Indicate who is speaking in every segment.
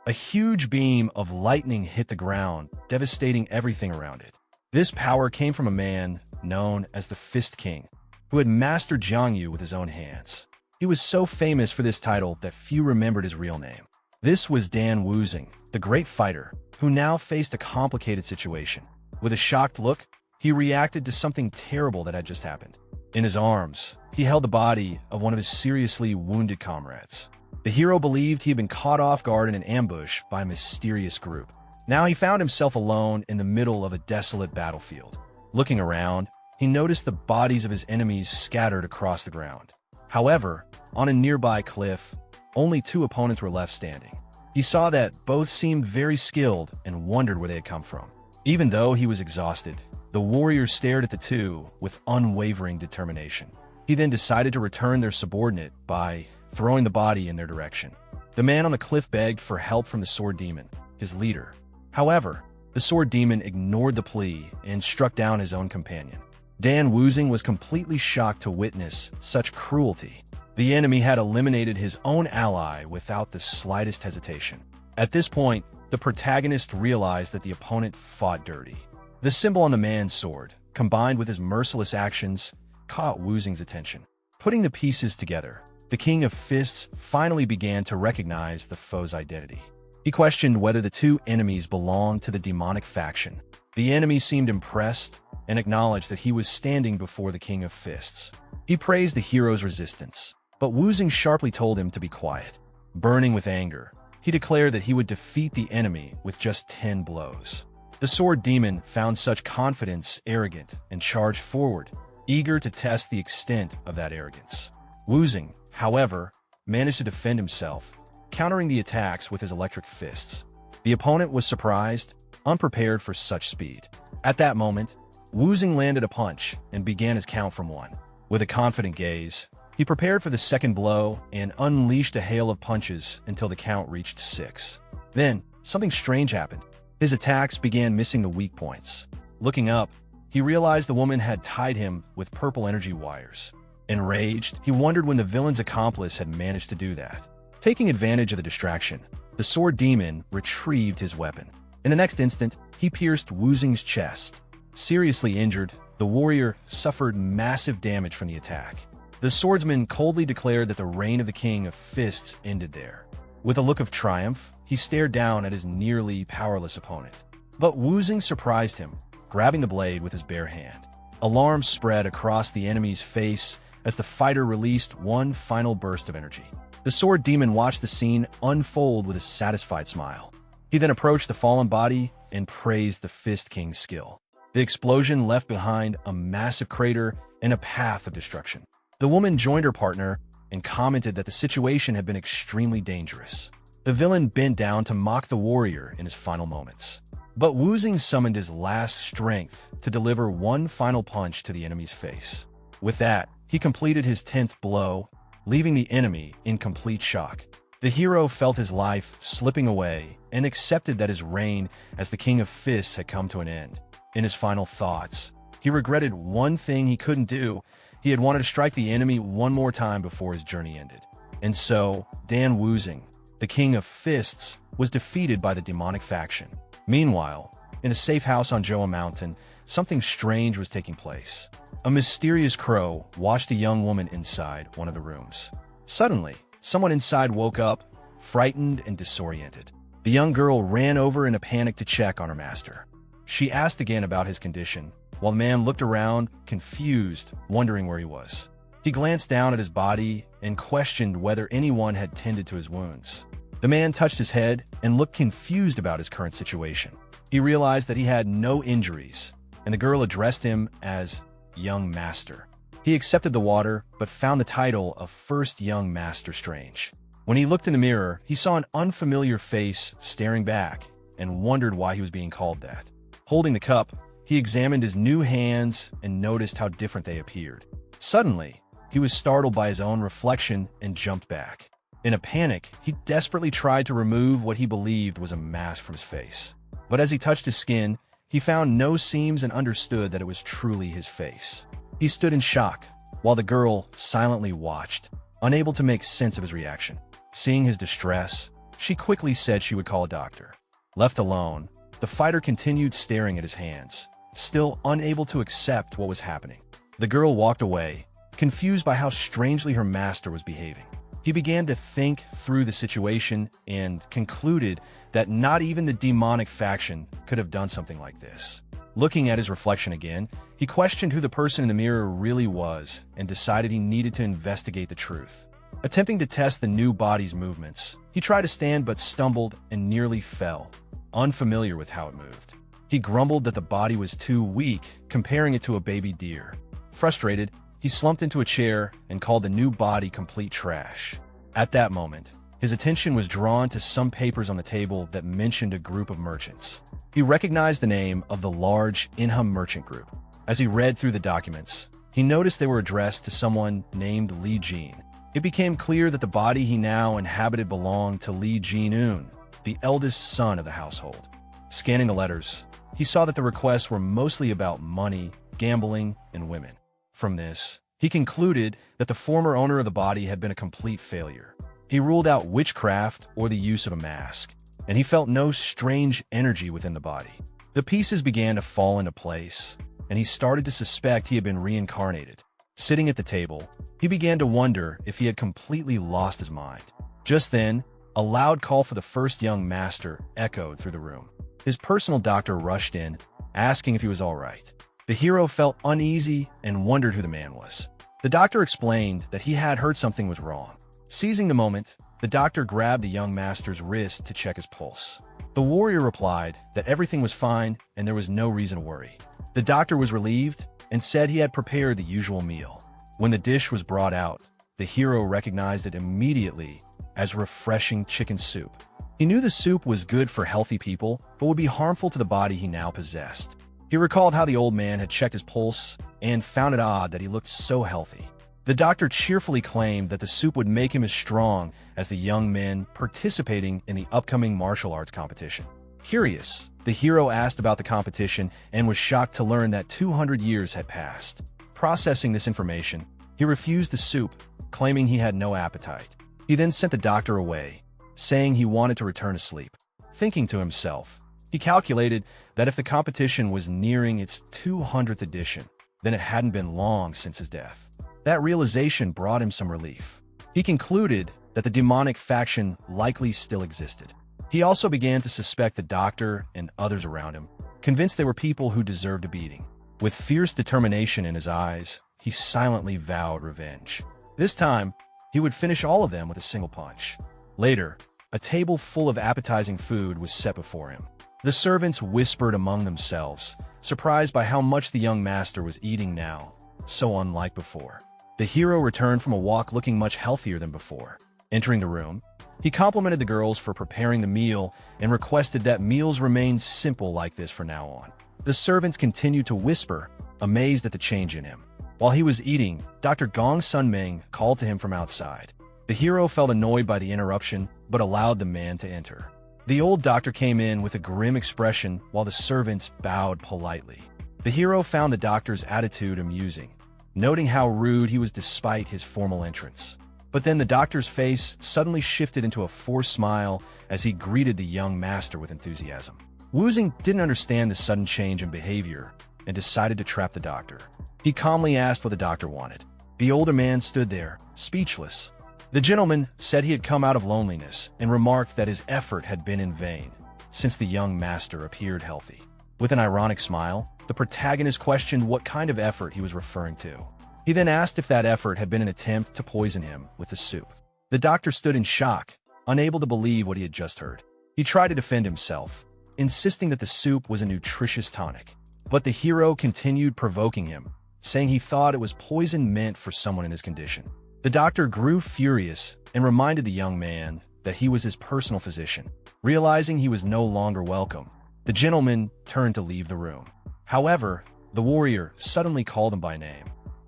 Speaker 1: A huge beam of lightning hit the ground, devastating everything around it. This power came from a man known as the Fist King, who had mastered Jiangyu with his own hands. He was so famous for this title that few remembered his real name. This was Dan Wuzing, the great fighter, who now faced a complicated situation. With a shocked look, he reacted to something terrible that had just happened. In his arms, he held the body of one of his seriously wounded comrades. The hero believed he had been caught off guard in an ambush by a mysterious group. Now he found himself alone in the middle of a desolate battlefield. Looking around, he noticed the bodies of his enemies scattered across the ground. However, on a nearby cliff, only 2 opponents were left standing. He saw that both seemed very skilled and wondered where they had come from. Even though he was exhausted, the warrior stared at the 2 with unwavering determination. He then decided to return their subordinate by throwing the body in their direction. The man on the cliff begged for help from the sword demon, his leader. However, the sword demon ignored the plea and struck down his own companion. Dan Wuzing was completely shocked to witness such cruelty. The enemy had eliminated his own ally without the slightest hesitation. At this point, the protagonist realized that the opponent fought dirty. The symbol on the man's sword, combined with his merciless actions, caught Wuzing's attention. Putting the pieces together, the King of Fists finally began to recognize the foe's identity. He questioned whether the 2 enemies belonged to the demonic faction. The enemy seemed impressed and acknowledged that he was standing before the King of Fists. He praised the hero's resistance, but Wuzing sharply told him to be quiet. Burning with anger, he declared that he would defeat the enemy with just 10 blows. The sword demon found such confidence arrogant and charged forward, eager to test the extent of that arrogance. Wuzing, however, managed to defend himself, countering the attacks with his electric fists. The opponent was surprised, unprepared for such speed. At that moment, Wuzing landed a punch and began his count from 1. With a confident gaze, he prepared for the second blow and unleashed a hail of punches until the count reached 6. Then, something strange happened. His attacks began missing the weak points. Looking up, he realized the woman had tied him with purple energy wires. Enraged, he wondered when the villain's accomplice had managed to do that. Taking advantage of the distraction, the sword demon retrieved his weapon. In the next instant, he pierced Wuzing's chest. Seriously injured, the warrior suffered massive damage from the attack. The swordsman coldly declared that the reign of the King of Fists ended there. With a look of triumph, he stared down at his nearly powerless opponent. But Wuzing surprised him, grabbing the blade with his bare hand. Alarm spread across the enemy's face as the fighter released one final burst of energy. The sword demon watched the scene unfold with a satisfied smile. He then approached the fallen body and praised the Fist King's skill. The explosion left behind a massive crater and a path of destruction. The woman joined her partner and commented that the situation had been extremely dangerous. The villain bent down to mock the warrior in his final moments. But Wuzing summoned his last strength to deliver one final punch to the enemy's face. With that, he completed his 10th blow, leaving the enemy in complete shock. The hero felt his life slipping away and accepted that his reign as the King of Fists had come to an end. In his final thoughts, he regretted one thing he couldn't do. He had wanted to strike the enemy one more time before his journey ended. And so, Dan Wuzing, the King of Fists, was defeated by the demonic faction. Meanwhile, in a safe house on Joa Mountain, something strange was taking place. A mysterious crow watched a young woman inside one of the rooms. Suddenly, someone inside woke up, frightened and disoriented. The young girl ran over in a panic to check on her master. She asked again about his condition, while the man looked around, confused, wondering where he was. He glanced down at his body and questioned whether anyone had tended to his wounds. The man touched his head and looked confused about his current situation. He realized that he had no injuries, and the girl addressed him as Young Master. He accepted the water, but found the title of First Young Master strange. When he looked in the mirror, he saw an unfamiliar face staring back and wondered why he was being called that. Holding the cup, he examined his new hands and noticed how different they appeared. Suddenly, he was startled by his own reflection and jumped back. In a panic, he desperately tried to remove what he believed was a mask from his face. But as he touched his skin, he found no seams and understood that it was truly his face. He stood in shock, while the girl silently watched, unable to make sense of his reaction. Seeing his distress, She quickly said she would call a doctor. Left alone, the fighter continued staring at his hands, still unable to accept what was happening. The girl walked away, confused by how strangely her master was behaving. He began to think through the situation and concluded that not even the demonic faction could have done something like this. Looking at his reflection again, he questioned who the person in the mirror really was and decided he needed to investigate the truth. Attempting to test the new body's movements, he tried to stand but stumbled and nearly fell, unfamiliar with how it moved. He grumbled that the body was too weak, comparing it to a baby deer. Frustrated, he slumped into a chair and called the new body complete trash. At that moment, his attention was drawn to some papers on the table that mentioned a group of merchants. He recognized the name of the large Inhum merchant group. As he read through the documents, he noticed they were addressed to someone named Li Jin. It became clear that the body he now inhabited belonged to Li Jin-un, the eldest son of the household. Scanning the letters, he saw that the requests were mostly about money, gambling, and women. From this, he concluded that the former owner of the body had been a complete failure. He ruled out witchcraft or the use of a mask, and he felt no strange energy within the body. The pieces began to fall into place, and he started to suspect he had been reincarnated. Sitting at the table, he began to wonder if he had completely lost his mind. Just then, a loud call for the first young master echoed through the room. His personal doctor rushed in, asking if he was all right. The hero felt uneasy and wondered who the man was. The doctor explained that he had heard something was wrong. Seizing the moment, the doctor grabbed the young master's wrist to check his pulse. The warrior replied that everything was fine and there was no reason to worry. The doctor was relieved and said he had prepared the usual meal. When the dish was brought out, the hero recognized it immediately as refreshing chicken soup. He knew the soup was good for healthy people, but would be harmful to the body he now possessed. He recalled how the old man had checked his pulse and found it odd that he looked so healthy. The doctor cheerfully claimed that the soup would make him as strong as the young men participating in the upcoming martial arts competition. Curious, the hero asked about the competition and was shocked to learn that 200 years had passed. Processing this information, he refused the soup, claiming he had no appetite. He then sent the doctor away, saying he wanted to return to sleep. Thinking to himself, he calculated that if the competition was nearing its 200th edition, then it hadn't been long since his death. That realization brought him some relief. He concluded that the demonic faction likely still existed. He also began to suspect the doctor and others around him, convinced they were people who deserved a beating. With fierce determination in his eyes, he silently vowed revenge. This time, he would finish all of them with a single punch. Later, a table full of appetizing food was set before him. The servants whispered among themselves, surprised by how much the young master was eating now, so unlike before. The hero returned from a walk looking much healthier than before. Entering the room, he complimented the girls for preparing the meal and requested that meals remain simple like this from now on. The servants continued to whisper, amazed at the change in him. While he was eating, Dr. Gong Sunming called to him from outside. The hero felt annoyed by the interruption, but allowed the man to enter. The old doctor came in with a grim expression while the servants bowed politely. The hero found the doctor's attitude amusing, noting how rude he was despite his formal entrance. But then the doctor's face suddenly shifted into a forced smile as he greeted the young master with enthusiasm. Wuzing didn't understand the sudden change in behavior and decided to trap the doctor. He calmly asked what the doctor wanted. The older man stood there, speechless. The gentleman said he had come out of loneliness and remarked that his effort had been in vain, since the young master appeared healthy. With an ironic smile, the protagonist questioned what kind of effort he was referring to. He then asked if that effort had been an attempt to poison him with the soup. The doctor stood in shock, unable to believe what he had just heard. He tried to defend himself, insisting that the soup was a nutritious tonic. But the hero continued provoking him, saying he thought it was poison meant for someone in his condition. The doctor grew furious and reminded the young man that he was his personal physician. Realizing he was no longer welcome, the gentleman turned to leave the room. However, the warrior suddenly called him by name,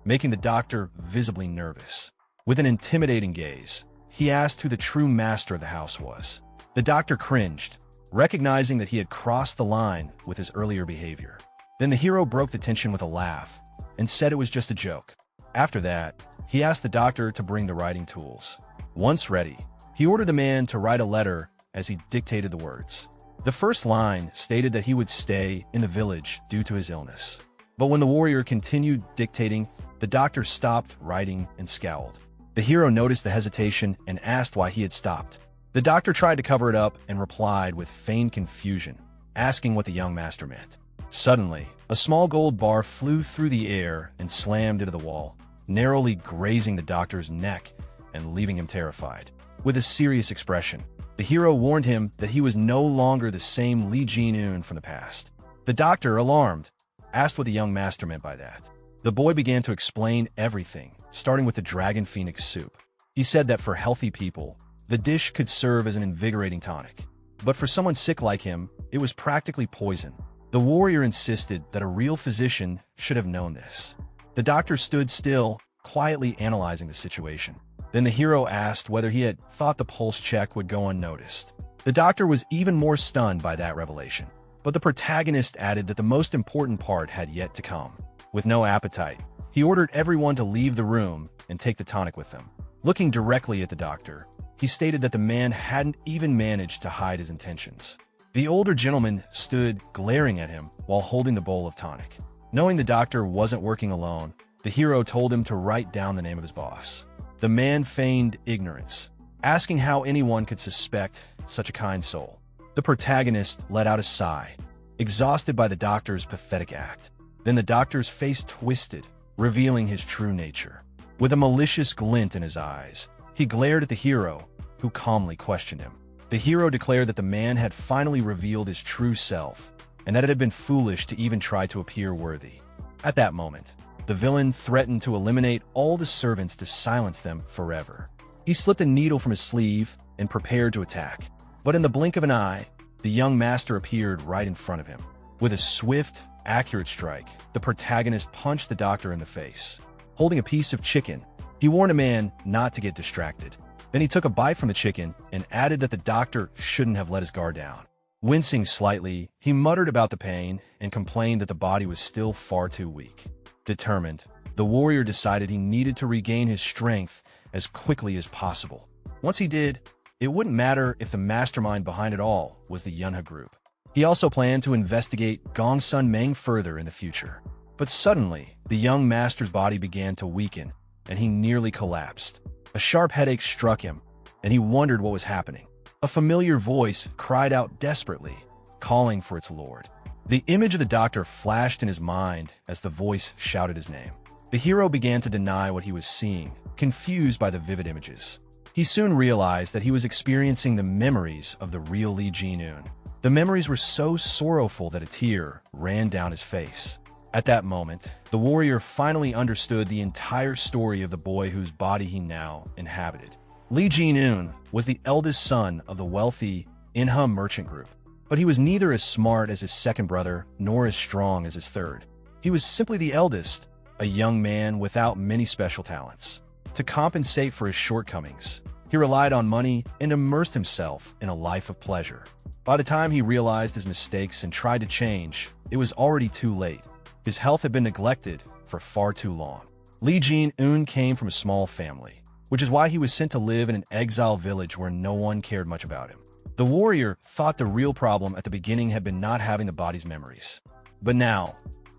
Speaker 1: making the doctor visibly nervous. With an intimidating gaze, he asked who the true master of the house was. The doctor cringed, recognizing that he had crossed the line with his earlier behavior. Then the hero broke the tension with a laugh and said it was just a joke. After that, he asked the doctor to bring the writing tools. Once ready, he ordered the man to write a letter as he dictated the words. The first line stated that he would stay in the village due to his illness. But when the warrior continued dictating, the doctor stopped writing and scowled. The hero noticed the hesitation and asked why he had stopped. The doctor tried to cover it up and replied with feigned confusion, asking what the young master meant. Suddenly, a small gold bar flew through the air and slammed into the wall, narrowly grazing the doctor's neck and leaving him terrified. With a serious expression, the hero warned him that he was no longer the same Lee Jin-un from the past. The doctor, alarmed, asked what the young master meant by that. The boy began to explain everything, starting with the dragon phoenix soup. He said that for healthy people, the dish could serve as an invigorating tonic. But for someone sick like him, it was practically poison. The warrior insisted that a real physician should have known this. The doctor stood still, quietly analyzing the situation. Then the hero asked whether he had thought the pulse check would go unnoticed. The doctor was even more stunned by that revelation. But the protagonist added that the most important part had yet to come. With no appetite, he ordered everyone to leave the room and take the tonic with them. Looking directly at the doctor, he stated that the man hadn't even managed to hide his intentions. The older gentleman stood glaring at him while holding the bowl of tonic. Knowing the doctor wasn't working alone, the hero told him to write down the name of his boss. The man feigned ignorance, asking how anyone could suspect such a kind soul. The protagonist let out a sigh, exhausted by the doctor's pathetic act. Then the doctor's face twisted, revealing his true nature. With a malicious glint in his eyes, he glared at the hero, who calmly questioned him. The hero declared that the man had finally revealed his true self, and that it had been foolish to even try to appear worthy. At that moment, the villain threatened to eliminate all the servants to silence them forever. He slipped a needle from his sleeve and prepared to attack. But in the blink of an eye, the young master appeared right in front of him. With a swift, accurate strike, the protagonist punched the doctor in the face. Holding a piece of chicken, he warned a man not to get distracted. Then he took a bite from the chicken and added that the doctor shouldn't have let his guard down. Wincing slightly, he muttered about the pain and complained that the body was still far too weak. Determined, the warrior decided he needed to regain his strength as quickly as possible. Once he did, it wouldn't matter if the mastermind behind it all was the Yunha group. He also planned to investigate Gongsun Meng further in the future. But suddenly, the young master's body began to weaken, and he nearly collapsed. A sharp headache struck him, and he wondered what was happening. A familiar voice cried out desperately, calling for its lord. The image of the doctor flashed in his mind as the voice shouted his name. The hero began to deny what he was seeing, confused by the vivid images. He soon realized that he was experiencing the memories of the real Lee Jin-un. The memories were so sorrowful that a tear ran down his face. At that moment, the warrior finally understood the entire story of the boy whose body he now inhabited. Lee Jin-un was the eldest son of the wealthy Inha merchant group, but he was neither as smart as his second brother nor as strong as his third. He was simply the eldest, a young man without many special talents. To compensate for his shortcomings, he relied on money and immersed himself in a life of pleasure. By the time he realized his mistakes and tried to change, it was already too late. His health had been neglected for far too long. Lee Jin-un came from a small family, which is why he was sent to live in an exile village where no one cared much about him. The warrior thought the real problem at the beginning had been not having the body's memories. But now,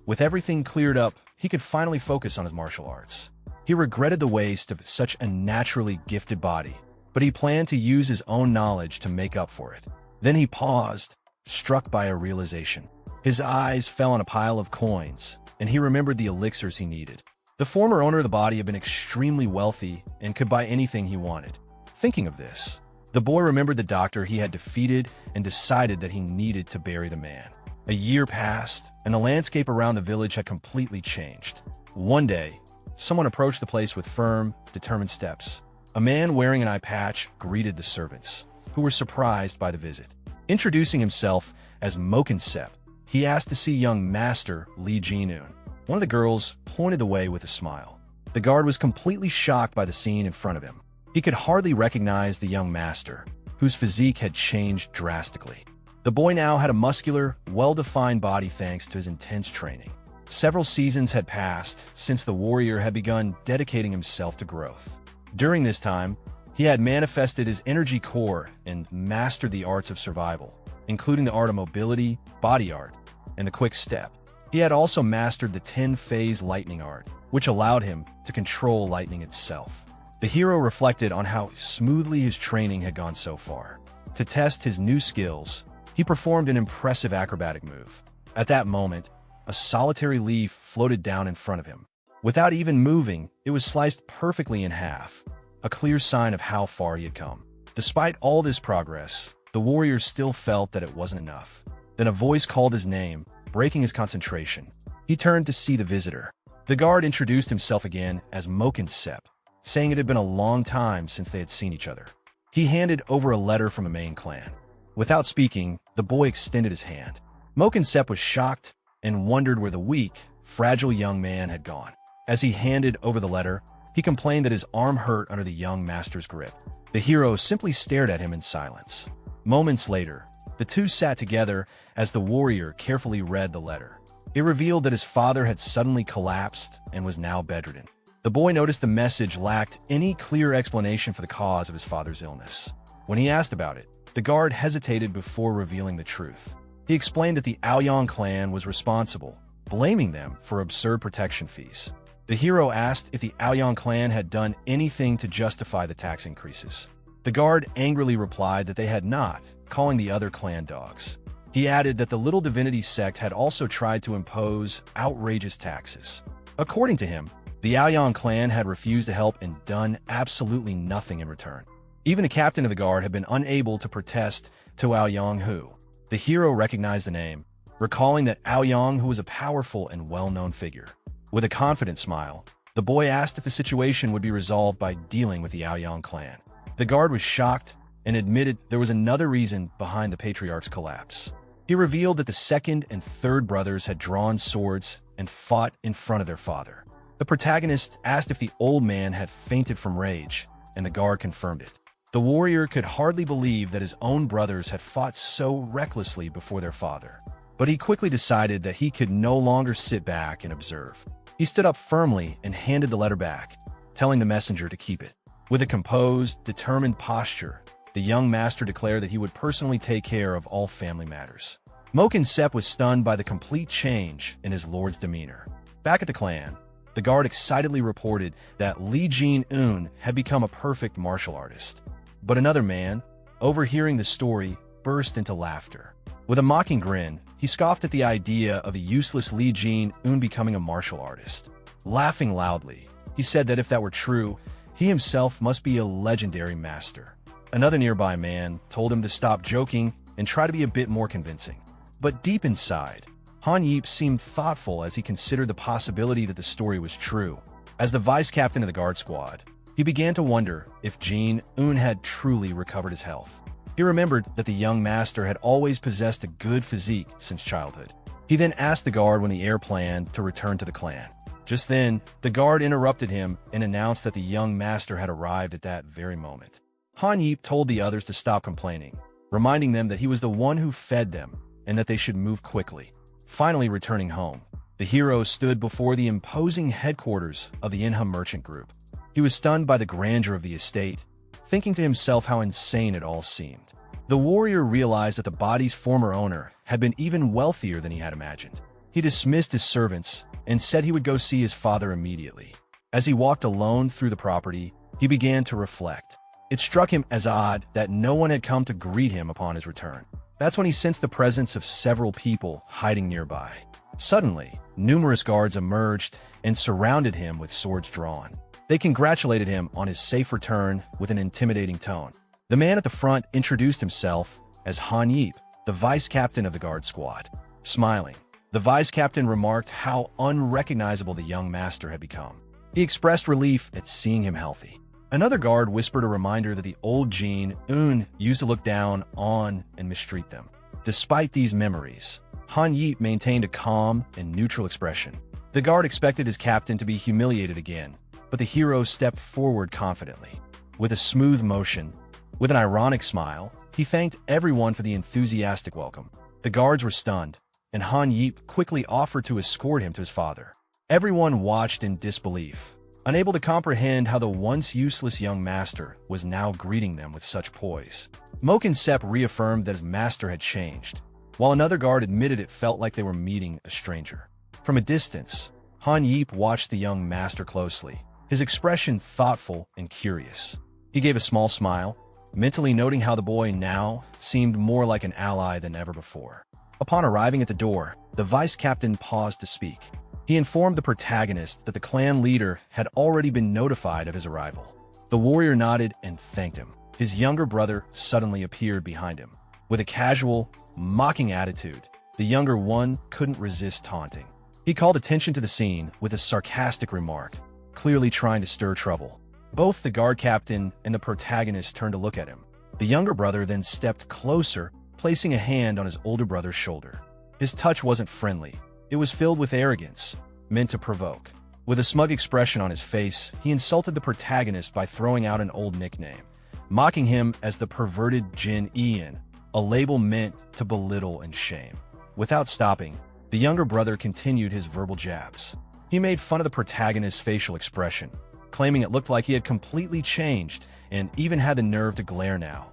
Speaker 1: with everything cleared up, he could finally focus on his martial arts. He regretted the waste of such a naturally gifted body, but he planned to use his own knowledge to make up for it. Then he paused, struck by a realization. His eyes fell on a pile of coins, and he remembered the elixirs he needed. The former owner of the body had been extremely wealthy and could buy anything he wanted. Thinking of this, the boy remembered the doctor he had defeated and decided that he needed to bury the man. A year passed, and the landscape around the village had completely changed. One day, someone approached the place with firm, determined steps. A man wearing an eye patch greeted the servants, who were surprised by the visit. Introducing himself as Mokinsep, he asked to see young master Lee Jin-un. One of the girls pointed the way with a smile. The guard was completely shocked by the scene in front of him. He could hardly recognize the young master, whose physique had changed drastically. The boy now had a muscular, well-defined body thanks to his intense training. Several seasons had passed since the warrior had begun dedicating himself to growth. During this time, He had manifested his energy core and mastered the arts of survival, including the art of mobility, body art, and the quick step. He had also mastered the 10-phase lightning art, which allowed him to control lightning itself. The hero reflected on how smoothly his training had gone so far. To test his new skills, he performed an impressive acrobatic move. At that moment, a solitary leaf floated down in front of him. Without even moving, it was sliced perfectly in half, a clear sign of how far he had come. Despite all this progress, the warrior still felt that it wasn't enough. Then a voice called his name, breaking his concentration. He turned to see the visitor. The guard introduced himself again as ManhwaCapped, saying it had been a long time since they had seen each other. He handed over a letter from the main clan. Without speaking, the boy extended his hand. ManhwaCapped was shocked and wondered where the weak, fragile young man had gone. As he handed over the letter, he complained that his arm hurt under the young master's grip. The hero simply stared at him in silence. Moments later, the two sat together as the warrior carefully read the letter. It revealed that his father had suddenly collapsed and was now bedridden. The boy noticed the message lacked any clear explanation for the cause of his father's illness. When he asked about it, the guard hesitated before revealing the truth. He explained that the Aoyang clan was responsible, blaming them for absurd protection fees. The hero asked if the Aoyang clan had done anything to justify the tax increases. The guard angrily replied that they had not, calling the other clan dogs. He added that the Little Divinity sect had also tried to impose outrageous taxes. According to him, the Aoyang clan had refused to help and done absolutely nothing in return. Even the captain of the guard had been unable to protest to Aoyang Hu. The hero recognized the name, recalling that Aoyang Hu was a powerful and well-known figure. With a confident smile, the boy asked if the situation would be resolved by dealing with the Aoyang clan. The guard was shocked and admitted there was another reason behind the patriarch's collapse. He revealed that the second and third brothers had drawn swords and fought in front of their father. The protagonist asked if the old man had fainted from rage, and the guard confirmed it. The warrior could hardly believe that his own brothers had fought so recklessly before their father. But he quickly decided that he could no longer sit back and observe. He stood up firmly and handed the letter back, telling the messenger to keep it. With a composed, determined posture, the young master declared that he would personally take care of all family matters. ManhwaCapped was stunned by the complete change in his lord's demeanor. Back at the clan, the guard excitedly reported that Li Jin-un had become a perfect martial artist. But another man, overhearing the story, burst into laughter. With a mocking grin, he scoffed at the idea of a useless Li Jin-un becoming a martial artist. Laughing loudly, he said that if that were true, he himself must be a legendary master. Another nearby man told him to stop joking and try to be a bit more convincing. But deep inside, Han Yip seemed thoughtful as he considered the possibility that the story was true. As the vice captain of the guard squad, he began to wonder if Jin-un had truly recovered his health. He remembered that the young master had always possessed a good physique since childhood. He then asked the guard when the heir planned to return to the clan. Just then, the guard interrupted him and announced that the young master had arrived at that very moment. Han Yip told the others to stop complaining, reminding them that he was the one who fed them and that they should move quickly. Finally returning home, the hero stood before the imposing headquarters of the Inhum merchant group. He was stunned by the grandeur of the estate, thinking to himself how insane it all seemed. The warrior realized that the body's former owner had been even wealthier than he had imagined. He dismissed his servants and said he would go see his father immediately. As he walked alone through the property, he began to reflect. It struck him as odd that no one had come to greet him upon his return. That's when he sensed the presence of several people hiding nearby. Suddenly, numerous guards emerged and surrounded him with swords drawn. They congratulated him on his safe return with an intimidating tone. The man at the front introduced himself as Han Yip, the vice captain of the guard squad. Smiling, the vice captain remarked how unrecognizable the young master had become. He expressed relief at seeing him healthy. Another guard whispered a reminder that the old Jin-un used to look down on and mistreat them. Despite these memories, Han Yip maintained a calm and neutral expression. The guard expected his captain to be humiliated again, but the hero stepped forward confidently. With a smooth motion, with an ironic smile, he thanked everyone for the enthusiastic welcome. The guards were stunned, and Han Yip quickly offered to escort him to his father. Everyone watched in disbelief. unable to comprehend how the once useless young master was now greeting them with such poise. Moke and Sep reaffirmed that his master had changed, while another guard admitted it felt like they were meeting a stranger. From a distance, Han Yeep watched the young master closely, his expression thoughtful and curious. He gave a small smile, mentally noting how the boy now seemed more like an ally than ever before. Upon arriving at the door, the vice captain paused to speak. He informed the protagonist that the clan leader had already been notified of his arrival. The warrior nodded and thanked him. His younger brother suddenly appeared behind him. With a casual, mocking attitude, the younger one couldn't resist taunting. He called attention to the scene with a sarcastic remark, clearly trying to stir trouble. Both the guard captain and the protagonist turned to look at him. The younger brother then stepped closer, placing a hand on his older brother's shoulder. His touch wasn't friendly. It was filled with arrogance, meant to provoke. With a smug expression on his face, he insulted the protagonist by throwing out an old nickname, mocking him as the perverted Jin Ian, a label meant to belittle and shame. Without stopping, the younger brother continued his verbal jabs. He made fun of the protagonist's facial expression, claiming it looked like he had completely changed and even had the nerve to glare now,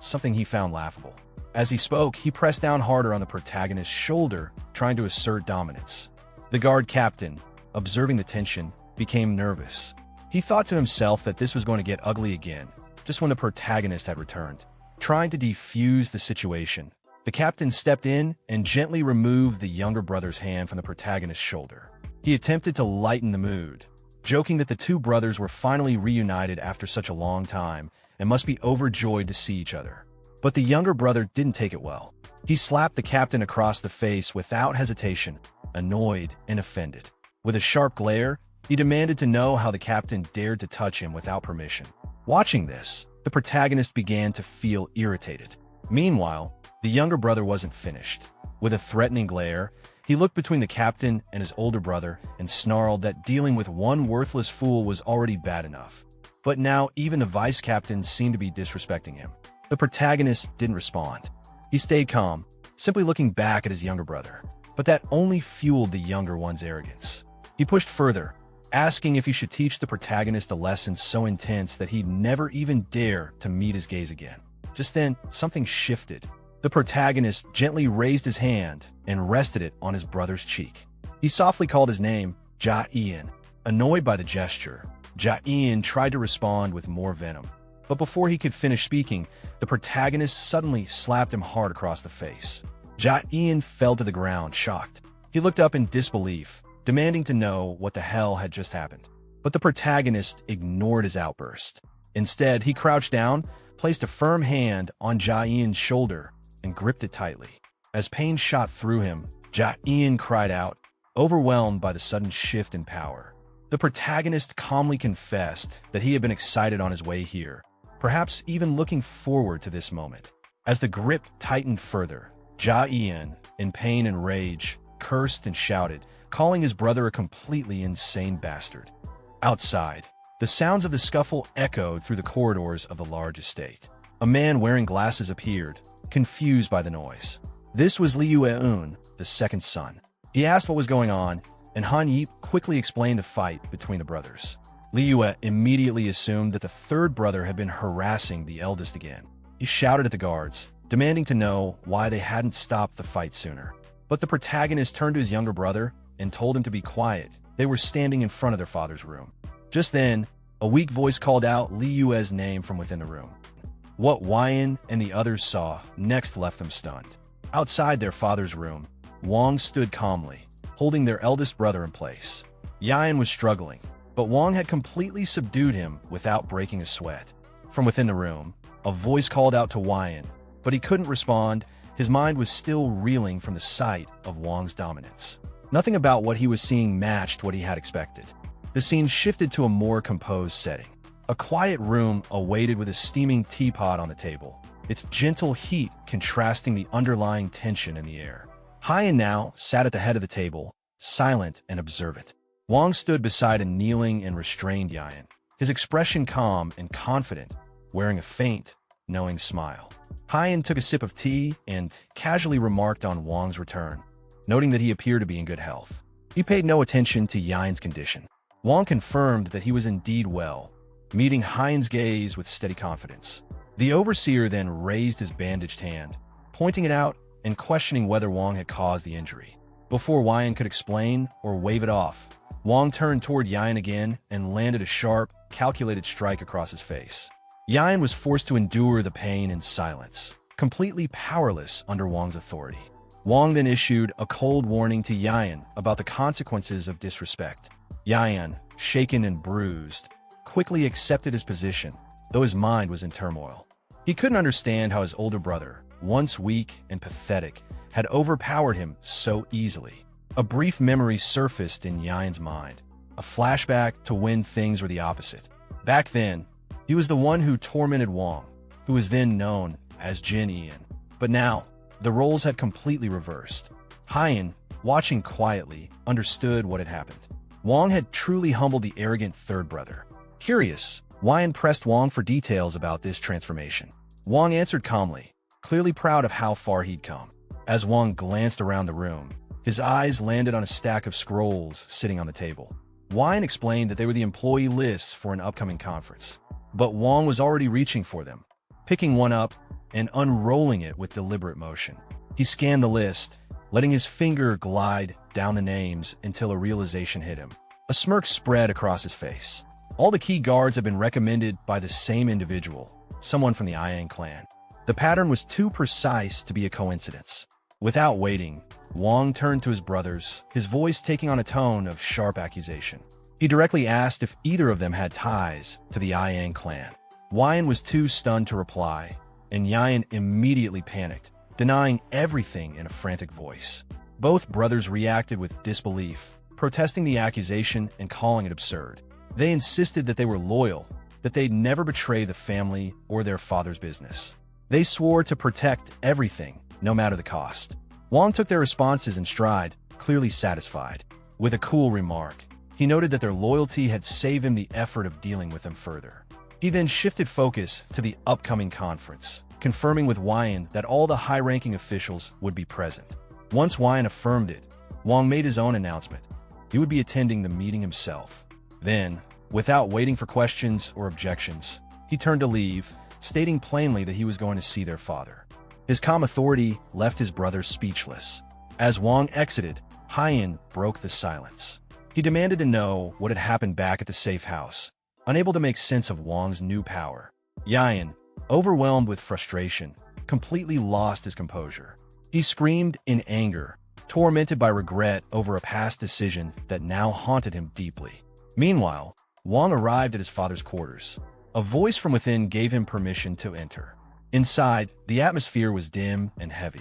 Speaker 1: something he found laughable. As he spoke, he pressed down harder on the protagonist's shoulder, trying to assert dominance. The guard captain, observing the tension, became nervous. He thought to himself that this was going to get ugly again, just when the protagonist had returned. Trying to defuse the situation, the captain stepped in and gently removed the younger brother's hand from the protagonist's shoulder. He attempted to lighten the mood, joking that the two brothers were finally reunited after such a long time and must be overjoyed to see each other. But the younger brother didn't take it well. He slapped the captain across the face without hesitation, annoyed and offended. With a sharp glare, he demanded to know how the captain dared to touch him without permission. Watching this, the protagonist began to feel irritated. Meanwhile, the younger brother wasn't finished. With a threatening glare, he looked between the captain and his older brother and snarled that dealing with one worthless fool was already bad enough. But now even the vice captain seemed to be disrespecting him. The protagonist didn't respond. He stayed calm, simply looking back at his younger brother. But that only fueled the younger one's arrogance. He pushed further, asking if he should teach the protagonist a lesson so intense that he'd never even dare to meet his gaze again. Just then, something shifted. The protagonist gently raised his hand and rested it on his brother's cheek. He softly called his name, Ja Ian. Annoyed by the gesture, Ja Ian tried to respond with more venom. But before he could finish speaking, the protagonist suddenly slapped him hard across the face. Ja Ian fell to the ground, shocked. He looked up in disbelief, demanding to know what the hell had just happened. But the protagonist ignored his outburst. Instead, he crouched down, placed a firm hand on Ja Ian's shoulder, and gripped it tightly. As pain shot through him, Ja Ian cried out, overwhelmed by the sudden shift in power. The protagonist calmly confessed that he had been excited on his way here, perhaps even looking forward to this moment. As the grip tightened further, Ja Ian, in pain and rage, cursed and shouted, calling his brother a completely insane bastard. Outside, the sounds of the scuffle echoed through the corridors of the large estate. A man wearing glasses appeared, confused by the noise. This was Liu Eun, the second son. He asked what was going on, and Han Yeep quickly explained the fight between the brothers. Liu immediately assumed that the third brother had been harassing the eldest again. He shouted at the guards, demanding to know why they hadn't stopped the fight sooner. But the protagonist turned to his younger brother and told him to be quiet. They were standing in front of their father's room. Just then, a weak voice called out Liu's name from within the room. What Wyan and the others saw next left them stunned. Outside their father's room, Wang stood calmly, holding their eldest brother in place. Yan was struggling, but Wang had completely subdued him without breaking a sweat. From within the room, a voice called out to Wyan, but he couldn't respond. His mind was still reeling from the sight of Wang's dominance. Nothing about what he was seeing matched what he had expected. The scene shifted to a more composed setting. A quiet room awaited with a steaming teapot on the table, its gentle heat contrasting the underlying tension in the air. Hyan now sat at the head of the table, silent and observant. Wang stood beside a kneeling and restrained Yan, his expression calm and confident, wearing a faint, knowing smile. Hyan took a sip of tea and casually remarked on Wang's return, noting that he appeared to be in good health. He paid no attention to Yan's condition. Wang confirmed that he was indeed well, meeting Hyan's gaze with steady confidence. The overseer then raised his bandaged hand, pointing it out and questioning whether Wang had caused the injury. Before Hyan could explain or wave it off, Wang turned toward Hyan again and landed a sharp, calculated strike across his face. Hyan was forced to endure the pain in silence, completely powerless under Wang's authority. Wang then issued a cold warning to Hyan about the consequences of disrespect. Hyan, shaken and bruised, quickly accepted his position, though his mind was in turmoil. He couldn't understand how his older brother, once weak and pathetic, had overpowered him so easily. A brief memory surfaced in Hyan's mind, a flashback to when things were the opposite. Back then, he was the one who tormented Wang, who was then known as Jin Ian. But now, the roles had completely reversed. Hyan, watching quietly, understood what had happened. Wang had truly humbled the arrogant third brother. Curious, Hyan pressed Wang for details about this transformation. Wang answered calmly, clearly proud of how far he'd come. As Wang glanced around the room, his eyes landed on a stack of scrolls sitting on the table. Hyan explained that they were the employee lists for an upcoming conference. But Wang was already reaching for them, picking one up and unrolling it with deliberate motion. He scanned the list, letting his finger glide down the names until a realization hit him. A smirk spread across his face. All the key guards had been recommended by the same individual, someone from the Iang clan. The pattern was too precise to be a coincidence. Without waiting, Wang turned to his brothers, his voice taking on a tone of sharp accusation. He directly asked if either of them had ties to the Iang clan. Hyan was too stunned to reply, and Hyan immediately panicked, denying everything in a frantic voice. Both brothers reacted with disbelief, protesting the accusation and calling it absurd. They insisted that they were loyal, that they'd never betray the family or their father's business. They swore to protect everything, no matter the cost. Wang took their responses in stride, clearly satisfied. With a cool remark, he noted that their loyalty had saved him the effort of dealing with them further. He then shifted focus to the upcoming conference, confirming with Hyan that all the high-ranking officials would be present. Once Hyan affirmed it, Wang made his own announcement. He would be attending the meeting himself. Then, without waiting for questions or objections, he turned to leave, stating plainly that he was going to see their father. His calm authority left his brothers speechless. As Wang exited, Hyan broke the silence. He demanded to know what had happened back at the safe house, unable to make sense of Wang's new power. Hyan, overwhelmed with frustration, completely lost his composure. He screamed in anger, tormented by regret over a past decision that now haunted him deeply. Meanwhile, Wang arrived at his father's quarters. A voice from within gave him permission to enter. Inside, the atmosphere was dim and heavy.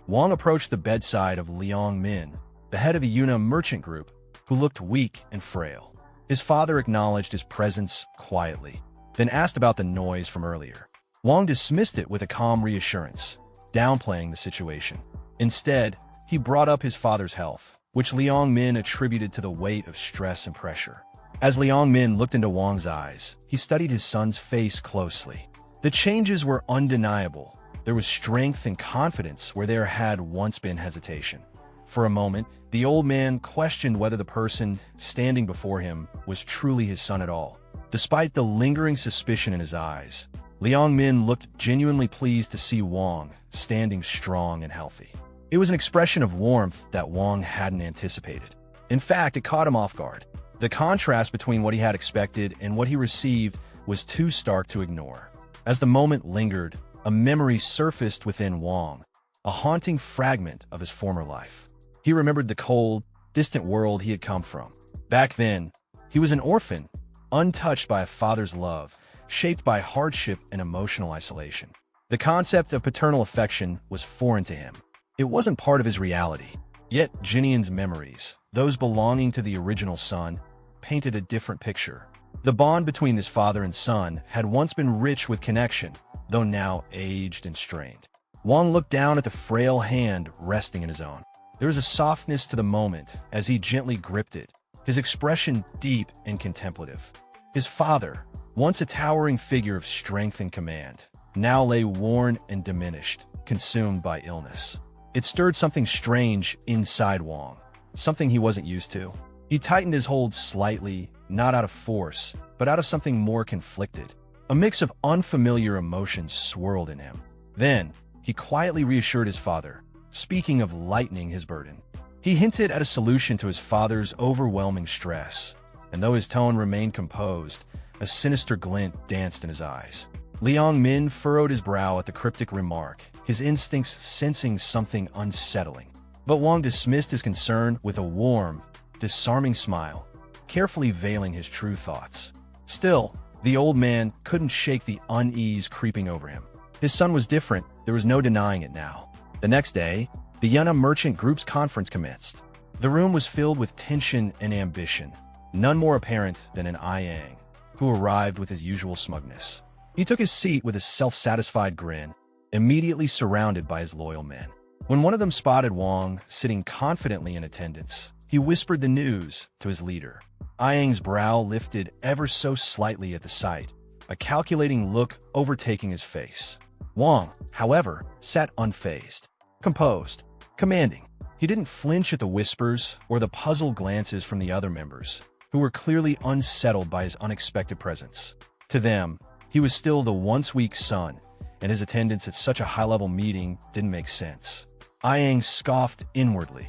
Speaker 1: Wang approached the bedside of Liang Min, the head of the Yuna merchant group, who looked weak and frail. His father acknowledged his presence quietly, then asked about the noise from earlier. Wang dismissed it with a calm reassurance, downplaying the situation. Instead, he brought up his father's health, which Liang Min attributed to the weight of stress and pressure. As Liang Min looked into Wang's eyes, he studied his son's face closely. The changes were undeniable. There was strength and confidence where there had once been hesitation. For a moment, the old man questioned whether the person standing before him was truly his son at all. Despite the lingering suspicion in his eyes, Liang Min looked genuinely pleased to see Wang standing strong and healthy. It was an expression of warmth that Wang hadn't anticipated. In fact, it caught him off guard. The contrast between what he had expected and what he received was too stark to ignore. As the moment lingered, a memory surfaced within Wang, a haunting fragment of his former life. He remembered the cold, distant world he had come from. Back then, he was an orphan, untouched by a father's love, shaped by hardship and emotional isolation. The concept of paternal affection was foreign to him. It wasn't part of his reality. Yet Jinian's memories, those belonging to the original son, painted a different picture. The bond between his father and son had once been rich with connection, though now aged and strained. Wang looked down at the frail hand resting in his own. There was a softness to the moment as he gently gripped it, his expression deep and contemplative. His father, once a towering figure of strength and command, now lay worn and diminished, consumed by illness. It stirred something strange inside Wang, something he wasn't used to. He tightened his hold slightly, not out of force, but out of something more conflicted. A mix of unfamiliar emotions swirled in him. Then, he quietly reassured his father, speaking of lightening his burden. He hinted at a solution to his father's overwhelming stress, and though his tone remained composed, a sinister glint danced in his eyes. Liang Min furrowed his brow at the cryptic remark, his instincts sensing something unsettling. But Wang dismissed his concern with a warm, disarming smile, carefully veiling his true thoughts. Still, the old man couldn't shake the unease creeping over him. His son was different, there was no denying it now. The next day, the Manhwa Merchant Group's conference commenced. The room was filled with tension and ambition, none more apparent than an Yang, who arrived with his usual smugness. He took his seat with a self-satisfied grin, immediately surrounded by his loyal men. When one of them spotted Wang sitting confidently in attendance, he whispered the news to his leader. Yang's brow lifted ever so slightly at the sight, a calculating look overtaking his face. Wang, however, sat unfazed, composed, commanding. He didn't flinch at the whispers or the puzzled glances from the other members, who were clearly unsettled by his unexpected presence. To them, he was still the once weak son, and his attendance at such a high-level meeting didn't make sense. Yang scoffed inwardly,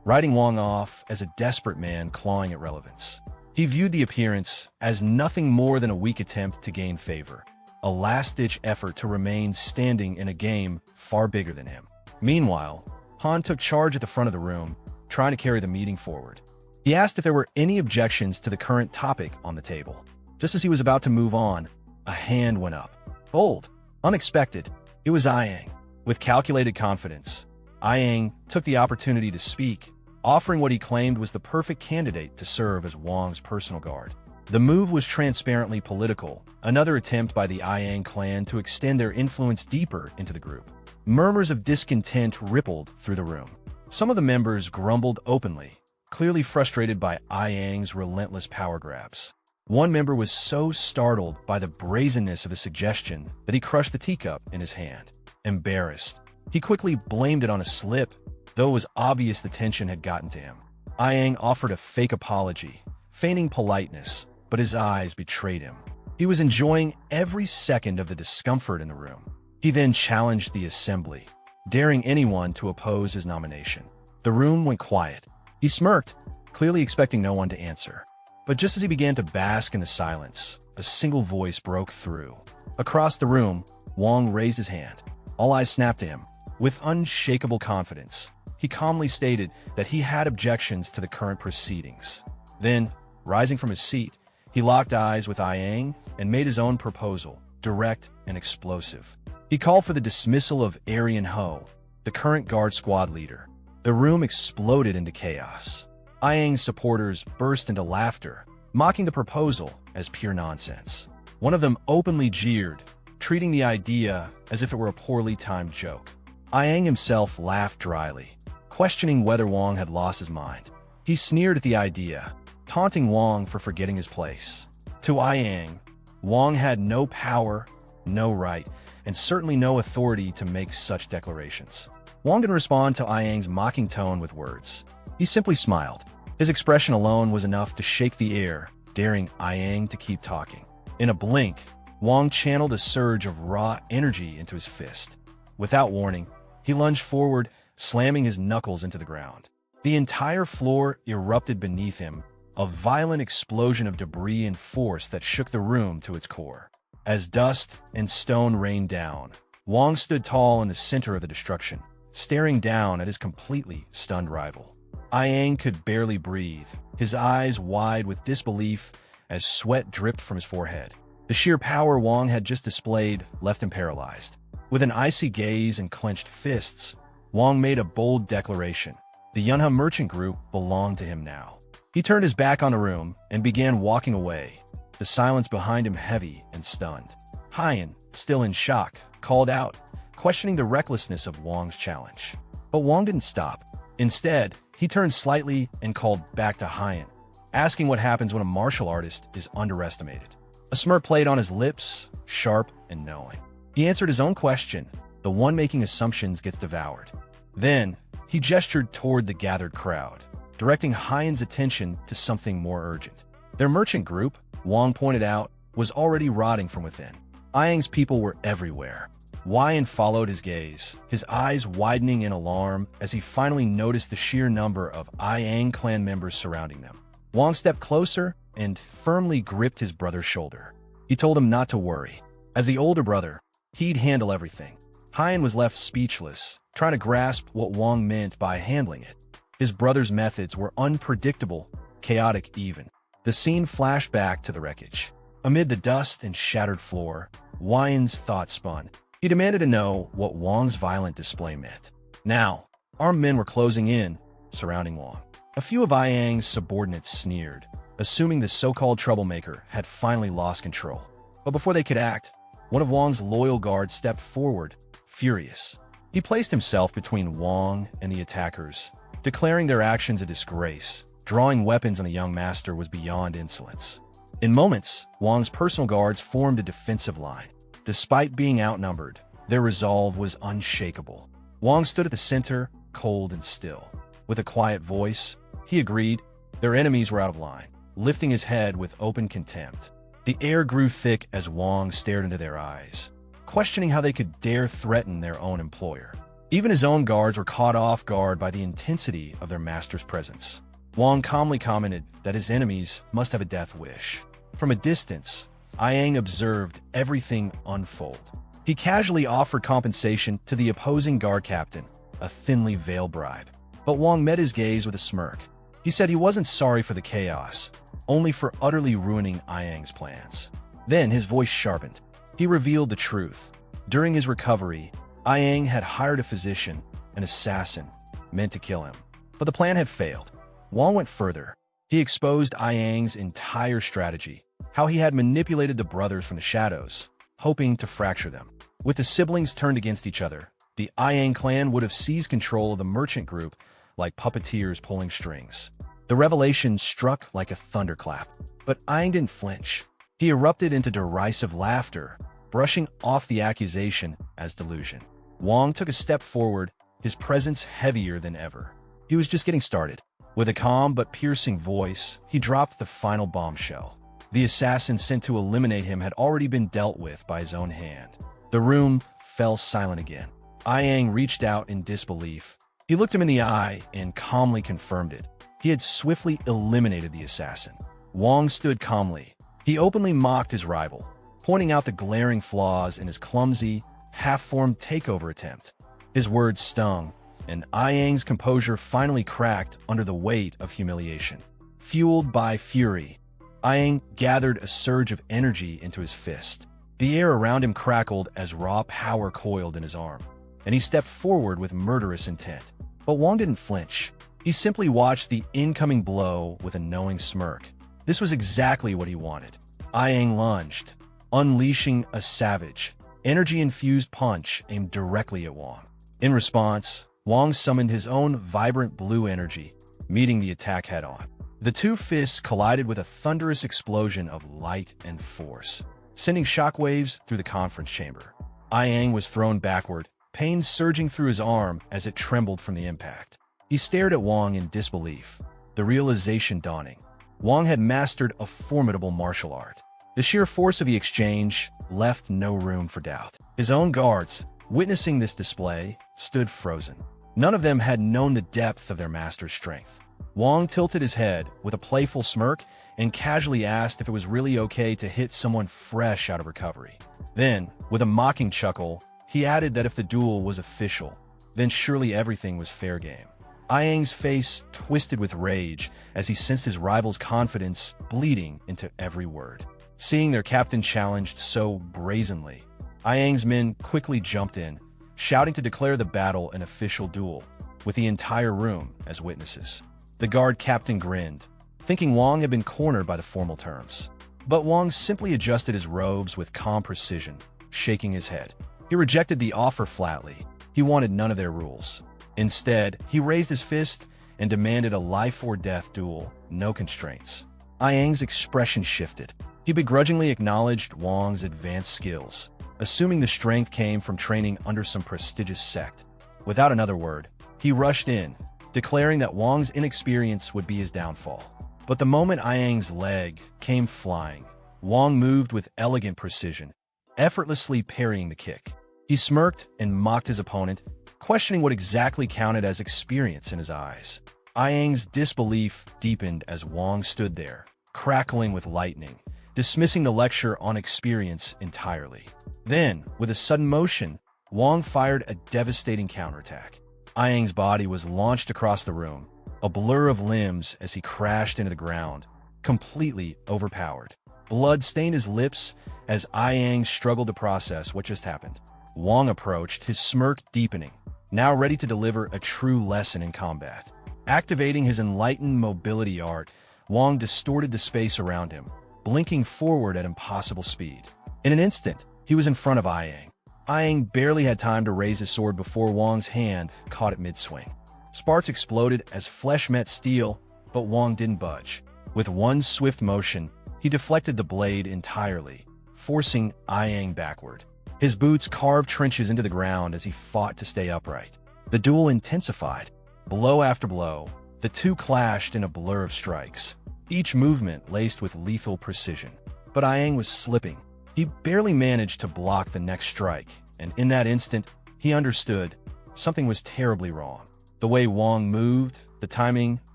Speaker 1: writing Wang off as a desperate man clawing at relevance. He viewed the appearance as nothing more than a weak attempt to gain favor, a last-ditch effort to remain standing in a game far bigger than him. Meanwhile, Han took charge at the front of the room, trying to carry the meeting forward. He asked if there were any objections to the current topic on the table. Just as he was about to move on, a hand went up. Bold, unexpected, it was Yang. With calculated confidence, Yang took the opportunity to speak, offering what he claimed was the perfect candidate to serve as Wang's personal guard. The move was transparently political, another attempt by the Yang clan to extend their influence deeper into the group. Murmurs of discontent rippled through the room. Some of the members grumbled openly, clearly frustrated by Yang's relentless power grabs. One member was so startled by the brazenness of the suggestion that he crushed the teacup in his hand. Embarrassed, he quickly blamed it on a slip, though it was obvious the tension had gotten to him. Yang offered a fake apology, feigning politeness, but his eyes betrayed him. He was enjoying every second of the discomfort in the room. He then challenged the assembly, daring anyone to oppose his nomination. The room went quiet. He smirked, clearly expecting no one to answer. But just as he began to bask in the silence, a single voice broke through. Across the room, Wang raised his hand. All eyes snapped to him. With unshakable confidence, he calmly stated that he had objections to the current proceedings. Then, rising from his seat, he locked eyes with Yang and made his own proposal, direct and explosive. He called for the dismissal of Aryan Ho, the current guard squad leader. The room exploded into chaos. Yang's supporters burst into laughter, mocking the proposal as pure nonsense. One of them openly jeered, treating the idea as if it were a poorly timed joke. Yang himself laughed dryly, questioning whether Wang had lost his mind. He sneered at the idea, taunting Wang for forgetting his place. To Yang, Wang had no power, no right, and certainly no authority to make such declarations. Wang didn't respond to Yang's mocking tone with words. He simply smiled. His expression alone was enough to shake the air, daring Yang to keep talking. In a blink, Wang channeled a surge of raw energy into his fist. Without warning, he lunged forward, slamming his knuckles into the ground. The entire floor erupted beneath him, a violent explosion of debris and force that shook the room to its core. As dust and stone rained down, Wang stood tall in the center of the destruction, staring down at his completely stunned rival. Yang could barely breathe, his eyes wide with disbelief as sweat dripped from his forehead. The sheer power Wang had just displayed left him paralyzed. With an icy gaze and clenched fists, Wang made a bold declaration. The Manhwa Merchant Group belonged to him now. He turned his back on the room and began walking away, the silence behind him heavy and stunned. Hyan, still in shock, called out, questioning the recklessness of Wang's challenge. But Wang didn't stop. Instead, he turned slightly and called back to Hyan, asking what happens when a martial artist is underestimated. A smirk played on his lips, sharp and knowing. He answered his own question, the one making assumptions gets devoured. Then, he gestured toward the gathered crowd, directing Hyan's attention to something more urgent. Their merchant group, Wang pointed out, was already rotting from within. Ayang's people were everywhere. Wyan followed his gaze, his eyes widening in alarm as he finally noticed the sheer number of Ayang clan members surrounding them. Wang stepped closer and firmly gripped his brother's shoulder. He told him not to worry. As the older brother, he'd handle everything. Hyan was left speechless, trying to grasp what Wang meant by handling it. His brother's methods were unpredictable, chaotic even. The scene flashed back to the wreckage. Amid the dust and shattered floor, Wyan's thoughts spun. He demanded to know what Wang's violent display meant. Now, armed men were closing in, surrounding Wang. A few of Ayang's subordinates sneered, assuming the so-called troublemaker had finally lost control. But before they could act, one of Wang's loyal guards stepped forward, furious. He placed himself between Wang and the attackers, declaring their actions a disgrace. Drawing weapons on the young master was beyond insolence. In moments, Wang's personal guards formed a defensive line. Despite being outnumbered, their resolve was unshakable. Wang stood at the center, cold and still. With a quiet voice, he agreed their enemies were out of line, lifting his head with open contempt. The air grew thick as Wang stared into their eyes, questioning how they could dare threaten their own employer. Even his own guards were caught off guard by the intensity of their master's presence. Wang calmly commented that his enemies must have a death wish. From a distance, Ayang observed everything unfold. He casually offered compensation to the opposing guard captain, a thinly veiled bribe. But Wang met his gaze with a smirk. He said he wasn't sorry for the chaos, only for utterly ruining Ayang's plans. Then his voice sharpened. He revealed the truth. During his recovery, Ayang had hired a physician, an assassin, meant to kill him. But the plan had failed. Wang went further. He exposed Ayang's entire strategy, how he had manipulated the brothers from the shadows, hoping to fracture them. With the siblings turned against each other, the Ayang clan would have seized control of the merchant group like puppeteers pulling strings. The revelation struck like a thunderclap, but Ayang didn't flinch. He erupted into derisive laughter, brushing off the accusation as delusion. Wang took a step forward, his presence heavier than ever. He was just getting started. With a calm but piercing voice, he dropped the final bombshell. The assassin sent to eliminate him had already been dealt with by his own hand. The room fell silent again. Ayang reached out in disbelief. He looked him in the eye and calmly confirmed it. He had swiftly eliminated the assassin. Wang stood calmly. He openly mocked his rival, pointing out the glaring flaws in his clumsy, half-formed takeover attempt. His words stung, and Ayang's composure finally cracked under the weight of humiliation. Fueled by fury, Ayang gathered a surge of energy into his fist. The air around him crackled as raw power coiled in his arm, and he stepped forward with murderous intent. But Wang didn't flinch. He simply watched the incoming blow with a knowing smirk. This was exactly what he wanted. Ayang lunged, unleashing a savage, energy-infused punch aimed directly at Wang. In response, Wang summoned his own vibrant blue energy, meeting the attack head-on. The two fists collided with a thunderous explosion of light and force, sending shockwaves through the conference chamber. Ayang was thrown backward, pain surging through his arm as it trembled from the impact. He stared at Wang in disbelief, the realization dawning. Wang had mastered a formidable martial art. The sheer force of the exchange left no room for doubt. His own guards, witnessing this display, stood frozen. None of them had known the depth of their master's strength. Wang tilted his head with a playful smirk and casually asked if it was really okay to hit someone fresh out of recovery. Then, with a mocking chuckle, he added that if the duel was official, then surely everything was fair game. Ayang's face twisted with rage as he sensed his rival's confidence bleeding into every word. Seeing their captain challenged so brazenly, Ayang's men quickly jumped in, shouting to declare the battle an official duel, with the entire room as witnesses. The guard captain grinned, thinking Wang had been cornered by the formal terms. But Wang simply adjusted his robes with calm precision, shaking his head. He rejected the offer flatly. He wanted none of their rules. Instead, he raised his fist and demanded a life-or-death duel, no constraints. Ayang's expression shifted. He begrudgingly acknowledged Wang's advanced skills, assuming the strength came from training under some prestigious sect. Without another word, he rushed in, declaring that Wang's inexperience would be his downfall. But the moment Ayang's leg came flying, Wong moved with elegant precision, effortlessly parrying the kick. He smirked and mocked his opponent, questioning what exactly counted as experience in his eyes. Ayang's disbelief deepened as Wong stood there, crackling with lightning, dismissing the lecture on experience entirely. Then, with a sudden motion, Wong fired a devastating counterattack. Ayang's body was launched across the room, a blur of limbs as he crashed into the ground, completely overpowered. Blood stained his lips as Ayang struggled to process what just happened. Wong approached, his smirk deepening, now ready to deliver a true lesson in combat. Activating his enlightened mobility art, Wong distorted the space around him, blinking forward at impossible speed. In an instant, he was in front of Ayang. Ayang barely had time to raise his sword before Wong's hand caught it mid-swing. Sparks exploded as flesh met steel, but Wong didn't budge. With one swift motion, he deflected the blade entirely, forcing Ayang backward. His boots carved trenches into the ground as he fought to stay upright. The duel intensified. Blow after blow, the two clashed in a blur of strikes, each movement laced with lethal precision. But Ayang was slipping. He barely managed to block the next strike, and in that instant, he understood something was terribly wrong. The way Wong moved, the timing,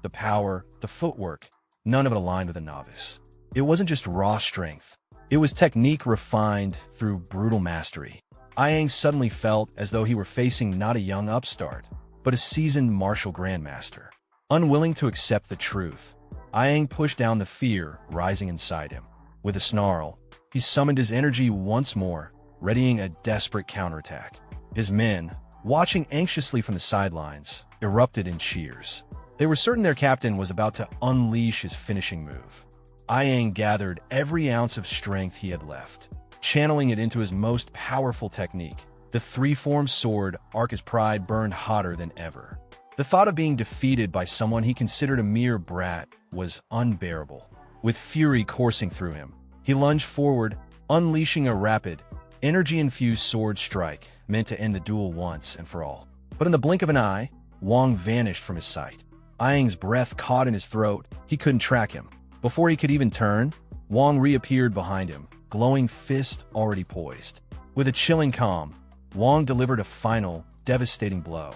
Speaker 1: the power, the footwork, none of it aligned with a novice. It wasn't just raw strength. It was technique refined through brutal mastery. Ayang suddenly felt as though he were facing not a young upstart, but a seasoned martial grandmaster. Unwilling to accept the truth, Ayang pushed down the fear rising inside him. With a snarl, he summoned his energy once more, readying a desperate counterattack. His men, watching anxiously from the sidelines, erupted in cheers. They were certain their captain was about to unleash his finishing move. Ayang gathered every ounce of strength he had left, channeling it into his most powerful technique. The three-form sword arc his pride burned hotter than ever. The thought of being defeated by someone he considered a mere brat was unbearable. With fury coursing through him, he lunged forward, unleashing a rapid, energy-infused sword strike meant to end the duel once and for all. But in the blink of an eye, Wong vanished from his sight. Ayang's breath caught in his throat. He couldn't track him. Before he could even turn, Wong reappeared behind him, glowing fist already poised. With a chilling calm, Wong delivered a final, devastating blow.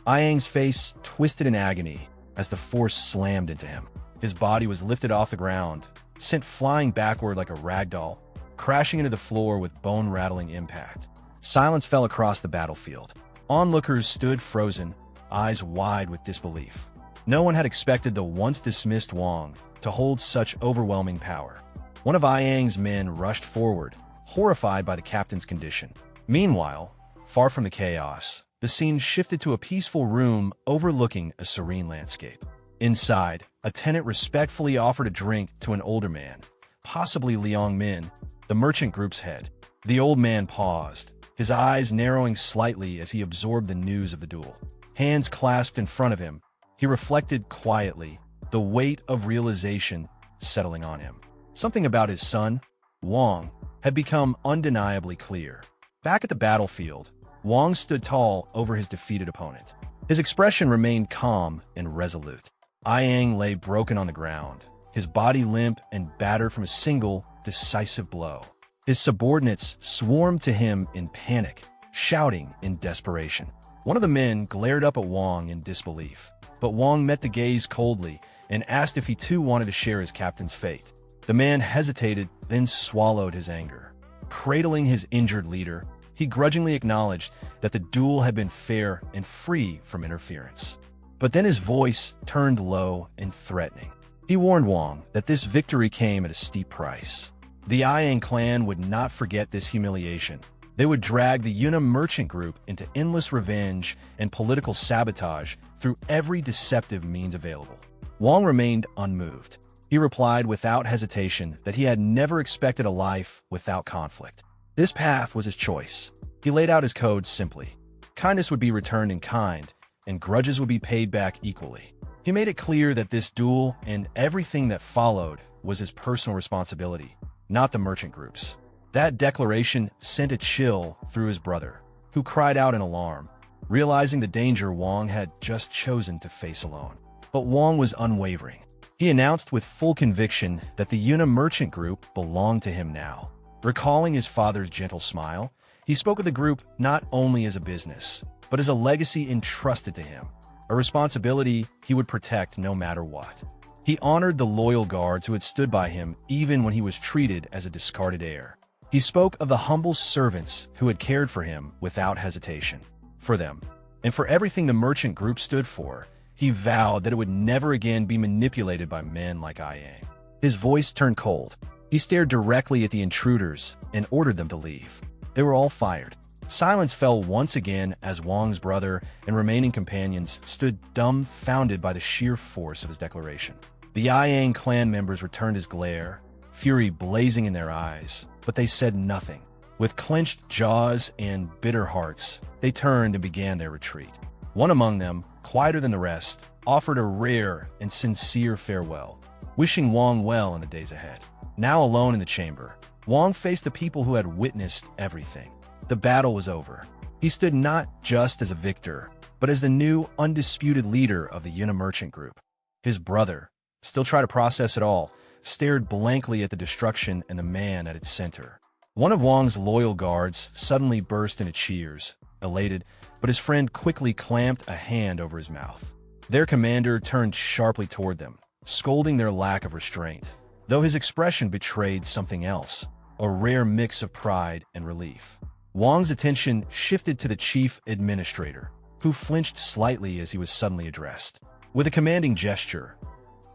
Speaker 1: Ayang's face twisted in agony as the force slammed into him. His body was lifted off the ground, sent flying backward like a ragdoll, crashing into the floor with bone-rattling impact. Silence fell across the battlefield. Onlookers stood frozen, eyes wide with disbelief. No one had expected the once-dismissed Wong to hold such overwhelming power. One of Ayang's men rushed forward, horrified by the captain's condition. Meanwhile, far from the chaos, the scene shifted to a peaceful room overlooking a serene landscape. Inside, a tenant respectfully offered a drink to an older man, possibly Liang Min, the merchant group's head. The old man paused, his eyes narrowing slightly as he absorbed the news of the duel. Hands clasped in front of him, he reflected quietly, the weight of realization settling on him. Something about his son, Wong, had become undeniably clear. Back at the battlefield, Wong stood tall over his defeated opponent. His expression remained calm and resolute. Ayang lay broken on the ground, his body limp and battered from a single, decisive blow. His subordinates swarmed to him in panic, shouting in desperation. One of the men glared up at Wong in disbelief, but Wong met the gaze coldly and asked if he too wanted to share his captain's fate. The man hesitated, then swallowed his anger. Cradling his injured leader, he grudgingly acknowledged that the duel had been fair and free from interference. But then his voice turned low and threatening. He warned Wong that this victory came at a steep price. The Ayang clan would not forget this humiliation. They would drag the Yuna merchant group into endless revenge and political sabotage through every deceptive means available. Wong remained unmoved. He replied without hesitation that he had never expected a life without conflict. This path was his choice. He laid out his code simply. Kindness would be returned in kind, and grudges would be paid back equally. He made it clear that this duel and everything that followed was his personal responsibility, not the merchant group's. That declaration sent a chill through his brother, who cried out in alarm, realizing the danger Wong had just chosen to face alone. But Wong was unwavering. He He announced with full conviction that the Yuna merchant group belonged to him now. Recalling his father's gentle smile, he spoke of the group not only as a business, but as a legacy entrusted to him, a responsibility he would protect no matter what. He honored the loyal guards who had stood by him even when he was treated as a discarded heir. He spoke of the humble servants who had cared for him without hesitation. For them, and for everything the merchant group stood for, he vowed that it would never again be manipulated by men like Yang. His voice turned cold. He stared directly at the intruders and ordered them to leave. They were all fired. Silence fell once again as Wang's brother and remaining companions stood dumbfounded by the sheer force of his declaration. The Yang clan members returned his glare, fury blazing in their eyes, but they said nothing. With clenched jaws and bitter hearts, they turned and began their retreat. One among them, quieter than the rest, offered a rare and sincere farewell, wishing Wang well in the days ahead. Now alone in the chamber, Wang faced the people who had witnessed everything. The battle was over. He stood not just as a victor, but as the new, undisputed leader of the Yuna merchant group. His brother, still trying to process it all, stared blankly at the destruction and the man at its center. One of Wang's loyal guards suddenly burst into cheers, elated, but his friend quickly clamped a hand over his mouth. Their commander turned sharply toward them, scolding their lack of restraint, though his expression betrayed something else, a rare mix of pride and relief. Wang's attention shifted to the chief administrator, who flinched slightly as he was suddenly addressed. With a commanding gesture,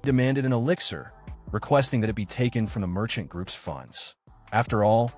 Speaker 1: he demanded an elixir, requesting that it be taken from the merchant group's funds. After all,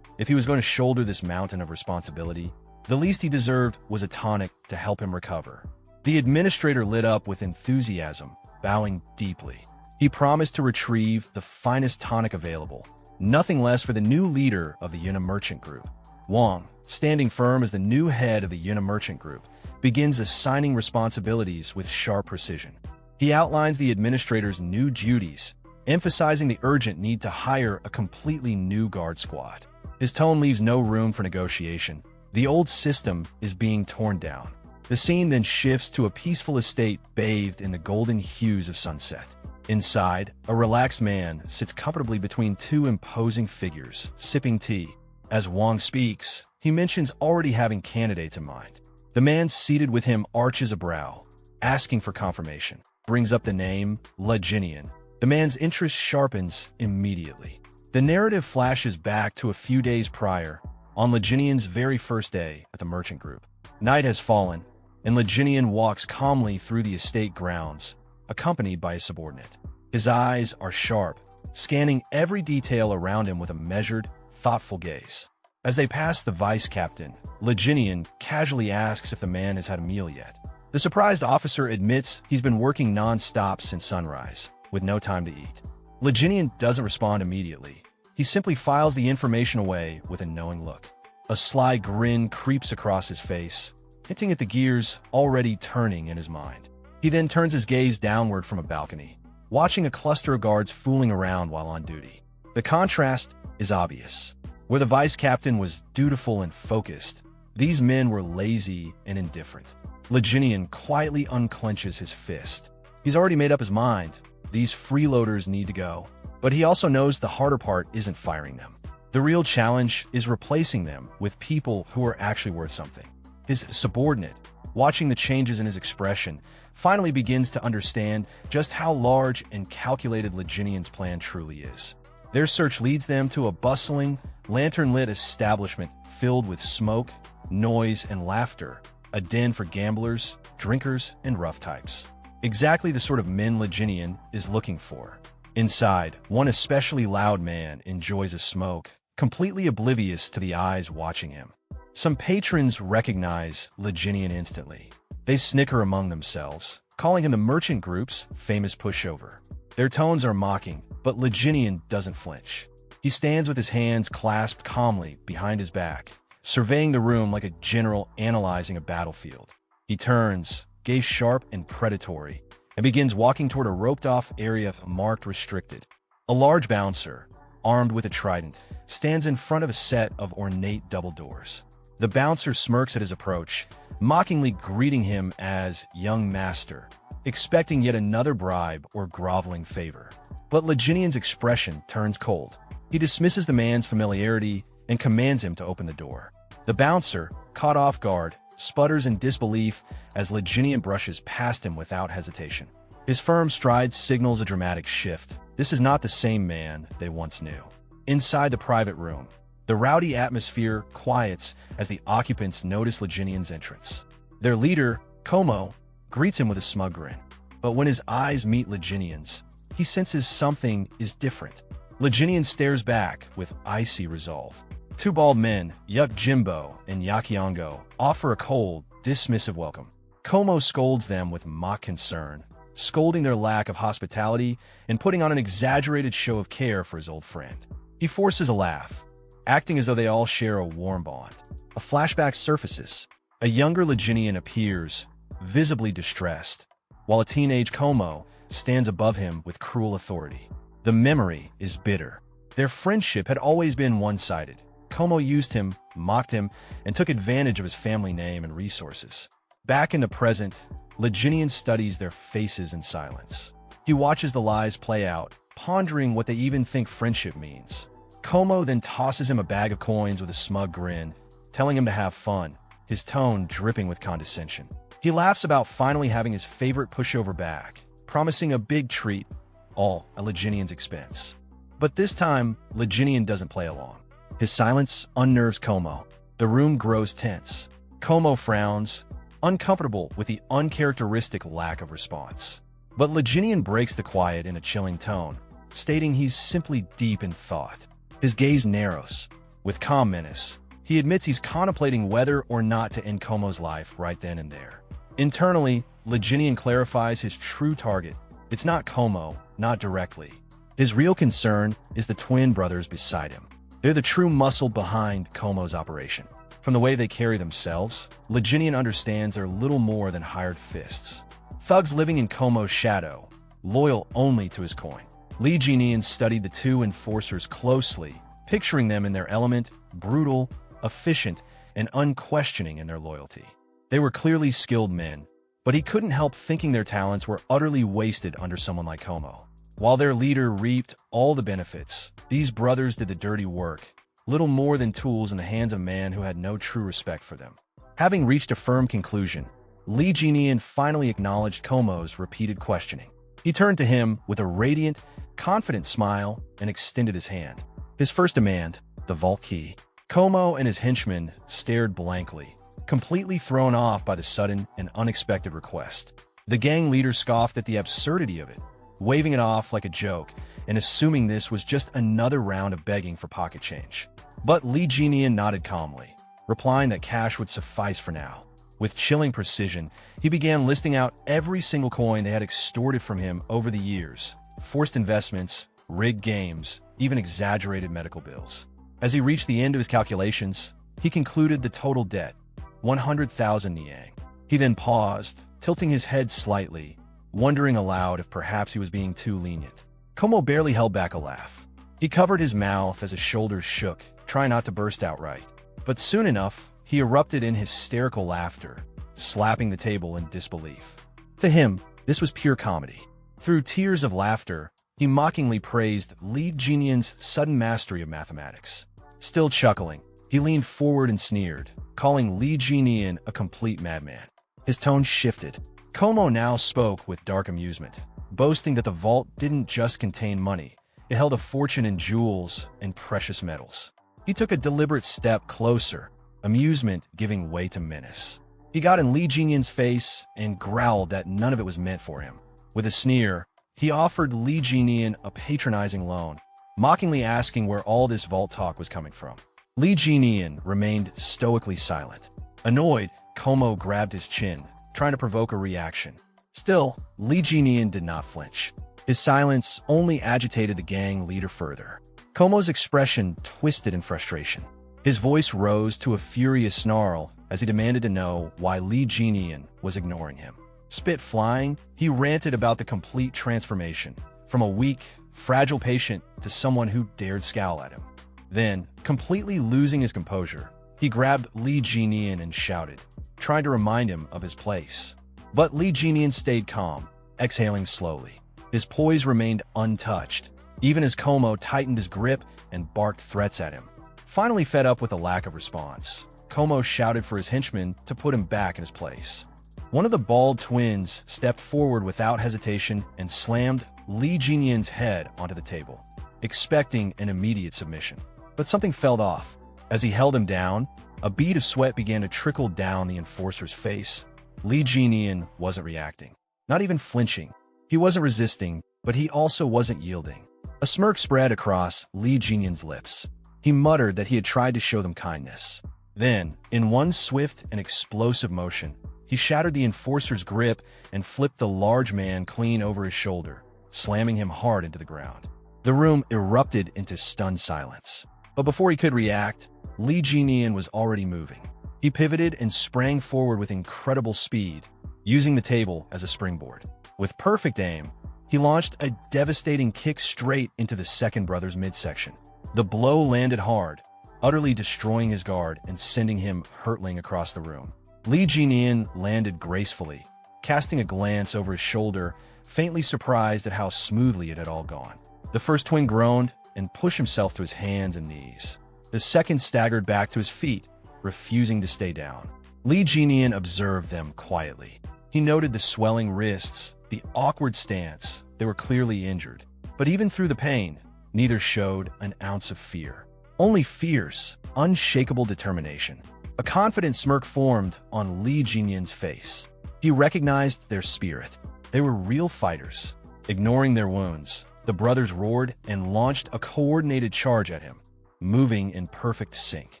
Speaker 1: if he was going to shoulder this mountain of responsibility, the least he deserved was a tonic to help him recover. The administrator lit up with enthusiasm, bowing deeply. He promised to retrieve the finest tonic available, nothing less for the new leader of the Yuna merchant group. Wang, standing firm as the new head of the Yuna merchant group, begins assigning responsibilities with sharp precision. He outlines the administrator's new duties, emphasizing the urgent need to hire a completely new guard squad. His tone leaves no room for negotiation. The old system is being torn down. The scene then shifts to a peaceful estate bathed in the golden hues of sunset. Inside, a relaxed man sits comfortably between two imposing figures, sipping tea. As Wang speaks, he mentions already having candidates in mind. The man seated with him arches a brow, asking for confirmation, brings up the name Leginian. The man's interest sharpens immediately. The narrative flashes back to a few days prior, on Leginian's very first day at the merchant group. Night has fallen, and Leginian walks calmly through the estate grounds, accompanied by his subordinate. His eyes are sharp, scanning every detail around him with a measured, thoughtful gaze. As they pass the vice captain, Leginian casually asks if the man has had a meal yet. The surprised officer admits he's been working non-stop since sunrise, with no time to eat. Leginian doesn't respond immediately. He simply files the information away with a knowing look. A sly grin creeps across his face, hinting at the gears already turning in his mind. He then turns his gaze downward from a balcony, watching a cluster of guards fooling around while on duty. The contrast is obvious. Where the vice captain was dutiful and focused, these men were lazy and indifferent. Leginian quietly unclenches his fist. He's already made up his mind. These freeloaders need to go. But he also knows the harder part isn't firing them. The real challenge is replacing them with people who are actually worth something. His subordinate, watching the changes in his expression, finally begins to understand just how large and calculated Leginian's plan truly is. Their search leads them to a bustling, lantern-lit establishment filled with smoke, noise, and laughter, a den for gamblers, drinkers, and rough types. Exactly the sort of men Leginian is looking for. Inside, one especially loud man enjoys a smoke, completely oblivious to the eyes watching him. Some patrons recognize Leginian instantly. They snicker among themselves, calling him the merchant group's famous pushover. Their tones are mocking, but Leginian doesn't flinch. He stands with his hands clasped calmly behind his back, surveying the room like a general analyzing a battlefield. He turns, gaze sharp and predatory, and begins walking toward a roped-off area marked restricted. A large bouncer, armed with a trident, stands in front of a set of ornate double doors. The bouncer smirks at his approach, mockingly greeting him as young master. expecting yet another bribe or groveling favor. But Li Jinian's expression turns cold. He dismisses the man's familiarity and commands him to open the door. The bouncer, caught off guard, sputters in disbelief as Li Jinian brushes past him without hesitation. His firm stride signals a dramatic shift. This is not the same man they once knew. Inside the private room, the rowdy atmosphere quiets as the occupants notice Li Jinian's entrance. Their leader, Como, greets him with a smug grin. But when his eyes meet Li Jinian's, he senses something is different. Li Jinian stares back with icy resolve. Two bald men, Yuk Jimbo and Yakyongo, offer a cold, dismissive welcome. Como scolds them with mock concern, scolding their lack of hospitality and putting on an exaggerated show of care for his old friend. He forces a laugh, acting as though they all share a warm bond. A flashback surfaces. A younger Li Jinian appears, visibly distressed, while a teenage Como stands above him with cruel authority. The memory is bitter. Their friendship had always been one-sided. Como used him, mocked him, and took advantage of his family name and resources. Back in the present, Li Jinian studies their faces in silence. He watches the lies play out, pondering what they even think friendship means. Como then tosses him a bag of coins with a smug grin, telling him to have fun, his tone dripping with condescension. He laughs about finally having his favorite pushover back, promising a big treat, all at Li Jinian's expense. But this time, Li Jinian doesn't play along. His silence unnerves Como. The room grows tense. Como frowns, uncomfortable with the uncharacteristic lack of response. But Li Jinian breaks the quiet in a chilling tone, stating he's simply deep in thought. His gaze narrows. With calm menace, he admits he's contemplating whether or not to end Como's life right then and there. Internally, Li Jinian clarifies his true target. It's not Como, not directly. His real concern is the twin brothers beside him. They're the true muscle behind Como's operation. From the way they carry themselves, Li Jinian understands they're little more than hired fists. Thugs living in Como's shadow, loyal only to his coin. Li Jinian studied the two enforcers closely, picturing them in their element, brutal, efficient, and unquestioning in their loyalty. They were clearly skilled men, but he couldn't help thinking their talents were utterly wasted under someone like Como. While their leader reaped all the benefits, these brothers did the dirty work, little more than tools in the hands of a man who had no true respect for them. Having reached a firm conclusion, Li Jinian finally acknowledged Como's repeated questioning. He turned to him with a radiant, confident smile and extended his hand. His first demand, the vault key. Como and his henchmen stared blankly, completely thrown off by the sudden and unexpected request. The gang leader scoffed at the absurdity of it, waving it off like a joke and assuming this was just another round of begging for pocket change. But Li Jinian nodded calmly, replying that cash would suffice for now. With chilling precision, he began listing out every single coin they had extorted from him over the years: forced investments, rigged games, even exaggerated medical bills. As he reached the end of his calculations, he concluded the total debt, 100,000 Niang. He then paused, tilting his head slightly, wondering aloud if perhaps he was being too lenient. Como barely held back a laugh. He covered his mouth as his shoulders shook, trying not to burst outright. But soon enough, he erupted in hysterical laughter, slapping the table in disbelief. To him, this was pure comedy. Through tears of laughter, he mockingly praised Li Jinian's sudden mastery of mathematics. Still chuckling, he leaned forward and sneered, calling Li Jinian a complete madman. His tone shifted. Como now spoke with dark amusement, boasting that the vault didn't just contain money, it held a fortune in jewels and precious metals. He took a deliberate step closer, amusement giving way to menace. He got in Li Jinian's face and growled that none of it was meant for him. With a sneer, he offered Li Jinian a patronizing loan, mockingly asking where all this vault talk was coming from. Li Jinian remained stoically silent. Annoyed, Como grabbed his chin, trying to provoke a reaction. Still, Li Jinian did not flinch. His silence only agitated the gang leader further. Como's expression twisted in frustration. His voice rose to a furious snarl as he demanded to know why Li Jinian was ignoring him. Spit flying, he ranted about the complete transformation, from a weak, fragile patient to someone who dared scowl at him. Then, completely losing his composure, he grabbed Li Jinian and shouted, trying to remind him of his place. But Li Jinian stayed calm, exhaling slowly. His poise remained untouched, even as Como tightened his grip and barked threats at him. Finally fed up with the lack of response, Como shouted for his henchmen to put him back in his place. One of the bald twins stepped forward without hesitation and slammed Li Jinyan's head onto the table, expecting an immediate submission. But something fell off. As he held him down, a bead of sweat began to trickle down the enforcer's face. Li Jinyan wasn't reacting, not even flinching. He wasn't resisting, but he also wasn't yielding. A smirk spread across Li Jinyan's lips. He muttered that he had tried to show them kindness. Then, in one swift and explosive motion, he shattered the enforcer's grip and flipped the large man clean over his shoulder, slamming him hard into the ground. The room erupted into stunned silence. But before he could react, Li Jinyan was already moving. He pivoted and sprang forward with incredible speed, using the table as a springboard. With perfect aim, he launched a devastating kick straight into the second brother's midsection. The blow landed hard, utterly destroying his guard and sending him hurtling across the room. Li Jinyan landed gracefully, casting a glance over his shoulder, faintly surprised at how smoothly it had all gone. The first twin groaned and pushed himself to his hands and knees. The second staggered back to his feet, refusing to stay down. Li Jinyan observed them quietly. He noted the swelling wrists, the awkward stance. They were clearly injured. But even through the pain, neither showed an ounce of fear. Only fierce, unshakable determination. A confident smirk formed on Li Jinyan's face. He recognized their spirit. They were real fighters. Ignoring their wounds, the brothers roared and launched a coordinated charge at him, moving in perfect sync.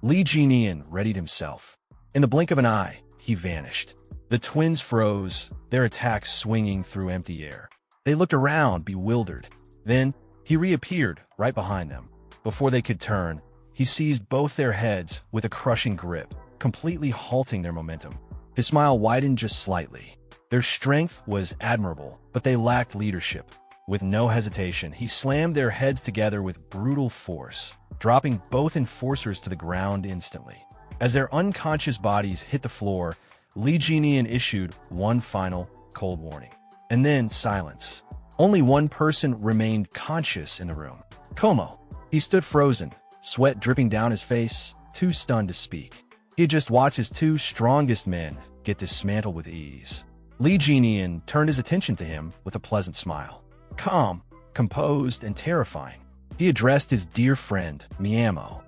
Speaker 1: Li Jinyan readied himself. In the blink of an eye, he vanished. The twins froze, their attacks swinging through empty air. They looked around, bewildered. Then, he reappeared right behind them. Before they could turn, he seized both their heads with a crushing grip, completely halting their momentum. His smile widened just slightly. Their strength was admirable, but they lacked leadership. With no hesitation, he slammed their heads together with brutal force, dropping both enforcers to the ground instantly. As their unconscious bodies hit the floor, Li Jinyan issued one final, cold warning. And then silence. Only one person remained conscious in the room. Como. He stood frozen, sweat dripping down his face, too stunned to speak. He had just watched his two strongest men get dismantled with ease. Li Jinyan turned his attention to him with a pleasant smile. Calm, composed, and terrifying, he addressed his dear friend, Miamo.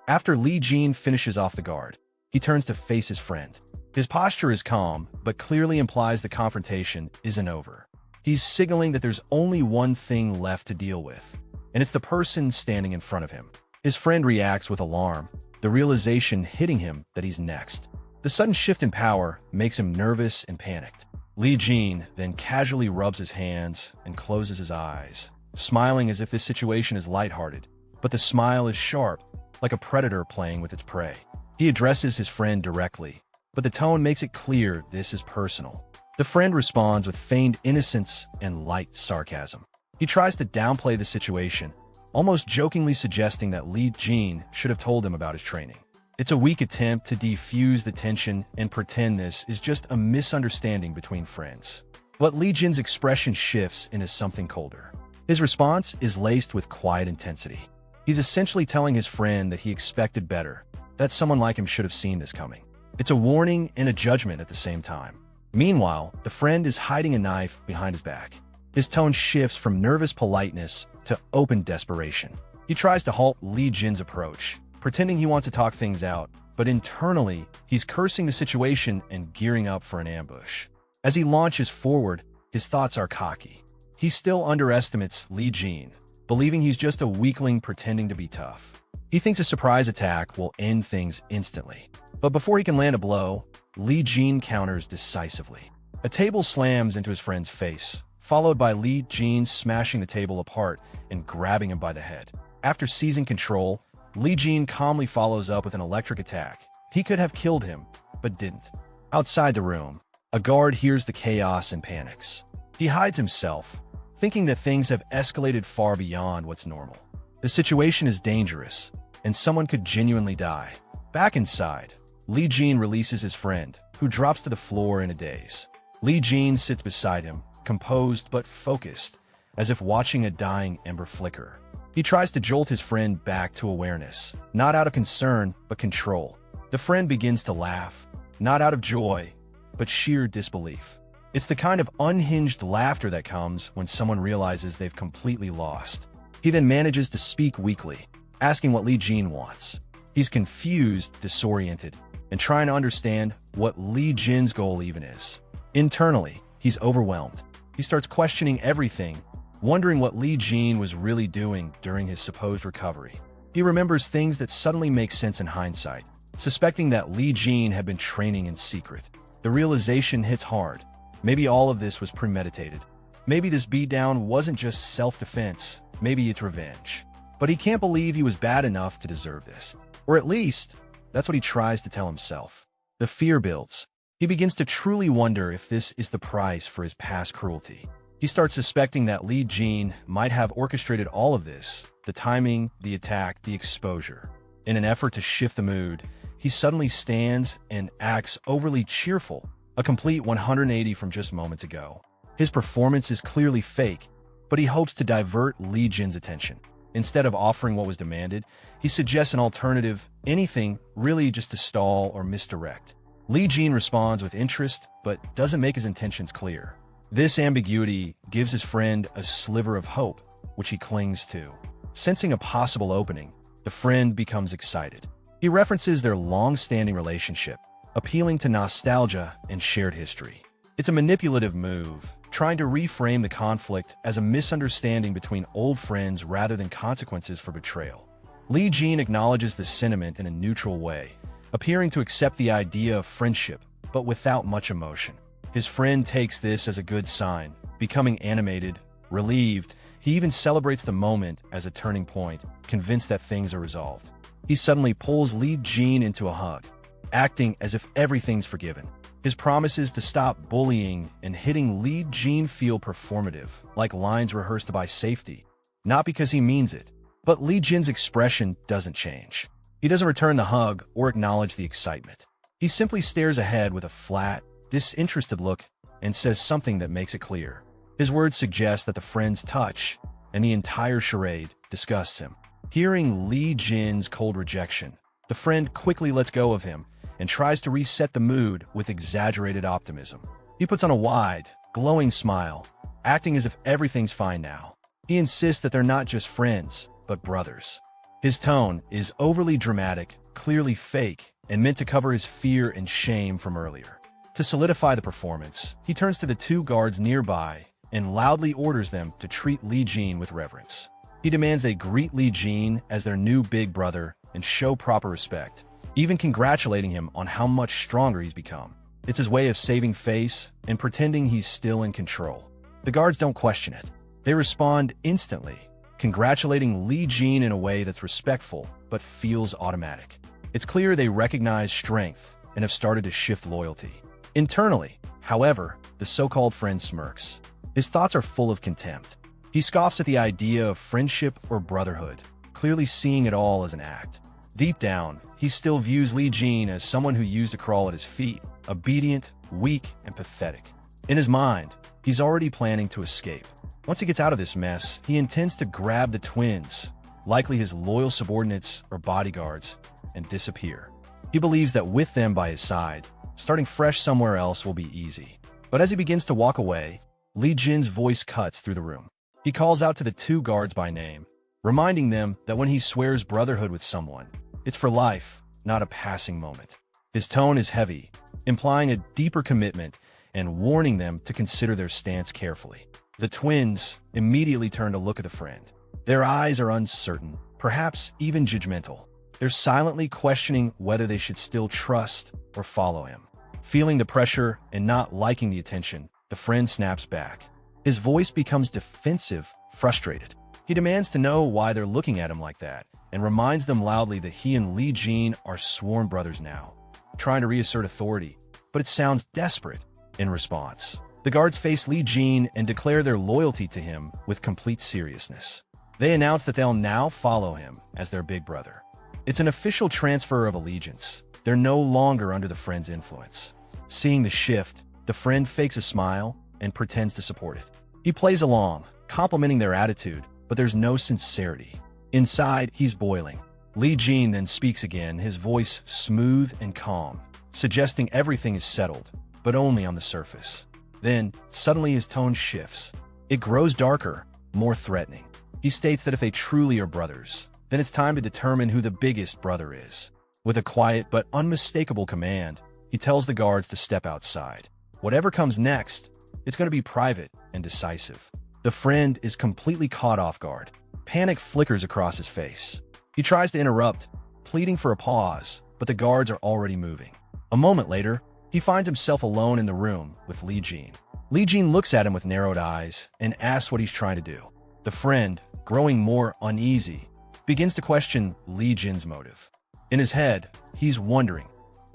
Speaker 1: After Li Jin finishes off the guard, he turns to face his friend. His posture is calm, but clearly implies the confrontation isn't over. He's signaling that there's only one thing left to deal with, and it's the person standing in front of him. His friend reacts with alarm, the realization hitting him that he's next. The sudden shift in power makes him nervous and panicked. Li Jin then casually rubs his hands and closes his eyes, smiling as if this situation is lighthearted, but the smile is sharp, like a predator playing with its prey. He addresses his friend directly, but the tone makes it clear this is personal. The friend responds with feigned innocence and light sarcasm. He tries to downplay the situation, almost jokingly suggesting that Li Jin should have told him about his training. It's a weak attempt to defuse the tension and pretend this is just a misunderstanding between friends. But Li Jin's expression shifts into something colder. His response is laced with quiet intensity. He's essentially telling his friend that he expected better, that someone like him should have seen this coming. It's a warning and a judgment at the same time. Meanwhile, the friend is hiding a knife behind his back. His tone shifts from nervous politeness to open desperation. He tries to halt Li Jin's approach, pretending he wants to talk things out, but internally, he's cursing the situation and gearing up for an ambush. As he launches forward, his thoughts are cocky. He still underestimates Li Jin, believing he's just a weakling pretending to be tough. He thinks a surprise attack will end things instantly. But before he can land a blow, Li Jin counters decisively. A table slams into his friend's face, followed by Li Jin smashing the table apart and grabbing him by the head. After seizing control, Li Jin calmly follows up with an electric attack. He could have killed him, but didn't. Outside the room, a guard hears the chaos and panics. He hides himself, thinking that things have escalated far beyond what's normal. The situation is dangerous, and someone could genuinely die. Back inside, Li Jin releases his friend, who drops to the floor in a daze. Li Jin sits beside him, composed but focused, as if watching a dying ember flicker. He tries to jolt his friend back to awareness, not out of concern, but control. The friend begins to laugh, not out of joy, but sheer disbelief. It's the kind of unhinged laughter that comes when someone realizes they've completely lost. He then manages to speak weakly, asking what Li Jin wants. He's confused, disoriented, and trying to understand what Li Jin's goal even is. Internally, he's overwhelmed. He starts questioning everything, wondering what Li Jin was really doing during his supposed recovery. He remembers things that suddenly make sense in hindsight, suspecting that Li Jin had been training in secret. The realization hits hard. Maybe all of this was premeditated. Maybe this beatdown wasn't just self-defense, maybe it's revenge. But he can't believe he was bad enough to deserve this. Or at least, that's what he tries to tell himself. The fear builds. He begins to truly wonder if this is the price for his past cruelty. He starts suspecting that Li Jin might have orchestrated all of this, the timing, the attack, the exposure. In an effort to shift the mood, he suddenly stands and acts overly cheerful, a complete 180 from just moments ago. His performance is clearly fake, but he hopes to divert Li Jin's attention. Instead of offering what was demanded, he suggests an alternative, anything really just to stall or misdirect. Li Jin responds with interest, but doesn't make his intentions clear. This ambiguity gives his friend a sliver of hope, which he clings to. Sensing a possible opening, the friend becomes excited. He references their long-standing relationship, appealing to nostalgia and shared history. It's a manipulative move, trying to reframe the conflict as a misunderstanding between old friends rather than consequences for betrayal. Li Jin acknowledges the sentiment in a neutral way, appearing to accept the idea of friendship, but without much emotion. His friend takes this as a good sign, becoming animated, relieved. He even celebrates the moment as a turning point, convinced that things are resolved. He suddenly pulls Li Jin into a hug, acting as if everything's forgiven. His promises to stop bullying and hitting Li Jin feel performative, like lines rehearsed by safety. Not because he means it, but Li Jin's expression doesn't change. He doesn't return the hug or acknowledge the excitement. He simply stares ahead with a flat, disinterested look and says something that makes it clear. His words suggest that the friend's touch and the entire charade disgusts him. Hearing Li Jin's cold rejection, the friend quickly lets go of him and tries to reset the mood with exaggerated optimism. He puts on a wide, glowing smile, acting as if everything's fine now. He insists that they're not just friends, but brothers. His tone is overly dramatic, clearly fake, and meant to cover his fear and shame from earlier. To solidify the performance, he turns to the two guards nearby and loudly orders them to treat Li Jin with reverence. He demands they greet Li Jin as their new big brother and show proper respect, even congratulating him on how much stronger he's become. It's his way of saving face and pretending he's still in control. The guards don't question it. They respond instantly, congratulating Li Jin in a way that's respectful but feels automatic. It's clear they recognize strength and have started to shift loyalty. Internally, however, the so-called friend smirks. His thoughts are full of contempt. He scoffs at the idea of friendship or brotherhood, clearly seeing it all as an act. Deep down, he still views Li Jin as someone who used to crawl at his feet, obedient, weak, and pathetic. In his mind, he's already planning to escape. Once he gets out of this mess, he intends to grab the twins, likely his loyal subordinates or bodyguards, and disappear. He believes that with them by his side, starting fresh somewhere else will be easy. But as he begins to walk away, Li Jin's voice cuts through the room. He calls out to the two guards by name, reminding them that when he swears brotherhood with someone, it's for life, not a passing moment. His tone is heavy, implying a deeper commitment and warning them to consider their stance carefully. The twins immediately turn to look at the friend. Their eyes are uncertain, perhaps even judgmental. They're silently questioning whether they should still trust or follow him. Feeling the pressure and not liking the attention, the friend snaps back. His voice becomes defensive, frustrated. He demands to know why they're looking at him like that, and reminds them loudly that he and Li Jin are sworn brothers now, trying to reassert authority, but it sounds desperate in response. The guards face Li Jin and declare their loyalty to him with complete seriousness. They announce that they'll now follow him as their big brother. It's an official transfer of allegiance. They're no longer under the friend's influence. Seeing the shift, the friend fakes a smile, and pretends to support it. He plays along, complimenting their attitude, but there's no sincerity. Inside, he's boiling. Lee Jin then speaks again, his voice smooth and calm, suggesting everything is settled, but only on the surface. Then, suddenly his tone shifts. It grows darker, more threatening. He states that if they truly are brothers, then it's time to determine who the biggest brother is. With a quiet but unmistakable command, he tells the guards to step outside. Whatever comes next, it's going to be private and decisive. The friend is completely caught off guard. Panic flickers across his face. He tries to interrupt, pleading for a pause, but the guards are already moving. A moment later, he finds himself alone in the room with Lee Jin. Lee Jin looks at him with narrowed eyes and asks what he's trying to do. The friend, growing more uneasy, begins to question Lee Jin's motive. In his head, he's wondering,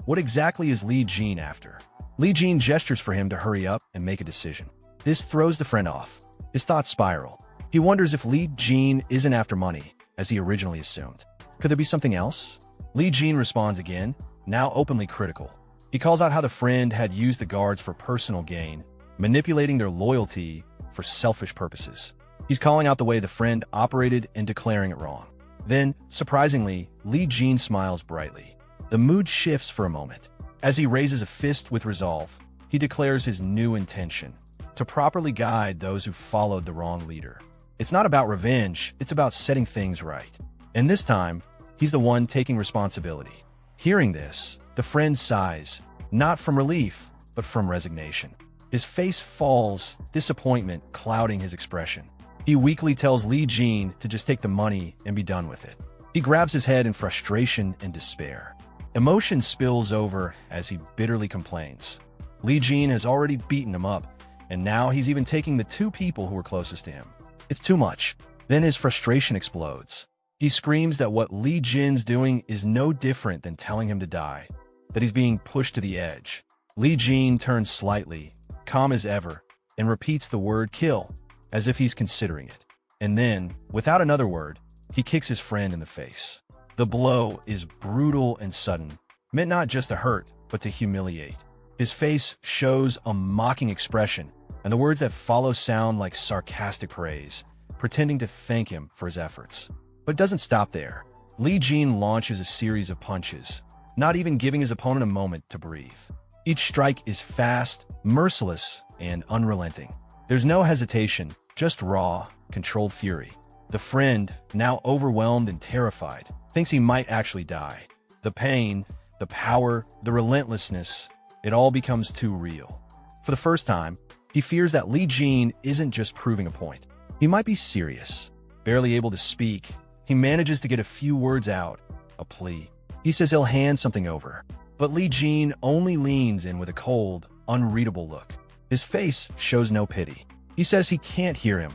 Speaker 1: what exactly is Lee Jin after? Lee Jin gestures for him to hurry up and make a decision. This throws the friend off. His thoughts spiral. He wonders if Lee Jin isn't after money, as he originally assumed. Could there be something else? Lee Jin responds again, now openly critical. He calls out how the friend had used the guards for personal gain, manipulating their loyalty for selfish purposes. He's calling out the way the friend operated and declaring it wrong. Then, surprisingly, Lee Jin smiles brightly. The mood shifts for a moment. As he raises a fist with resolve, he declares his new intention: to properly guide those who followed the wrong leader. It's not about revenge, it's about setting things right. And this time, he's the one taking responsibility. Hearing this, the friend sighs, not from relief, but from resignation. His face falls, disappointment clouding his expression. He weakly tells Lee Jin to just take the money and be done with it. He grabs his head in frustration and despair. Emotion spills over as he bitterly complains. Lee Jin has already beaten him up, and now he's even taking the two people who were closest to him. It's too much. Then his frustration explodes. He screams that what Lee Jin's doing is no different than telling him to die, that he's being pushed to the edge. Lee Jin turns slightly, calm as ever, and repeats the word kill, as if he's considering it. And then, without another word, he kicks his friend in the face. The blow is brutal and sudden, meant not just to hurt, but to humiliate. His face shows a mocking expression, and the words that follow sound like sarcastic praise, pretending to thank him for his efforts. But it doesn't stop there. Lee Jin launches a series of punches, not even giving his opponent a moment to breathe. Each strike is fast, merciless, and unrelenting. There's no hesitation, just raw, controlled fury. The friend, now overwhelmed and terrified, thinks he might actually die. The pain, the power, the relentlessness, it all becomes too real. For the first time, he fears that Lee Jin isn't just proving a point. He might be serious. Barely able to speak, he manages to get a few words out, a plea. He says he'll hand something over, but Lee Jin only leans in with a cold, unreadable look. His face shows no pity. He says he can't hear him,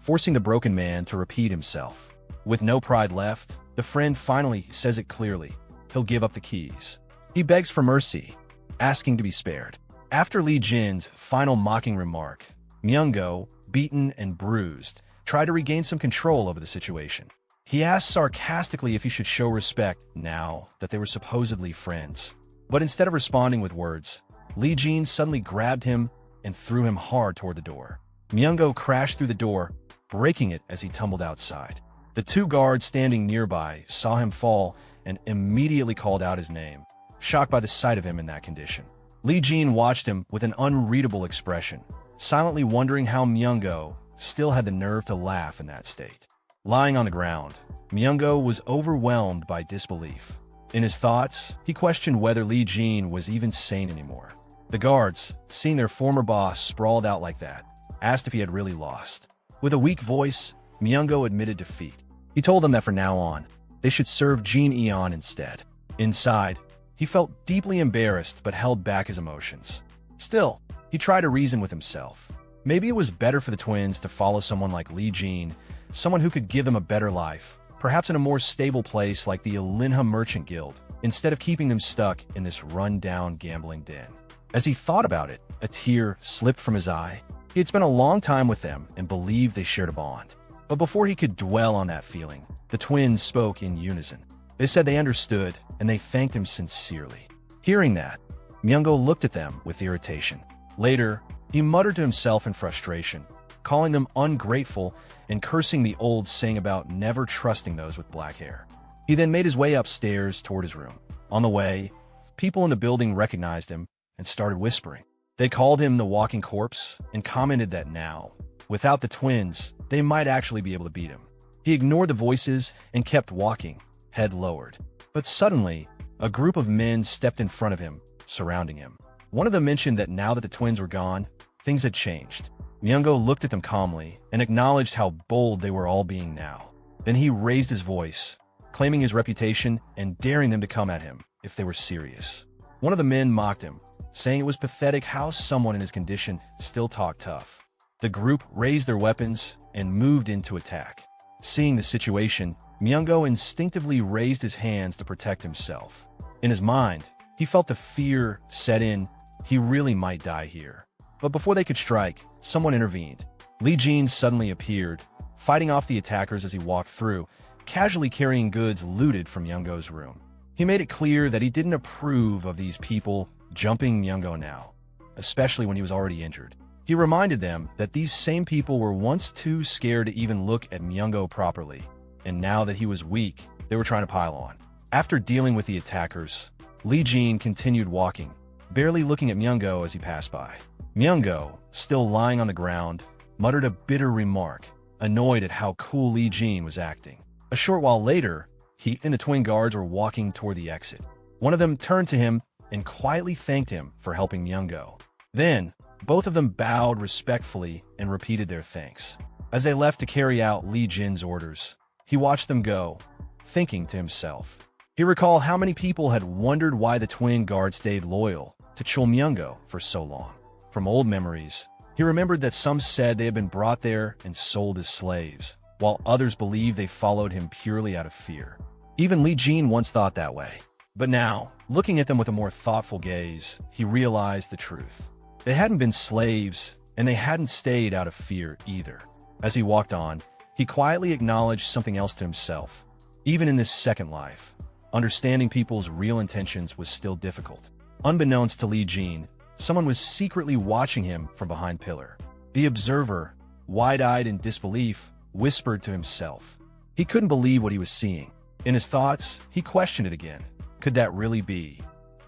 Speaker 1: forcing the broken man to repeat himself. With no pride left, the friend finally says it clearly. He'll give up the keys. He begs for mercy, asking to be spared. After Lee Jin's final mocking remark, Myung-go, beaten and bruised, tried to regain some control over the situation. He asked sarcastically if he should show respect now that they were supposedly friends. But instead of responding with words, Lee Jin suddenly grabbed him and threw him hard toward the door. Myung-go crashed through the door, breaking it as he tumbled outside. The two guards standing nearby saw him fall and immediately called out his name, shocked by the sight of him in that condition. Lee Jin watched him with an unreadable expression, silently wondering how Myung-go still had the nerve to laugh in that state. Lying on the ground, Myung-go was overwhelmed by disbelief. In his thoughts, he questioned whether Lee Jin was even sane anymore. The guards, seeing their former boss sprawled out like that, asked if he had really lost. With a weak voice, Myung-go admitted defeat. He told them that from now on, they should serve Jin Eon instead. Inside, he felt deeply embarrassed but held back his emotions. Still, he tried to reason with himself. Maybe it was better for the twins to follow someone like Lee Jin, someone who could give them a better life, perhaps in a more stable place like the Alinha Merchant Guild, instead of keeping them stuck in this run-down gambling den. As he thought about it, a tear slipped from his eye. He had spent a long time with them and believed they shared a bond. But before he could dwell on that feeling, the twins spoke in unison. They said they understood, and they thanked him sincerely. Hearing that, Myung-go looked at them with irritation. Later, He muttered to himself in frustration, calling them ungrateful and cursing the old saying about never trusting those with black hair. He then made his way upstairs toward his room. On the way, people in the building recognized him and started whispering. They called him the walking corpse and commented that now, without the twins, they might actually be able to beat him. He ignored the voices and kept walking, head lowered. But suddenly, a group of men stepped in front of him, surrounding him. One of them mentioned that now that the twins were gone, things had changed. Myungo looked at them calmly and acknowledged how bold they were all being now. Then he raised his voice, claiming his reputation and daring them to come at him if they were serious. One of the men mocked him, saying it was pathetic how someone in his condition still talked tough. The group raised their weapons and moved in to attack. Seeing the situation, Myungo instinctively raised his hands to protect himself. In his mind, he felt the fear set in. He really might die here. But before they could strike, someone intervened. Lee Jin suddenly appeared, fighting off the attackers as he walked through, casually carrying goods looted from Myungo's room. He made it clear that he didn't approve of these people jumping Myungo now, especially when he was already injured. He reminded them that these same people were once too scared to even look at Myungo properly, and now that he was weak, they were trying to pile on. After dealing with the attackers, Lee Jin continued walking, barely looking at Myungo as he passed by. Myungo, still lying on the ground, muttered a bitter remark, annoyed at how cool Lee Jin was acting. A short while later, he and the twin guards were walking toward the exit. One of them turned to him and quietly thanked him for helping Myungo. Then, both of them bowed respectfully and repeated their thanks. As they left to carry out Lee Jin's orders, he watched them go, thinking to himself. He recalled how many people had wondered why the twin guards stayed loyal to Chul Myungo for so long. From old memories, he remembered that some said they had been brought there and sold as slaves, while others believed they followed him purely out of fear. Even Lee Jin once thought that way. But now, looking at them with a more thoughtful gaze, he realized the truth. They hadn't been slaves, and they hadn't stayed out of fear either. As he walked on, he quietly acknowledged something else to himself. Even in this second life, understanding people's real intentions was still difficult. Unbeknownst to Lee Jin, someone was secretly watching him from behind pillar. The observer, wide-eyed in disbelief, whispered to himself. He couldn't believe what he was seeing. In his thoughts, he questioned it again. Could that really be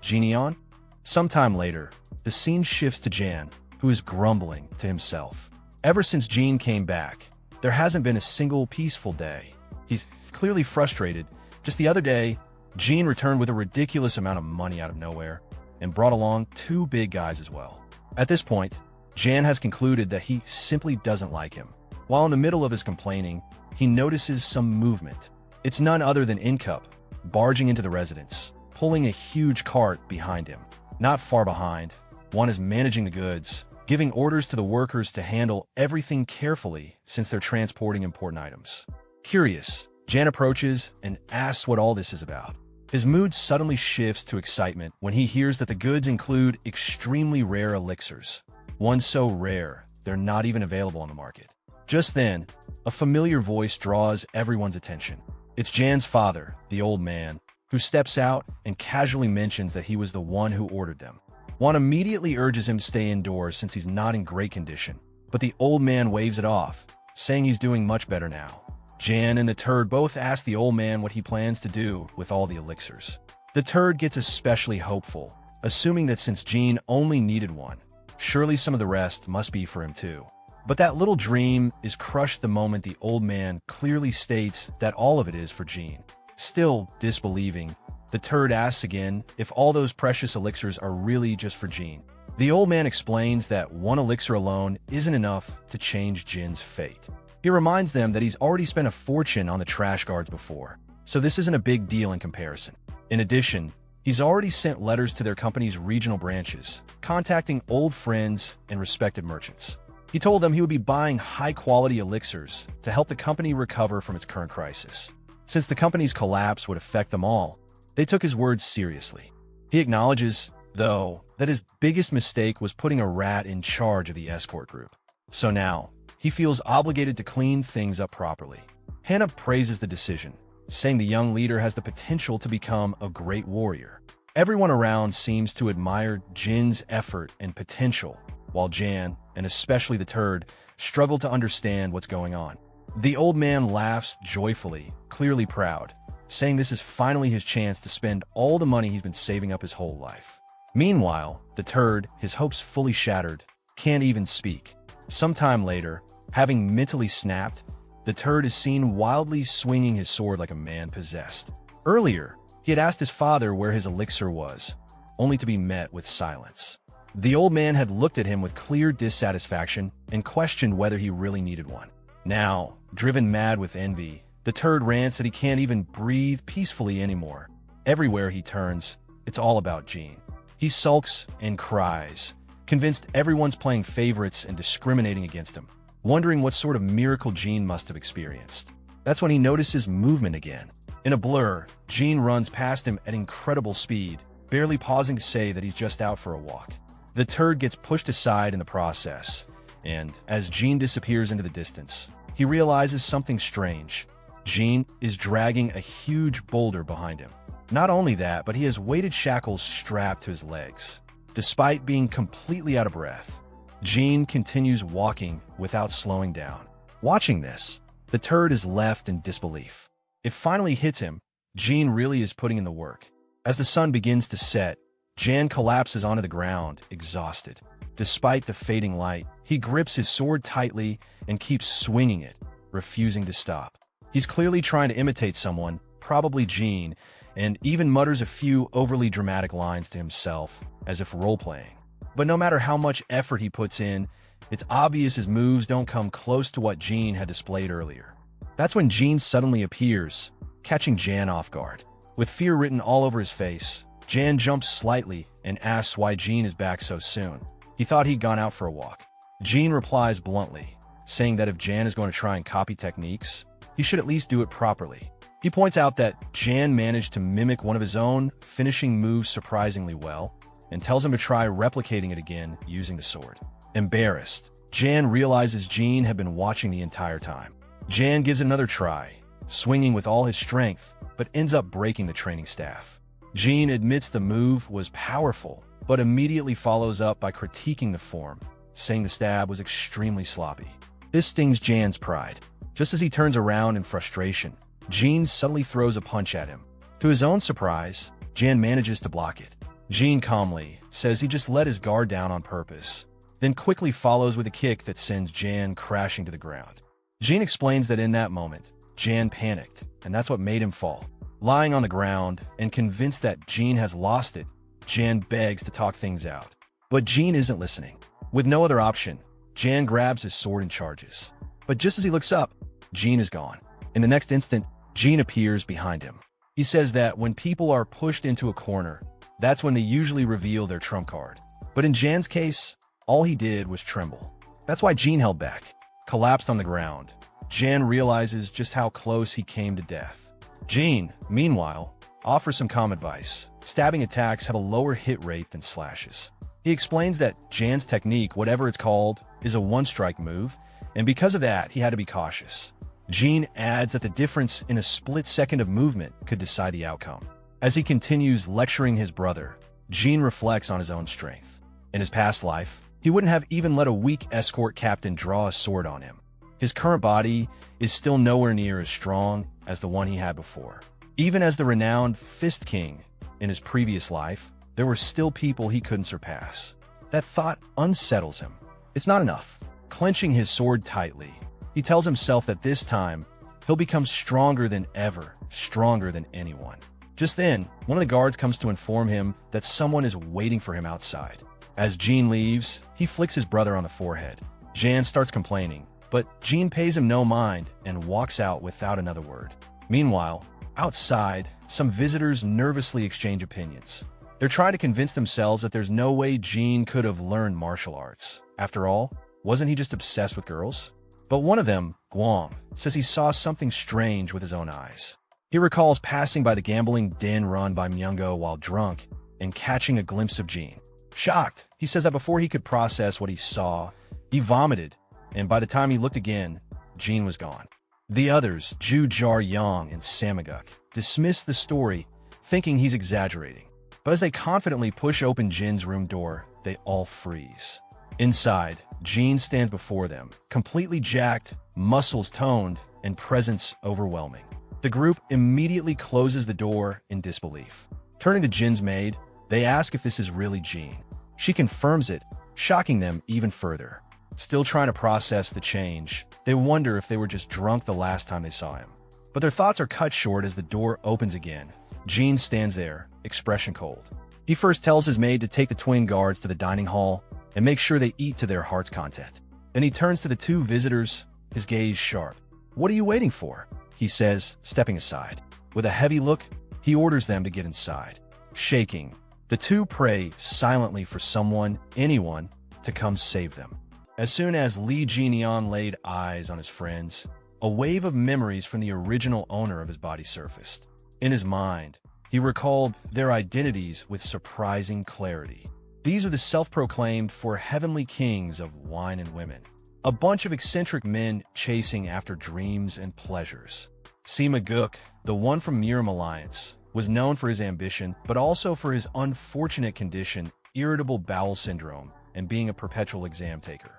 Speaker 1: Jineon? Sometime later, the scene shifts to Jan, who is grumbling to himself. Ever since Jean came back, there hasn't been a single peaceful day. He's clearly frustrated. Just the other day, Jean returned with a ridiculous amount of money out of nowhere and brought along 2 big guys as well. At this point, Jan has concluded that he simply doesn't like him. While in the middle of his complaining, he notices some movement. It's none other than Incup, barging into the residence, pulling a huge cart behind him. Not far behind, one is managing the goods, giving orders to the workers to handle everything carefully since they're transporting important items. Curious, Jan approaches and asks what all this is about. His mood suddenly shifts to excitement when he hears that the goods include extremely rare elixirs. One so rare, they're not even available on the market. Just then, a familiar voice draws everyone's attention. It's Jan's father, the old man, who steps out and casually mentions that he was the one who ordered them. Juan immediately urges him to stay indoors since he's not in great condition, but the old man waves it off, saying he's doing much better now. Jan and the turd both ask the old man what he plans to do with all the elixirs. The turd gets especially hopeful, assuming that since Jean only needed one, surely some of the rest must be for him too. But that little dream is crushed the moment the old man clearly states that all of it is for Jean. Still disbelieving, the turd asks again if all those precious elixirs are really just for Jean. The old man explains that one elixir alone isn't enough to change Jin's fate. He reminds them that he's already spent a fortune on the trash guards before, so this isn't a big deal in comparison. In addition, he's already sent letters to their company's regional branches, contacting old friends and respected merchants. He told them he would be buying high-quality elixirs to help the company recover from its current crisis. Since the company's collapse would affect them all, they took his words seriously. He acknowledges, though, that his biggest mistake was putting a rat in charge of the escort group. So now, he feels obligated to clean things up properly. Hannah praises the decision, saying the young leader has the potential to become a great warrior. Everyone around seems to admire Jin's effort and potential, while Jan, and especially the turd, struggle to understand what's going on. The old man laughs joyfully, clearly proud, saying this is finally his chance to spend all the money he's been saving up his whole life. Meanwhile, the turd, his hopes fully shattered, can't even speak. Sometime later, having mentally snapped, the turd is seen wildly swinging his sword like a man possessed. Earlier, he had asked his father where his elixir was, only to be met with silence. The old man had looked at him with clear dissatisfaction and questioned whether he really needed one. Now, driven mad with envy, the turd rants that he can't even breathe peacefully anymore. Everywhere he turns, it's all about Jean. He sulks and cries, convinced everyone's playing favorites and discriminating against him, wondering what sort of miracle Jean must have experienced. That's when he notices movement again. In a blur, Jean runs past him at incredible speed, barely pausing to say that he's just out for a walk. The turd gets pushed aside in the process, and as Jean disappears into the distance, he realizes something strange. Jean is dragging a huge boulder behind him. Not only that, but he has weighted shackles strapped to his legs. Despite being completely out of breath, Jean continues walking without slowing down. Watching this, the turd is left in disbelief. It finally hits him. Jean really is putting in the work. As the sun begins to set, Jan collapses onto the ground, exhausted. Despite the fading light, he grips his sword tightly and keeps swinging it, refusing to stop. He's clearly trying to imitate someone, probably Jean, and even mutters a few overly dramatic lines to himself, as if role-playing. But no matter how much effort he puts in, it's obvious his moves don't come close to what Jean had displayed earlier. That's when Jean suddenly appears, catching Jan off guard. With fear written all over his face, Jan jumps slightly and asks why Jean is back so soon. He thought he'd gone out for a walk. Jean replies bluntly, saying that if Jan is going to try and copy techniques, he should at least do it properly. He points out that Jan managed to mimic one of his own finishing moves surprisingly well, and tells him to try replicating it again using the sword. Embarrassed, Jan realizes Jean had been watching the entire time. Jan gives it another try, swinging with all his strength, but ends up breaking the training staff. Jean admits the move was powerful, but immediately follows up by critiquing the form, saying the stab was extremely sloppy. This stings Jan's pride. Just as he turns around in frustration, Jean suddenly throws a punch at him. To his own surprise, Jan manages to block it. Jean calmly says he just let his guard down on purpose, then quickly follows with a kick that sends Jan crashing to the ground. Jean explains that in that moment, Jan panicked, and that's what made him fall. Lying on the ground and convinced that Jean has lost it, Jan begs to talk things out. But Jean isn't listening. With no other option, Jan grabs his sword and charges. But just as he looks up, Jean is gone. In the next instant, Jean appears behind him. He says that when people are pushed into a corner, that's when they usually reveal their trump card. But in Jan's case, all he did was tremble. That's why Jean held back, collapsed on the ground. Jan realizes just how close he came to death. Jean, meanwhile, offers some calm advice. Stabbing attacks have a lower hit rate than slashes. He explains that Jan's technique, whatever it's called, is a one-strike move, and because of that, he had to be cautious. Jean adds that the difference in a split second of movement could decide the outcome. As he continues lecturing his brother, Jean reflects on his own strength. In his past life, he wouldn't have even let a weak escort captain draw a sword on him. His current body is still nowhere near as strong as the one he had before. Even as the renowned Fist King in his previous life, there were still people he couldn't surpass. That thought unsettles him. It's not enough. Clenching his sword tightly, he tells himself that this time, he'll become stronger than ever, stronger than anyone. Just then, one of the guards comes to inform him that someone is waiting for him outside. As Jean leaves, he flicks his brother on the forehead. Jan starts complaining, but Jean pays him no mind and walks out without another word. Meanwhile, outside, some visitors nervously exchange opinions. They're trying to convince themselves that there's no way Jean could have learned martial arts. After all, wasn't he just obsessed with girls? But one of them, Guang, says he saw something strange with his own eyes. He recalls passing by the gambling den run by Myungo while drunk and catching a glimpse of Jean. Shocked, he says that before he could process what he saw, he vomited, and by the time he looked again, Jean was gone. The others, Ju Jar Yang and Samaguk, dismiss the story, thinking he's exaggerating. But as they confidently push open Jin's room door, they all freeze. Inside, Jean stands before them, completely jacked, muscles toned, and presence overwhelming. The group immediately closes the door in disbelief. Turning to Jin's maid, they ask if this is really Jean. She confirms it, shocking them even further. Still trying to process the change, they wonder if they were just drunk the last time they saw him. But their thoughts are cut short as the door opens again. Jean stands there, expression cold. He first tells his maid to take the twin guards to the dining hall and make sure they eat to their heart's content. Then he turns to the two visitors, his gaze sharp. "What are you waiting for?" he says, stepping aside. With a heavy look, he orders them to get inside. Shaking, the two pray silently for someone, anyone, to come save them. As soon as Lee Jian laid eyes on his friends, a wave of memories from the original owner of his body surfaced. In his mind, he recalled their identities with surprising clarity. These are the self-proclaimed four heavenly kings of wine and women. A bunch of eccentric men chasing after dreams and pleasures. Sima Guk, the one from Miram Alliance, was known for his ambition, but also for his unfortunate condition, irritable bowel syndrome, and being a perpetual exam taker.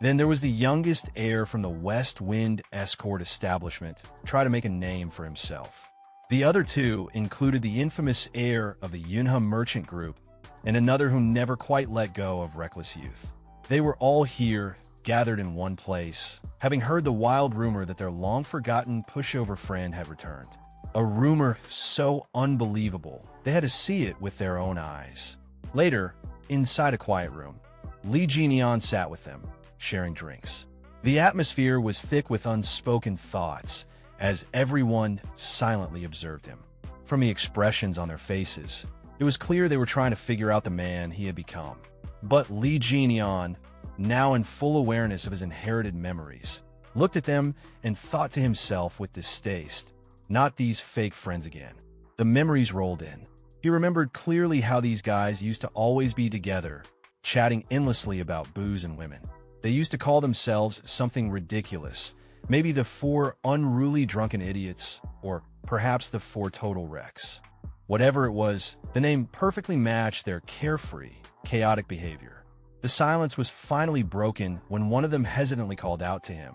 Speaker 1: Then there was the youngest heir from the West Wind escort establishment, try to make a name for himself. The other two included the infamous heir of the Yunha merchant group and another who never quite let go of reckless youth. They were all here, gathered in one place, having heard the wild rumor that their long-forgotten pushover friend had returned. A rumor so unbelievable, they had to see it with their own eyes. Later, inside a quiet room, Lee Jian sat with them, sharing drinks. The atmosphere was thick with unspoken thoughts, as everyone silently observed him. From the expressions on their faces, it was clear they were trying to figure out the man he had become. But Lee Jian, now in full awareness of his inherited memories, looked at them and thought to himself with distaste, not these fake friends again. The memories rolled in. He remembered clearly how these guys used to always be together, chatting endlessly about booze and women. They used to call themselves something ridiculous, maybe the four unruly drunken idiots, or perhaps the four total wrecks. Whatever it was, the name perfectly matched their carefree, chaotic behavior. The silence was finally broken when one of them hesitantly called out to him,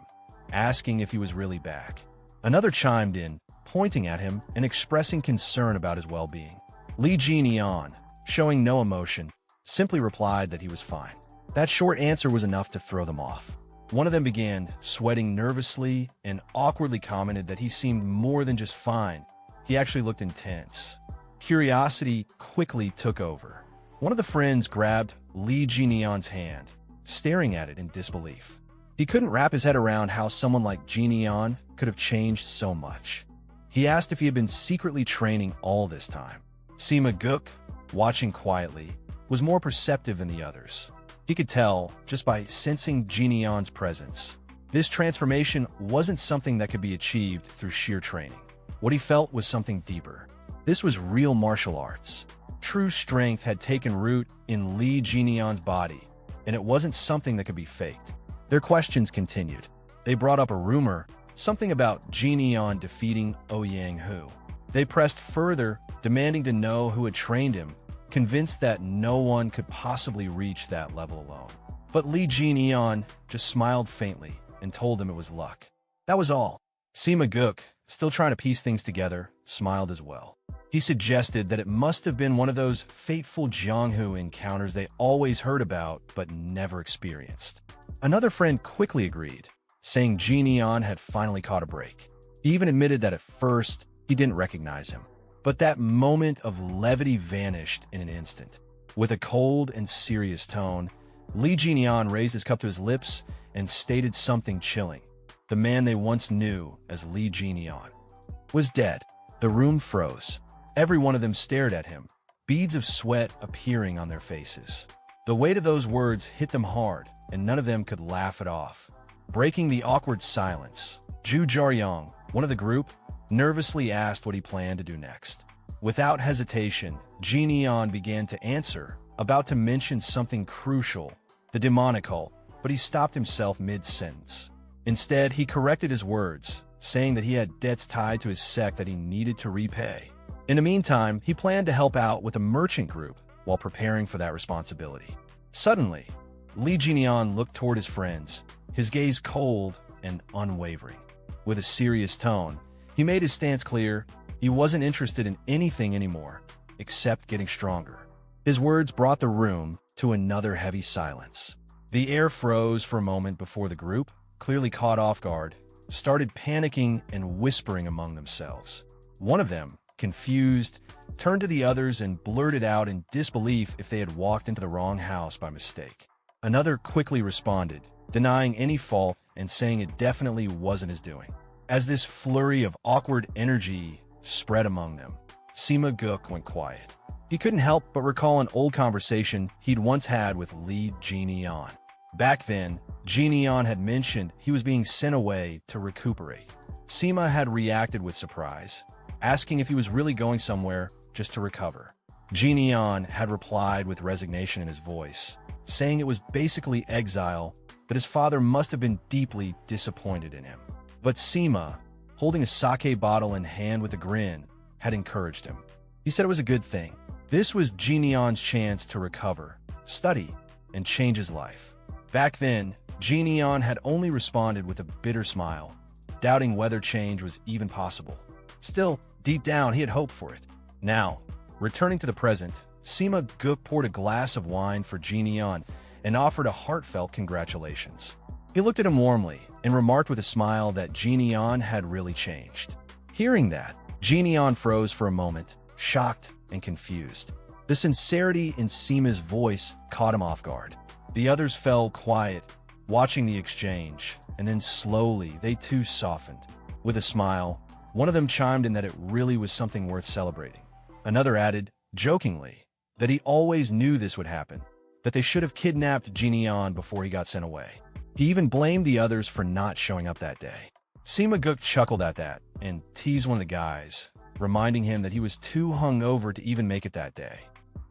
Speaker 1: asking if he was really back. Another chimed in, pointing at him and expressing concern about his well-being. Lee Jian, showing no emotion, simply replied that he was fine. That short answer was enough to throw them off. One of them began sweating nervously and awkwardly commented that he seemed more than just fine. He actually looked intense. Curiosity quickly took over. One of the friends grabbed Lee Jian's hand, staring at it in disbelief. He couldn't wrap his head around how someone like Jian could have changed so much. He asked if he had been secretly training all this time. Sima Guk, watching quietly, was more perceptive than the others. He could tell, just by sensing Jian's presence, this transformation wasn't something that could be achieved through sheer training. What he felt was something deeper. This was real martial arts. True strength had taken root in Lee Jian's body, and it wasn't something that could be faked. Their questions continued. They brought up a rumor, something about Jian defeating Ouyang Hu. They pressed further, demanding to know who had trained him, convinced that no one could possibly reach that level alone. But Lee Jian just smiled faintly and told them it was luck. That was all. Sima Guk, still trying to piece things together, smiled as well. He suggested that it must have been one of those fateful Jianghu encounters they always heard about but never experienced. Another friend quickly agreed, saying Jian had finally caught a break. He even admitted that at first he didn't recognize him. But that moment of levity vanished in an instant. With a cold and serious tone, Lee Jian raised his cup to his lips and stated something chilling. The man they once knew as Lee Jian was dead. The room froze. Every one of them stared at him, beads of sweat appearing on their faces. The weight of those words hit them hard, and none of them could laugh it off. Breaking the awkward silence, Zhu Jiaoyang, one of the group, nervously asked what he planned to do next. Without hesitation, Jian began to answer, about to mention something crucial, the demonical, but he stopped himself mid-sentence. Instead, he corrected his words, saying that he had debts tied to his sect that he needed to repay. In the meantime, he planned to help out with a merchant group while preparing for that responsibility. Suddenly, Lee Jinian looked toward his friends, his gaze cold and unwavering. With a serious tone, he made his stance clear. He wasn't interested in anything anymore, except getting stronger. His words brought the room to another heavy silence. The air froze for a moment before the group, clearly caught off guard, started panicking and whispering among themselves. One of them, confused, turned to the others and blurted out in disbelief if they had walked into the wrong house by mistake. Another quickly responded, denying any fault and saying it definitely wasn't his doing. As this flurry of awkward energy spread among them, Sima Guk went quiet. He couldn't help but recall an old conversation he'd once had with Lee Jinian. Back then, Jinian had mentioned he was being sent away to recuperate. Sima had reacted with surprise, asking if he was really going somewhere just to recover. Jinian had replied with resignation in his voice, saying it was basically exile, that his father must have been deeply disappointed in him. But Sima, holding a sake bottle in hand with a grin, had encouraged him. He said it was a good thing. This was Jinian's chance to recover, study, and change his life. Back then, Jinian had only responded with a bitter smile, doubting whether change was even possible. Still, deep down, he had hoped for it. Now, returning to the present, Sima Guk poured a glass of wine for Jinian and offered a heartfelt congratulations. He looked at him warmly and remarked with a smile that Jinian had really changed. Hearing that, Jinian froze for a moment, shocked and confused. The sincerity in Sima's voice caught him off guard. The others fell quiet, watching the exchange, and then slowly they too softened. With a smile, one of them chimed in that it really was something worth celebrating. Another added, jokingly, that he always knew this would happen, that they should have kidnapped Jinian before he got sent away. He even blamed the others for not showing up that day. Sima Guk chuckled at that and teased one of the guys, reminding him that he was too hungover to even make it that day.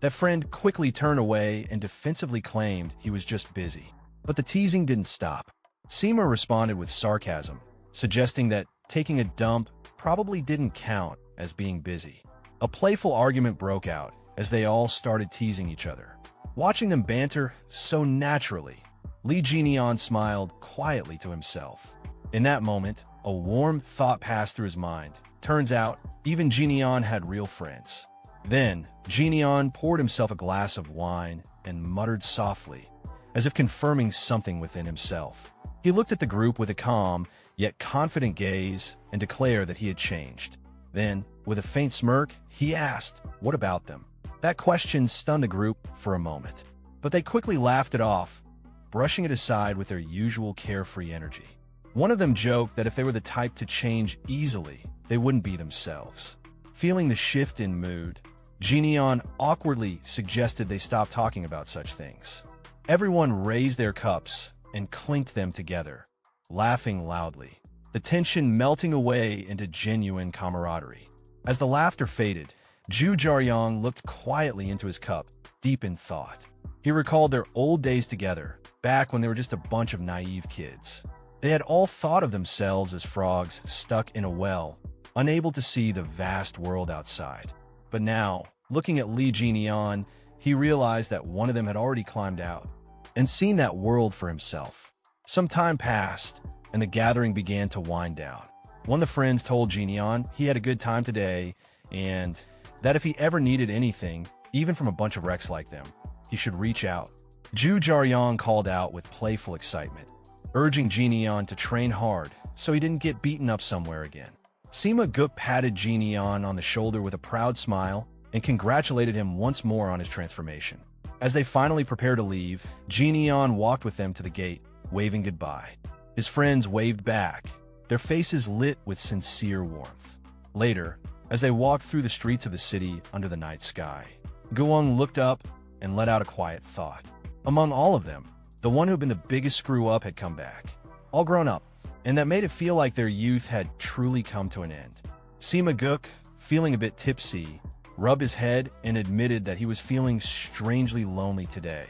Speaker 1: That friend quickly turned away and defensively claimed he was just busy. But the teasing didn't stop. Sima responded with sarcasm, suggesting that taking a dump probably didn't count as being busy. A playful argument broke out as they all started teasing each other. Watching them banter so naturally, Lee Jinian smiled quietly to himself. In that moment, a warm thought passed through his mind. Turns out, even Jinian had real friends. Then, Jinian poured himself a glass of wine and muttered softly, as if confirming something within himself. He looked at the group with a calm, yet confident gaze and declared that he had changed. Then, with a faint smirk, he asked, "What about them?" That question stunned the group for a moment, but they quickly laughed it off, brushing it aside with their usual carefree energy. One of them joked that if they were the type to change easily, they wouldn't be themselves. Feeling the shift in mood, Jinian awkwardly suggested they stop talking about such things. Everyone raised their cups and clinked them together, laughing loudly, the tension melting away into genuine camaraderie. As the laughter faded, Zhu Jiaoyang looked quietly into his cup, deep in thought. He recalled their old days together, back when they were just a bunch of naive kids. They had all thought of themselves as frogs stuck in a well, unable to see the vast world outside. But now, looking at Li Jinian, he realized that one of them had already climbed out and seen that world for himself. Some time passed, and the gathering began to wind down. One of the friends told Jinian he had a good time today, and that if he ever needed anything, even from a bunch of wrecks like them, he should reach out. Zhu Jiaoyang called out with playful excitement, urging Jinian to train hard so he didn't get beaten up somewhere again. Sima Guk patted Jinian on the shoulder with a proud smile and congratulated him once more on his transformation. As they finally prepared to leave, Jinian walked with them to the gate, waving goodbye. His friends waved back, their faces lit with sincere warmth. Later, as they walked through the streets of the city under the night sky, Guang looked up and let out a quiet thought. Among all of them, the one who had been the biggest screw-up had come back, all grown up, and that made it feel like their youth had truly come to an end. Sima Guk, feeling a bit tipsy, rubbed his head and admitted that he was feeling strangely lonely today.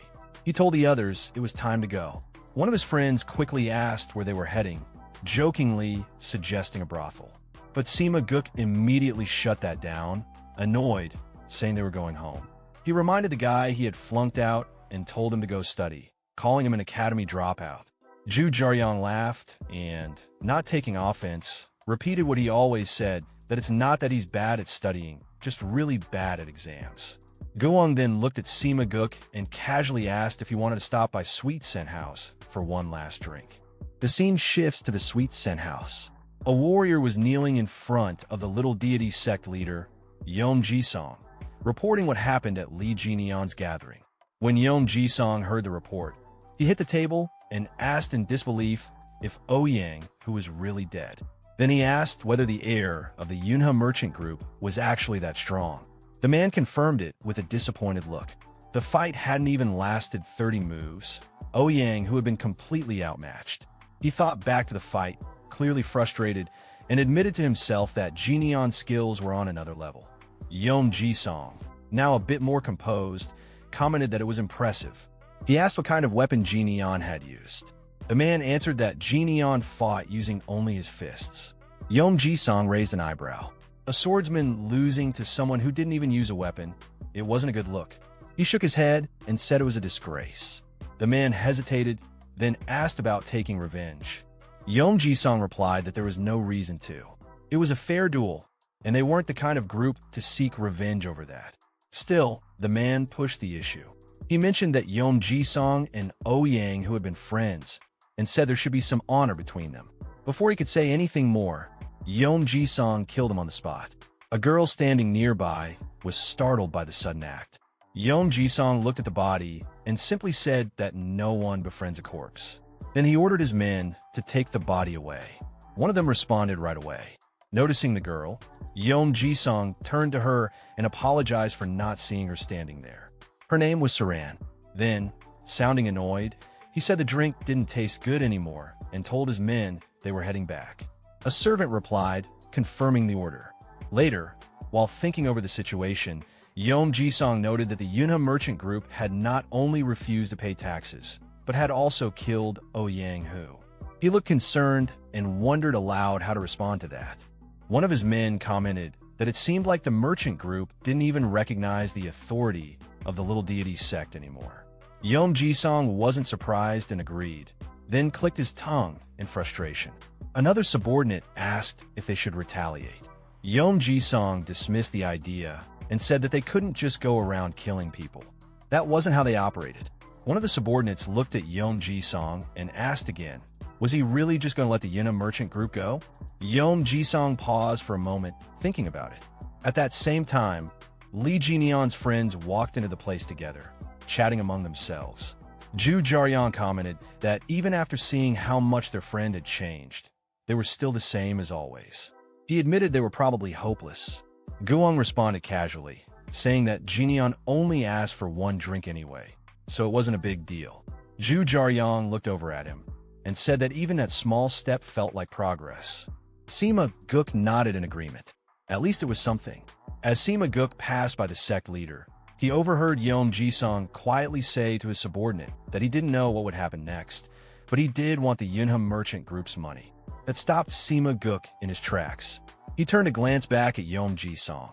Speaker 1: He told the others it was time to go. One of his friends quickly asked where they were heading, jokingly suggesting a brothel. But Sima Guk immediately shut that down, annoyed, saying they were going home. He reminded the guy he had flunked out and told him to go study. calling him an academy dropout. Zhu Jiaoyang laughed and, not taking offense, repeated what he always said, that it's not that he's bad at studying, just really bad at exams. Guang then looked at Sima Guk and casually asked if he wanted to stop by Sweet Scent House for one last drink. The scene shifts to the Sweet Scent House. A warrior was kneeling in front of the little deity sect leader, Yom Jisong, reporting what happened at Li Jinian's gathering. When Yom Jisong heard the report, he hit the table and asked in disbelief if Ouyang, who was really dead. Then he asked whether the heir of the Yunhe merchant group was actually that strong. The man confirmed it with a disappointed look. The fight hadn't even lasted 30 moves. Ouyang, who had been completely outmatched. He thought back to the fight, clearly frustrated, and admitted to himself that Jinian's skills were on another level. Yom Jisong, now a bit more composed, commented that it was impressive. He asked what kind of weapon Jinian had used. The man answered that Jinian fought using only his fists. Yom Jisong raised an eyebrow. A swordsman losing to someone who didn't even use a weapon, it wasn't a good look. He shook his head and said it was a disgrace. The man hesitated, then asked about taking revenge. Yom Jisong replied that there was no reason to. It was a fair duel, and they weren't the kind of group to seek revenge over that. Still, the man pushed the issue. He mentioned that Yom Jisong and Ouyang, who had been friends, and said there should be some honor between them. Before he could say anything more, Yom Jisong killed him on the spot. A girl standing nearby was startled by the sudden act. Yom Jisong looked at the body and simply said that no one befriends a corpse. Then he ordered his men to take the body away. One of them responded right away. Noticing the girl, Yom Jisong turned to her and apologized for not seeing her standing there. Her name was Saran. Then, sounding annoyed, he said the drink didn't taste good anymore and told his men they were heading back. A servant replied, confirming the order. Later, while thinking over the situation, Yom Jisong noted that the Yunhe merchant group had not only refused to pay taxes, but had also killed Ouyang Hu. He looked concerned and wondered aloud how to respond to that. One of his men commented that it seemed like the merchant group didn't even recognize the authority of the little deity sect anymore. Yom Jisong wasn't surprised and agreed, then clicked his tongue in frustration. Another subordinate asked if they should retaliate. Yom Jisong dismissed the idea and said that they couldn't just go around killing people. That wasn't how they operated. One of the subordinates looked at Yom Jisong and asked again, was he really just going to let the Yunhe merchant group go? Yom Jisong paused for a moment, thinking about it. At that same time, Li Jinian's friends walked into the place together, chatting among themselves. Zhu Jiaoyang commented that even after seeing how much their friend had changed, they were still the same as always. He admitted they were probably hopeless. Guang responded casually, saying that Jinian only asked for one drink anyway, so it wasn't a big deal. Zhu Jiaoyang looked over at him and said that even that small step felt like progress. Sima Guk nodded in agreement. At least it was something. As Sima Guk passed by the sect leader, he overheard Yom Jisong quietly say to his subordinate that he didn't know what would happen next, but he did want the Yunhe merchant group's money. That stopped Sima Guk in his tracks. He turned to glance back at Yom Jisong,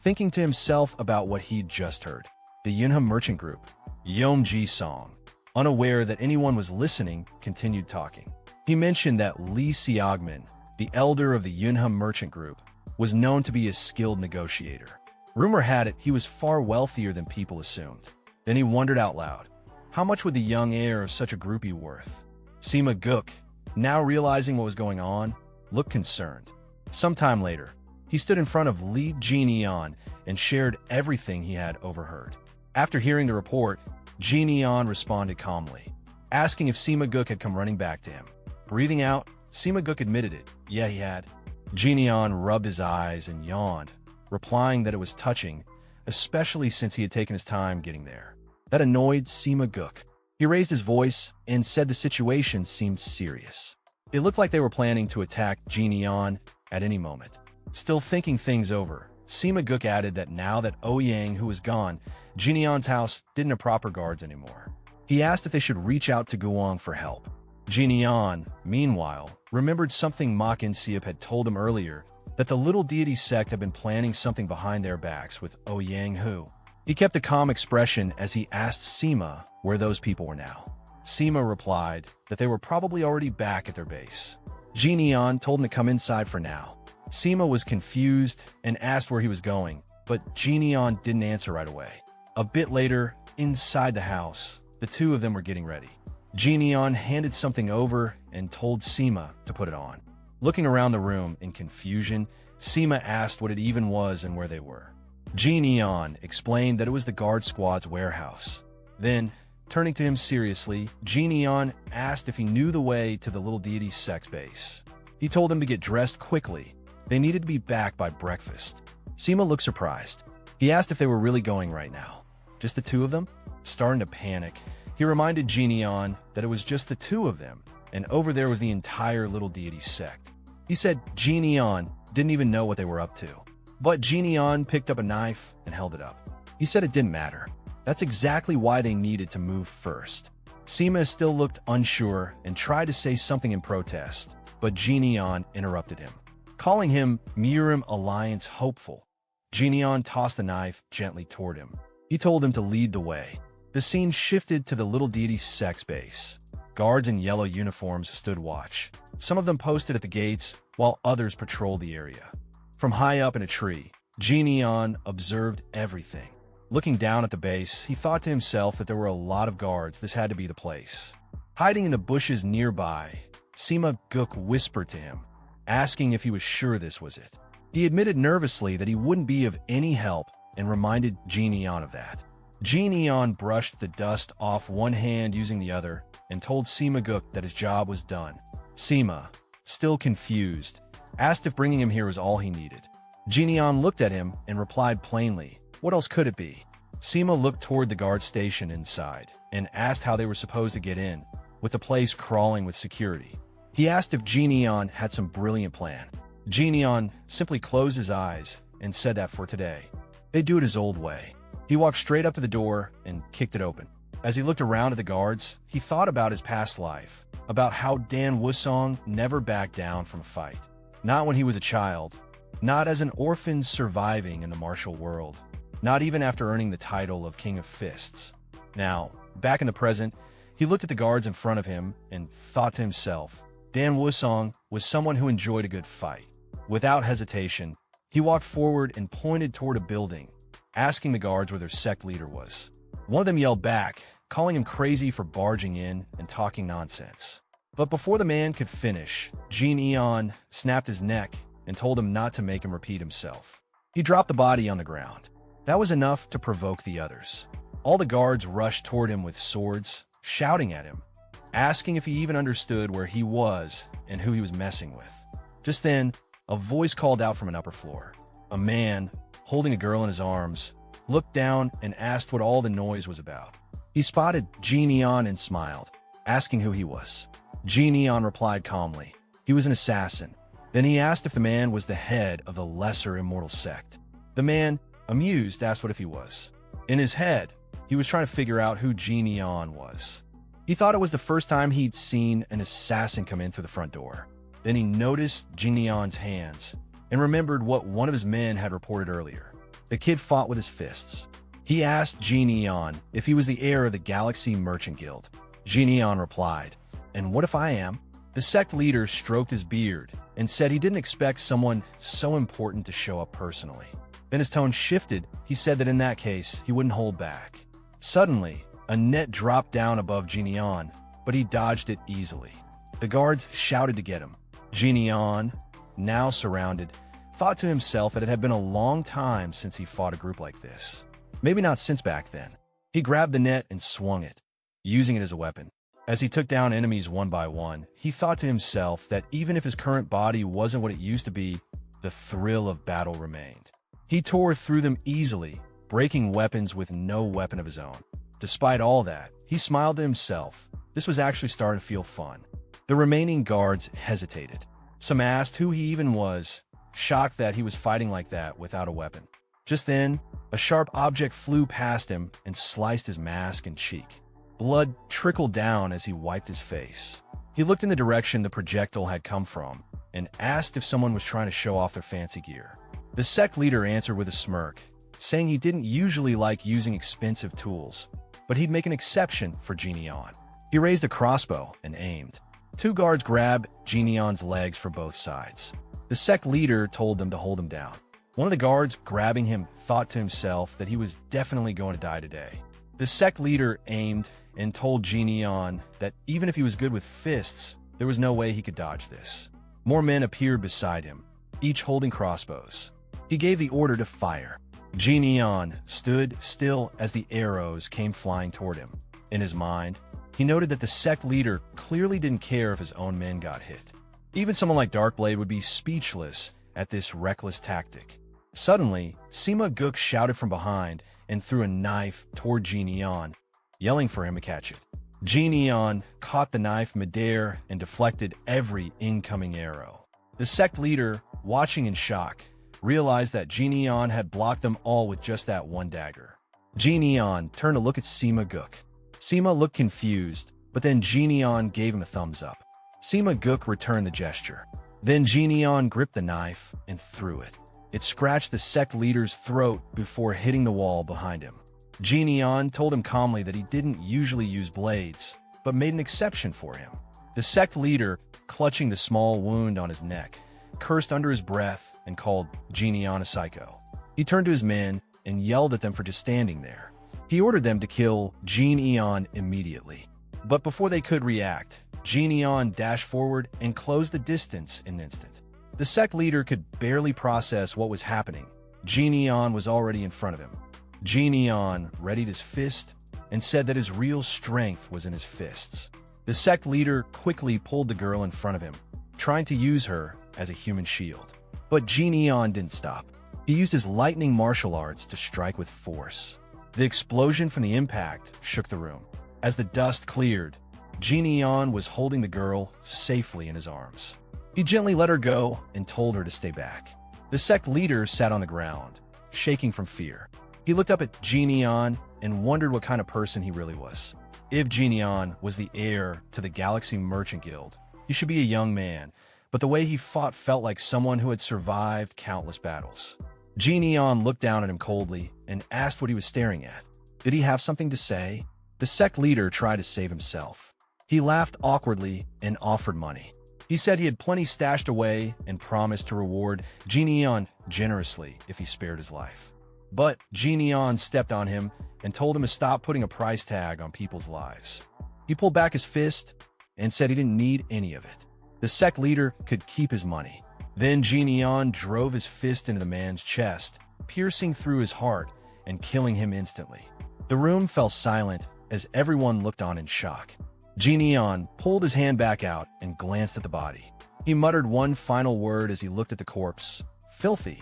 Speaker 1: thinking to himself about what he'd just heard. The Yunhe merchant group. Yom Jisong, unaware that anyone was listening, continued talking. He mentioned that Li Xiaogman, the elder of the Yunhe merchant group, was known to be a skilled negotiator. Rumor had it he was far wealthier than people assumed. Then he wondered out loud, how much would the young heir of such a group be worth? Sima Guk, now realizing what was going on, looked concerned. Sometime later, he stood in front of Li Jinian and shared everything he had overheard. After hearing the report, Jinian responded calmly, asking if Sima Guk had come running back to him. Breathing out, Sima Guk admitted it. Yeah, he had. Jinian rubbed his eyes and yawned, replying that it was touching, especially since he had taken his time getting there. That annoyed Sima Guk. He raised his voice and said the situation seemed serious. It looked like they were planning to attack Jinian at any moment. Still thinking things over, Sima Guk added that now that Ouyang, who was gone, Jinian's house didn't have proper guards anymore. He asked if they should reach out to Guang for help. Jinian, meanwhile, remembered something Makin Siep had told him earlier, that the little deity sect had been planning something behind their backs with Ouyang Hu. He kept a calm expression as he asked Sima where those people were now. Sima replied that they were probably already back at their base. Jineon told him to come inside for now. Sima was confused and asked where he was going, but Jineon didn't answer right away. A bit later, inside the house, the two of them were getting ready. Jineon handed something over and told Sima to put it on. Looking around the room in confusion, Sima asked what it even was and where they were. Jineon explained that it was the guard squad's warehouse. Then, turning to him seriously, Jineon asked if he knew the way to the little deity's sex base. He told them to get dressed quickly. They needed to be back by breakfast. Sima looked surprised. He asked if they were really going right now. Just the two of them? Starting to panic, he reminded Jineon that it was just the two of them, and over there was the entire little deity sect. He said Jineon didn't even know what they were up to. But Jineon picked up a knife and held it up. He said it didn't matter. That's exactly why they needed to move first. Sima still looked unsure and tried to say something in protest, but Jineon interrupted him, calling him Mirim Alliance hopeful. Jineon tossed the knife gently toward him. He told him to lead the way. The scene shifted to the little deity's sex base. Guards in yellow uniforms stood watch. Some of them posted at the gates, while others patrolled the area. From high up in a tree, Jineon observed everything. Looking down at the base, he thought to himself that there were a lot of guards. This had to be the place. Hiding in the bushes nearby, Sima Guk whispered to him, asking if he was sure this was it. He admitted nervously that he wouldn't be of any help and reminded Jineon of that. Jineon brushed the dust off one hand using the other and told Sima Guk that his job was done. Sima, still confused, asked if bringing him here was all he needed. Jineon looked at him and replied plainly, "What else could it be?" Sima looked toward the guard station inside and asked how they were supposed to get in, with the place crawling with security. He asked if Jineon had some brilliant plan. Jineon simply closed his eyes and said that for today, they'd do it his old way. He walked straight up to the door and kicked it open. As he looked around at the guards, he thought about his past life, about how Dan Wusong never backed down from a fight. Not when he was a child, not as an orphan surviving in the martial world, not even after earning the title of King of Fists. Now, back in the present, he looked at the guards in front of him and thought to himself, Dan Wusong was someone who enjoyed a good fight. Without hesitation, he walked forward and pointed toward a building, asking the guards where their sect leader was. One of them yelled back, calling him crazy for barging in and talking nonsense. But before the man could finish, Jineon snapped his neck and told him not to make him repeat himself. He dropped the body on the ground. That was enough to provoke the others. All the guards rushed toward him with swords, shouting at him, asking if he even understood where he was and who he was messing with. Just then, a voice called out from an upper floor. A man, holding a girl in his arms, looked down and asked what all the noise was about. He spotted Jineon and smiled, asking who he was. Jineon replied calmly, he was an assassin. Then he asked if the man was the head of the lesser immortal sect. The man, amused, asked what if he was. In his head, he was trying to figure out who Jineon was. He thought it was the first time he'd seen an assassin come in through the front door. Then he noticed Jineon's hands and remembered what one of his men had reported earlier. The kid fought with his fists. He asked Jineon if he was the heir of the Galaxy Merchant Guild. Jineon replied, "And what if I am?" The sect leader stroked his beard and said he didn't expect someone so important to show up personally. Then his tone shifted. He said that in that case, he wouldn't hold back. Suddenly, a net dropped down above Jineon, but he dodged it easily. The guards shouted to get him. Jineon, now surrounded, thought to himself that it had been a long time since he fought a group like this. Maybe not since back then. He grabbed the net and swung it, using it as a weapon. As he took down enemies one by one, he thought to himself that even if his current body wasn't what it used to be, the thrill of battle remained. He tore through them easily, breaking weapons with no weapon of his own. Despite all that, he smiled to himself. This was actually starting to feel fun. The remaining guards hesitated. Some asked who he even was, shocked that he was fighting like that without a weapon. Just then, a sharp object flew past him and sliced his mask and cheek. Blood trickled down as he wiped his face. He looked in the direction the projectile had come from and asked if someone was trying to show off their fancy gear. The sect leader answered with a smirk, saying he didn't usually like using expensive tools, but he'd make an exception for Jineon. He raised a crossbow and aimed. Two guards grabbed Jinion's legs for both sides. The sect leader told them to hold him down. One of the guards grabbing him thought to himself that he was definitely going to die today. The sect leader aimed and told Jinion that even if he was good with fists, there was no way he could dodge this. More men appeared beside him, each holding crossbows. He gave the order to fire. Jinion stood still as the arrows came flying toward him. In his mind, he noted that the sect leader clearly didn't care if his own men got hit. Even someone like Darkblade would be speechless at this reckless tactic. Suddenly, Sima Guk shouted from behind and threw a knife toward Jinion, yelling for him to catch it. Jinion caught the knife midair and deflected every incoming arrow. The sect leader, watching in shock, realized that Jinion had blocked them all with just that one dagger. Jinion turned to look at Sima Guk. Sima looked confused, but then Jinion gave him a thumbs up. Sima Guk returned the gesture. Then Jinion gripped the knife and threw it. It scratched the sect leader's throat before hitting the wall behind him. Jinion told him calmly that he didn't usually use blades, but made an exception for him. The sect leader, clutching the small wound on his neck, cursed under his breath and called Jinion a psycho. He turned to his men and yelled at them for just standing there. He ordered them to kill Jinion immediately. But before they could react, Jinion dashed forward and closed the distance in an instant. The sect leader could barely process what was happening. Jinion was already in front of him. Jinion readied his fist and said that his real strength was in his fists. The sect leader quickly pulled the girl in front of him, trying to use her as a human shield. But Jinion didn't stop. He used his lightning martial arts to strike with force. The explosion from the impact shook the room. As the dust cleared, Jinion was holding the girl safely in his arms. He gently let her go and told her to stay back. The sect leader sat on the ground, shaking from fear. He looked up at Jinion and wondered what kind of person he really was. If Jinion was the heir to the Galaxy Merchant Guild, he should be a young man, but the way he fought felt like someone who had survived countless battles. Jinion looked down at him coldly and asked what he was staring at. Did he have something to say? The sect leader tried to save himself. He laughed awkwardly and offered money. He said he had plenty stashed away and promised to reward Jinion generously if he spared his life. But Jinion stepped on him and told him to stop putting a price tag on people's lives. He pulled back his fist and said he didn't need any of it. The sect leader could keep his money. Then Jinion drove his fist into the man's chest, piercing through his heart and killing him instantly. The room fell silent as everyone looked on in shock. Jinion pulled his hand back out and glanced at the body. He muttered one final word as he looked at the corpse. Filthy.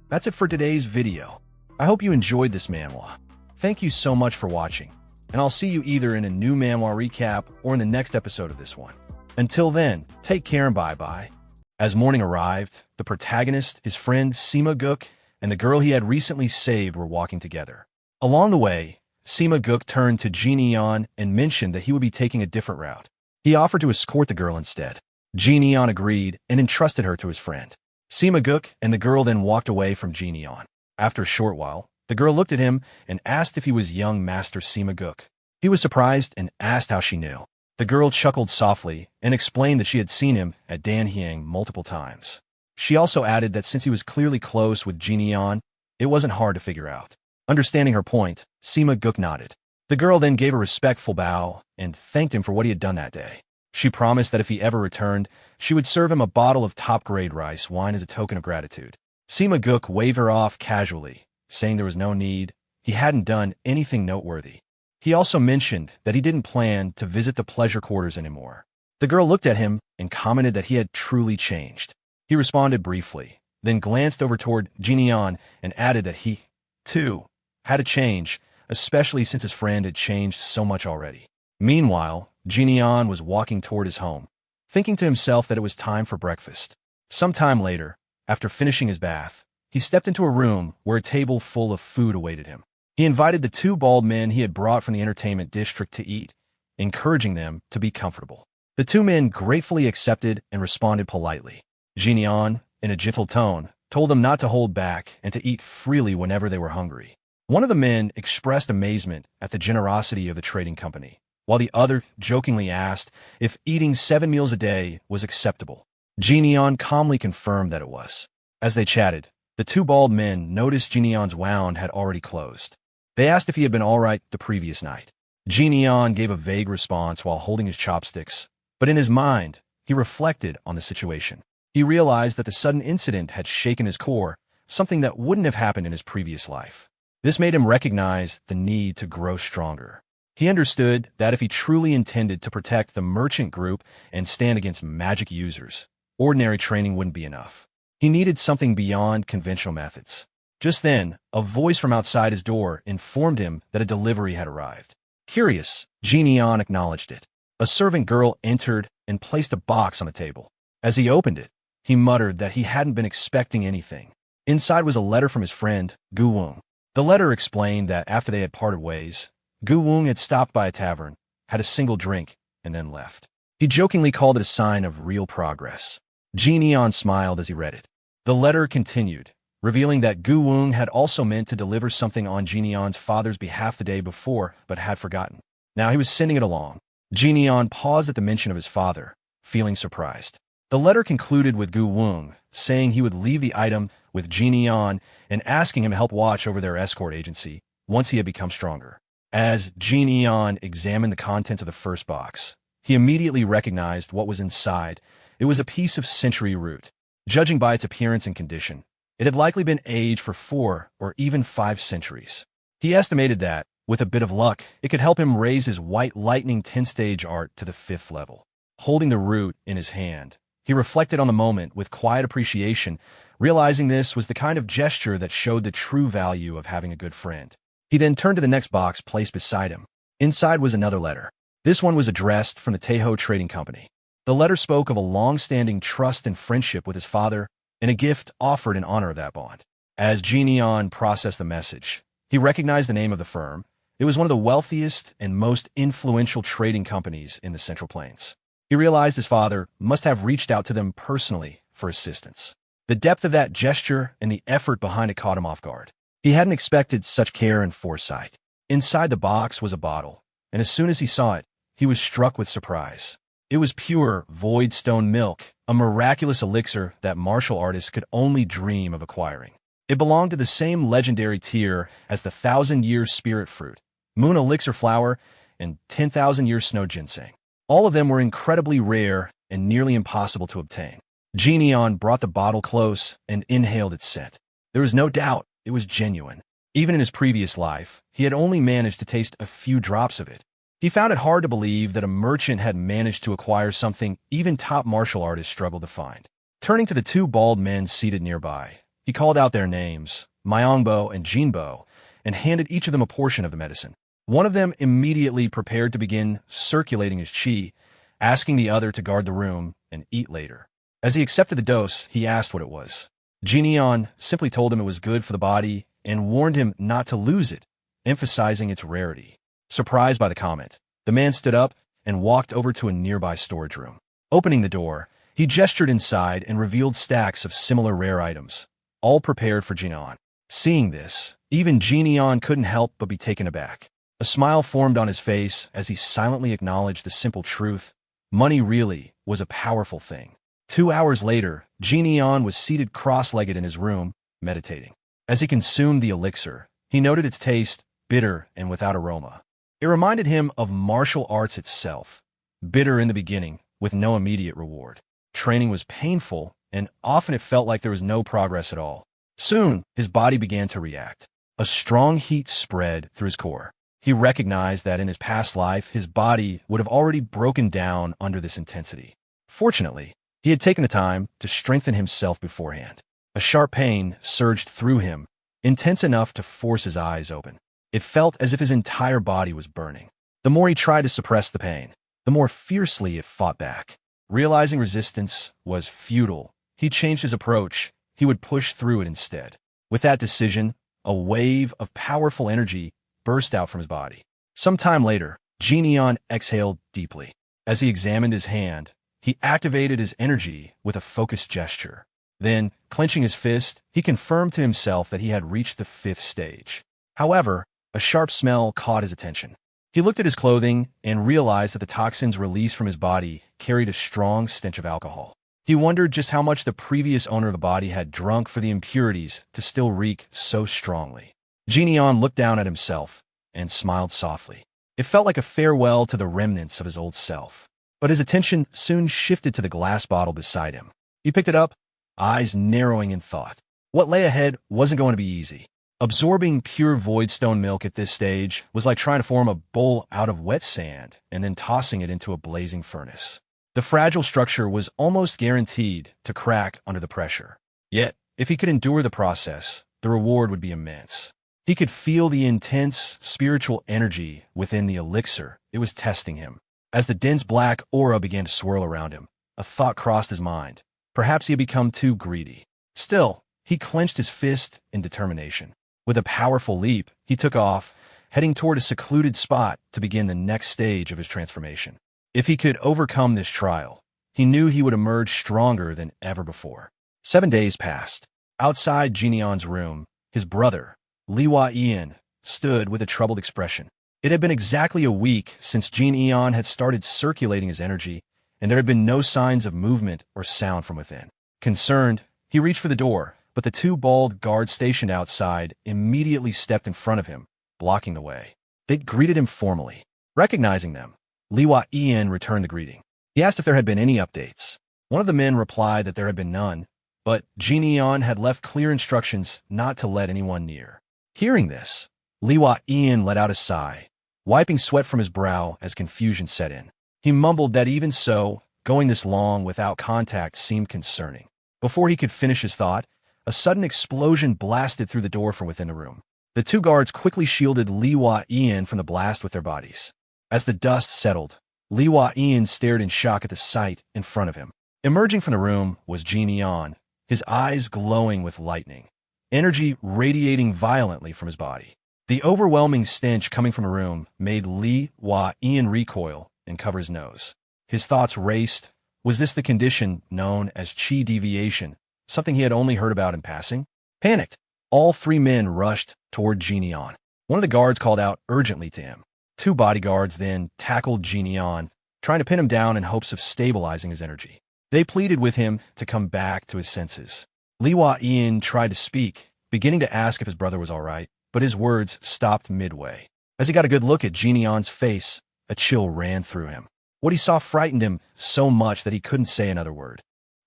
Speaker 1: That's it for today's video. I hope you enjoyed this manhwa. Thank you so much for watching, and I'll see you either in a new manhwa recap or in the next episode of this one. Until then, take care and bye-bye. As morning arrived, the protagonist, his friend Sima Guk, and the girl he had recently saved were walking together. Along the way, Sima Guk turned to Jinion and mentioned that he would be taking a different route. He offered to escort the girl instead. Jinion agreed and entrusted her to his friend. Sima Guk and the girl then walked away from Jinion. After a short while, the girl looked at him and asked if he was young Master Sima Guk. He was surprised and asked how she knew. The girl chuckled softly and explained that she had seen him at Danhyang multiple times. She also added that since he was clearly close with Jinion, it wasn't hard to figure out. Understanding her point, Sima Guk nodded. The girl then gave a respectful bow and thanked him for what he had done that day. She promised that if he ever returned, she would serve him a bottle of top-grade rice wine as a token of gratitude. Sima Guk waved her off casually, saying there was no need. He hadn't done anything noteworthy. He also mentioned that he didn't plan to visit the pleasure quarters anymore. The girl looked at him and commented that he had truly changed. He responded briefly, then glanced over toward Jinion and added that he, too, had to change, especially since his friend had changed so much already. Meanwhile, Jinion was walking toward his home, thinking to himself that it was time for breakfast. Some time later, after finishing his bath, he stepped into a room where a table full of food awaited him. He invited the two bald men he had brought from the entertainment district to eat, encouraging them to be comfortable. The two men gratefully accepted and responded politely. Jinion, in a gentle tone, told them not to hold back and to eat freely whenever they were hungry. One of the men expressed amazement at the generosity of the trading company. while the other jokingly asked if eating 7 meals a day was acceptable. Jineon calmly confirmed that it was. As they chatted, the two bald men noticed Jineon's wound had already closed. They asked if he had been all right the previous night. Jineon gave a vague response while holding his chopsticks, but in his mind, he reflected on the situation. He realized that the sudden incident had shaken his core, something that wouldn't have happened in his previous life. This made him recognize the need to grow stronger. He understood that if he truly intended to protect the merchant group and stand against magic users, ordinary training wouldn't be enough. He needed something beyond conventional methods. Just then, a voice from outside his door informed him that a delivery had arrived. Curious, Jineon acknowledged it. A servant girl entered and placed a box on the table. As he opened it, he muttered that he hadn't been expecting anything. Inside was a letter from his friend, Gu Wong. The letter explained that after they had parted ways, Gu Wong had stopped by a tavern, had a single drink, and then left. He jokingly called it a sign of real progress. Jineon smiled as he read it. The letter continued, revealing that Gu Wong had also meant to deliver something on Jineon's father's behalf the day before, but had forgotten. Now he was sending it along. Jineon paused at the mention of his father, feeling surprised. The letter concluded with Gu Wong saying he would leave the item with Jineon and asking him to help watch over their escort agency once he had become stronger. As Jineon examined the contents of the first box, he immediately recognized what was inside. It was a piece of century root. Judging by its appearance and condition, it had likely been aged for 4 or even 5 centuries. He estimated that, with a bit of luck, it could help him raise his White Lightning 10-stage art to the 5th level. Holding the root in his hand, he reflected on the moment with quiet appreciation, realizing this was the kind of gesture that showed the true value of having a good friend. He then turned to the next box placed beside him. Inside was another letter. This one was addressed from the Teiho Trading Company. The letter spoke of a long-standing trust and friendship with his father and a gift offered in honor of that bond. As Jineon processed the message, he recognized the name of the firm. It was one of the wealthiest and most influential trading companies in the Central Plains. He realized his father must have reached out to them personally for assistance. The depth of that gesture and the effort behind it caught him off guard. He hadn't expected such care and foresight. Inside the box was a bottle, and as soon as he saw it, he was struck with surprise. It was pure, void stone milk, a miraculous elixir that martial artists could only dream of acquiring. It belonged to the same legendary tier as the 1,000-year spirit fruit, moon elixir flower, and 10,000-year snow ginseng. All of them were incredibly rare and nearly impossible to obtain. Jineon brought the bottle close and inhaled its scent. There was no doubt it was genuine. Even in his previous life, he had only managed to taste a few drops of it. He found it hard to believe that a merchant had managed to acquire something even top martial artists struggled to find. Turning to the two bald men seated nearby, he called out their names, Myongbo and Jinbo, and handed each of them a portion of the medicine. One of them immediately prepared to begin circulating his chi, asking the other to guard the room and eat later. As he accepted the dose, he asked what it was. Jineon simply told him it was good for the body and warned him not to lose it, emphasizing its rarity. Surprised by the comment, the man stood up and walked over to a nearby storage room. Opening the door, he gestured inside and revealed stacks of similar rare items, all prepared for Jineon. Seeing this, even Jineon couldn't help but be taken aback. A smile formed on his face as he silently acknowledged the simple truth. Money really was a powerful thing. 2 hours later, Jineon was seated cross-legged in his room, meditating. As he consumed the elixir, he noted its taste, bitter and without aroma. It reminded him of martial arts itself, bitter in the beginning, with no immediate reward. Training was painful, and often it felt like there was no progress at all. Soon, his body began to react. A strong heat spread through his core. He recognized that in his past life, his body would have already broken down under this intensity. Fortunately, he had taken the time to strengthen himself beforehand. A sharp pain surged through him, intense enough to force his eyes open. It felt as if his entire body was burning. The more he tried to suppress the pain, the more fiercely it fought back. Realizing resistance was futile, he changed his approach. He would push through it instead. With that decision, a wave of powerful energy burst out from his body. Some time later, Jineon exhaled deeply. As he examined his hand, he activated his energy with a focused gesture. Then, clenching his fist, he confirmed to himself that he had reached the 5th stage. However, a sharp smell caught his attention. He looked at his clothing and realized that the toxins released from his body carried a strong stench of alcohol. He wondered just how much the previous owner of the body had drunk for the impurities to still reek so strongly. Jineon looked down at himself and smiled softly. It felt like a farewell to the remnants of his old self. But his attention soon shifted to the glass bottle beside him. He picked it up, eyes narrowing in thought. What lay ahead wasn't going to be easy. Absorbing pure voidstone milk at this stage was like trying to form a bowl out of wet sand and then tossing it into a blazing furnace. The fragile structure was almost guaranteed to crack under the pressure. Yet, if he could endure the process, the reward would be immense. He could feel the intense spiritual energy within the elixir. It was testing him. As the dense black aura began to swirl around him, a thought crossed his mind. Perhaps he had become too greedy. Still, he clenched his fist in determination. With a powerful leap, he took off, heading toward a secluded spot to begin the next stage of his transformation. If he could overcome this trial, he knew he would emerge stronger than ever before. 7 days passed. Outside Jineon's room, his brother, Liwa Ian, stood with a troubled expression. It had been exactly a week since Jineon had started circulating his energy, and there had been no signs of movement or sound from within. Concerned, he reached for the door, but the two bald guards stationed outside immediately stepped in front of him, blocking the way. They greeted him formally. Recognizing them, Liwa Ian returned the greeting. He asked if there had been any updates. One of the men replied that there had been none, but Jineon had left clear instructions not to let anyone near. Hearing this, Liwa Ian let out a sigh, wiping sweat from his brow as confusion set in. He mumbled that even so, going this long without contact seemed concerning. Before he could finish his thought, a sudden explosion blasted through the door from within the room. The two guards quickly shielded Liwa Ian from the blast with their bodies. As the dust settled, Liwa Ian stared in shock at the sight in front of him. Emerging from the room was Jineon, his eyes glowing with lightning, energy radiating violently from his body. The overwhelming stench coming from the room made Liwa Ian recoil and cover his nose. His thoughts raced. Was this the condition known as chi deviation? Something he had only heard about in passing? Panicked, all three men rushed toward Jineon. One of the guards called out urgently to him. Two bodyguards then tackled Jineon, trying to pin him down in hopes of stabilizing his energy. They pleaded with him to come back to his senses. Liwa Ian tried to speak, beginning to ask if his brother was all right, but his words stopped midway. As he got a good look at Jineon's face, a chill ran through him. What he saw frightened him so much that he couldn't say another word.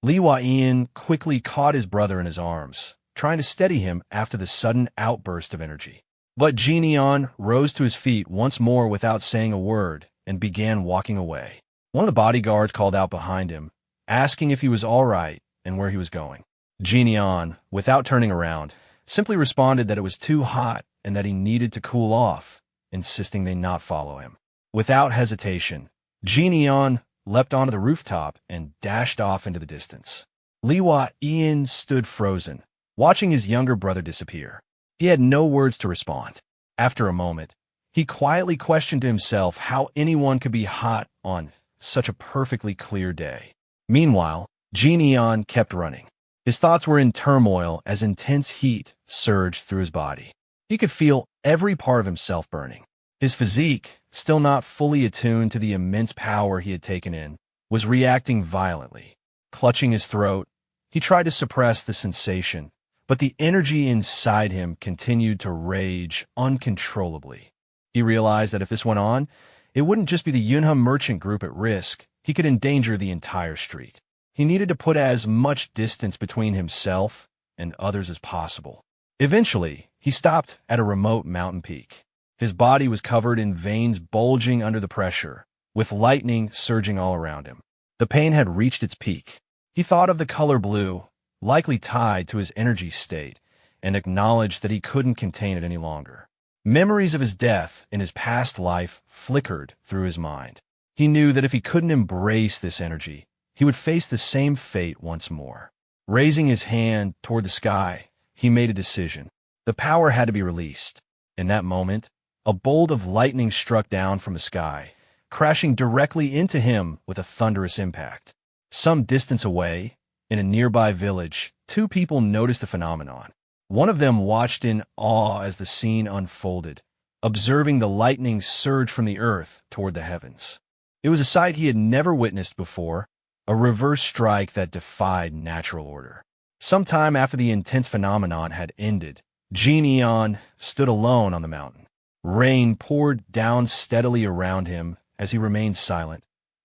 Speaker 1: Liwa Ian quickly caught his brother in his arms, trying to steady him after the sudden outburst of energy. But Jineon rose to his feet once more without saying a word and began walking away. One of the bodyguards called out behind him, asking if he was all right and where he was going. Jineon, without turning around, simply responded that it was too hot and that he needed to cool off, insisting they not follow him. Without hesitation, Jineon leapt onto the rooftop and dashed off into the distance. Liwa Ian stood frozen, watching his younger brother disappear. He had no words to respond. After a moment, he quietly questioned himself how anyone could be hot on such a perfectly clear day. Meanwhile, Jineon kept running. His thoughts were in turmoil as intense heat surged through his body. He could feel every part of himself burning. His physique, still not fully attuned to the immense power he had taken in, was reacting violently. Clutching his throat, he tried to suppress the sensation, but the energy inside him continued to rage uncontrollably. He realized that if this went on, it wouldn't just be the Yunha merchant group at risk, he could endanger the entire street. He needed to put as much distance between himself and others as possible. Eventually, he stopped at a remote mountain peak. His body was covered in veins bulging under the pressure, with lightning surging all around him. The pain had reached its peak. He thought of the color blue, likely tied to his energy state, and acknowledged that he couldn't contain it any longer. Memories of his death in his past life flickered through his mind. He knew that if he couldn't embrace this energy, he would face the same fate once more. Raising his hand toward the sky, he made a decision. The power had to be released. In that moment, a bolt of lightning struck down from the sky, crashing directly into him with a thunderous impact. Some distance away, in a nearby village, two people noticed the phenomenon. One of them watched in awe as the scene unfolded, observing the lightning surge from the earth toward the heavens. It was a sight he had never witnessed before, a reverse strike that defied natural order. Sometime after the intense phenomenon had ended, Jineon stood alone on the mountain. Rain poured down steadily around him as he remained silent,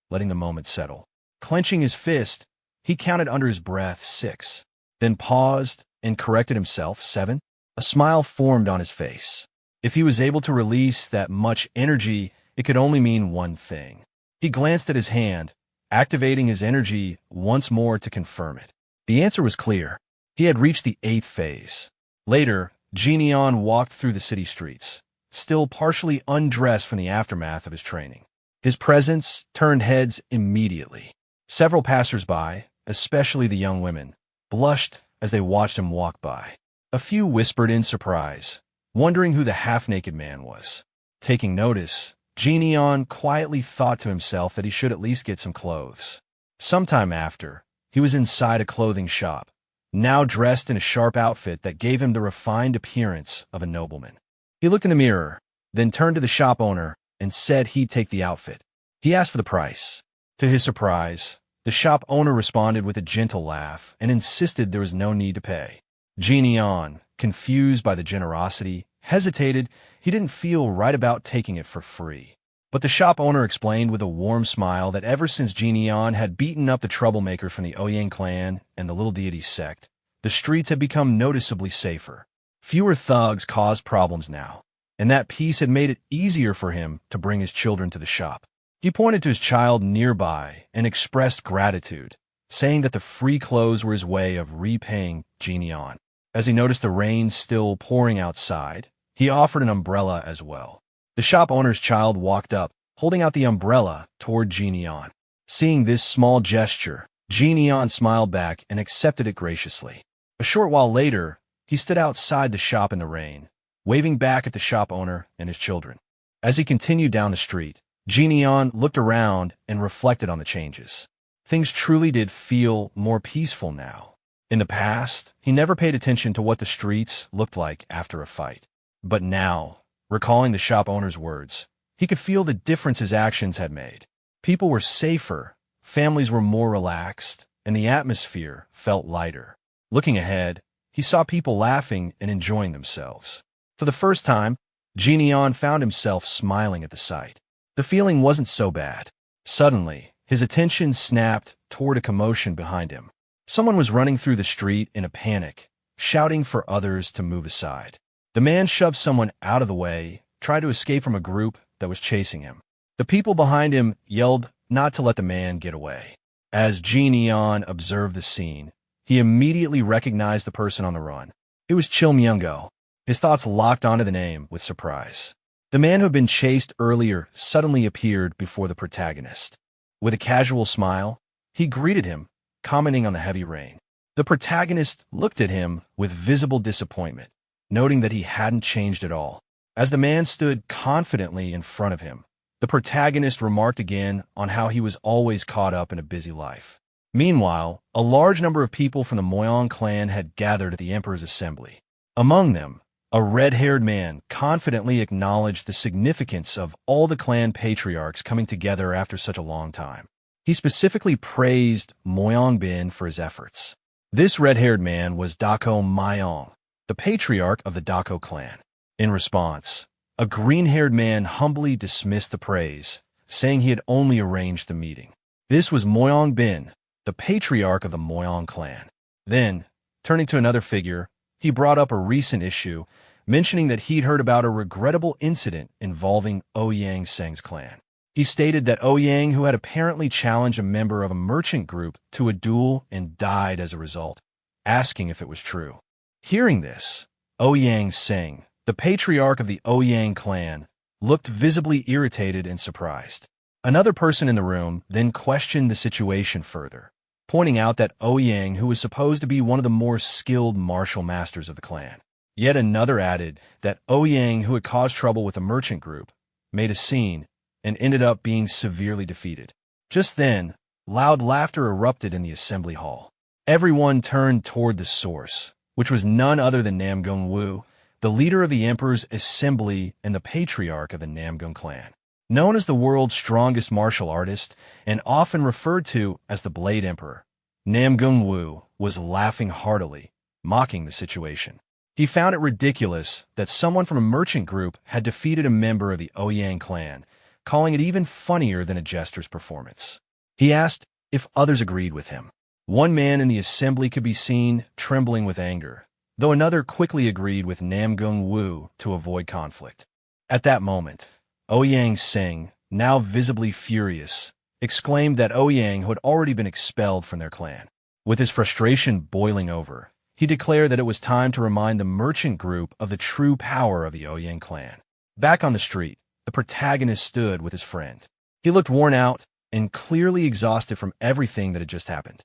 Speaker 1: letting the moment settle. Clenching his fist, he counted under his breath 6, then paused and corrected himself 7. A smile formed on his face. If he was able to release that much energy, it could only mean one thing. He glanced at his hand, activating his energy once more to confirm it. The answer was clear. He had reached the 8th phase. Later, Jineon walked through the city streets, still partially undressed from the aftermath of his training. His presence turned heads immediately. Several passers-by, especially the young women, blushed as they watched him walk by. A few whispered in surprise, wondering who the half-naked man was. Taking notice, Jineon quietly thought to himself that he should at least get some clothes. Sometime after, he was inside a clothing shop, now dressed in a sharp outfit that gave him the refined appearance of a nobleman. He looked in the mirror, then turned to the shop owner and said he'd take the outfit. He asked for the price. To his surprise, the shop owner responded with a gentle laugh and insisted there was no need to pay. Jineon, confused by the generosity, hesitated. He didn't feel right about taking it for free. But the shop owner explained with a warm smile that ever since Jineon had beaten up the troublemaker from the Ouyang clan and the Little Deity sect, the streets had become noticeably safer. Fewer thugs caused problems now, and that peace had made it easier for him to bring his children to the shop. He pointed to his child nearby and expressed gratitude, saying that the free clothes were his way of repaying Jineon. As he noticed the rain still pouring outside, he offered an umbrella as well. The shop owner's child walked up, holding out the umbrella toward Jineon. Seeing this small gesture, Jineon smiled back and accepted it graciously. A short while later, he stood outside the shop in the rain, waving back at the shop owner and his children. As he continued down the street, Jineon looked around and reflected on the changes. Things truly did feel more peaceful now. In the past, he never paid attention to what the streets looked like after a fight. But now, recalling the shop owner's words, he could feel the difference his actions had made. People were safer, families were more relaxed, and the atmosphere felt lighter. Looking ahead, he saw people laughing and enjoying themselves. For the first time, Jineon found himself smiling at the sight. The feeling wasn't so bad. Suddenly, his attention snapped toward a commotion behind him. Someone was running through the street in a panic, shouting for others to move aside. The man shoved someone out of the way, tried to escape from a group that was chasing him. The people behind him yelled not to let the man get away. As Jineon observed the scene, he immediately recognized the person on the run. It was Chil Myung-go. His thoughts locked onto the name with surprise. The man who had been chased earlier suddenly appeared before the protagonist. With a casual smile, he greeted him, commenting on the heavy rain. The protagonist looked at him with visible disappointment, noting that he hadn't changed at all. As the man stood confidently in front of him, the protagonist remarked again on how he was always caught up in a busy life. Meanwhile, a large number of people from the Moyang clan had gathered at the Emperor's assembly. Among them, a red-haired man confidently acknowledged the significance of all the clan patriarchs coming together after such a long time. He specifically praised Moyang Bin for his efforts. This red-haired man was Dako Mayong, the patriarch of the Dako clan. In response, a green-haired man humbly dismissed the praise, saying he had only arranged the meeting. This was Moyang Bin, the patriarch of the Moyang clan. Then, turning to another figure, he brought up a recent issue, mentioning that he'd heard about a regrettable incident involving Ouyang Seng's clan. He stated that Ouyang, who had apparently challenged a member of a merchant group to a duel and died as a result, asking if it was true. Hearing this, Ouyang Seng, the patriarch of the Ouyang clan, looked visibly irritated and surprised. Another person in the room then questioned the situation further, pointing out that Ouyang, who was supposed to be one of the more skilled martial masters of the clan. Yet another added that Ouyang, who had caused trouble with a merchant group, made a scene and ended up being severely defeated. Just then, loud laughter erupted in the assembly hall. Everyone turned toward the source, which was none other than Nam Gong-woo, the leader of the Emperor's Assembly and the patriarch of the Namgun clan. Known as the world's strongest martial artist and often referred to as the Blade Emperor, Namgun Wu was laughing heartily, mocking the situation. He found it ridiculous that someone from a merchant group had defeated a member of the Ouyang clan, calling it even funnier than a jester's performance. He asked if others agreed with him. One man in the assembly could be seen trembling with anger, though another quickly agreed with Namgun Wu to avoid conflict. At that moment, Ouyang Sing, now visibly furious, exclaimed that Ouyang had already been expelled from their clan. With his frustration boiling over, he declared that it was time to remind the merchant group of the true power of the Ouyang clan. Back on the street, the protagonist stood with his friend. He looked worn out and clearly exhausted from everything that had just happened.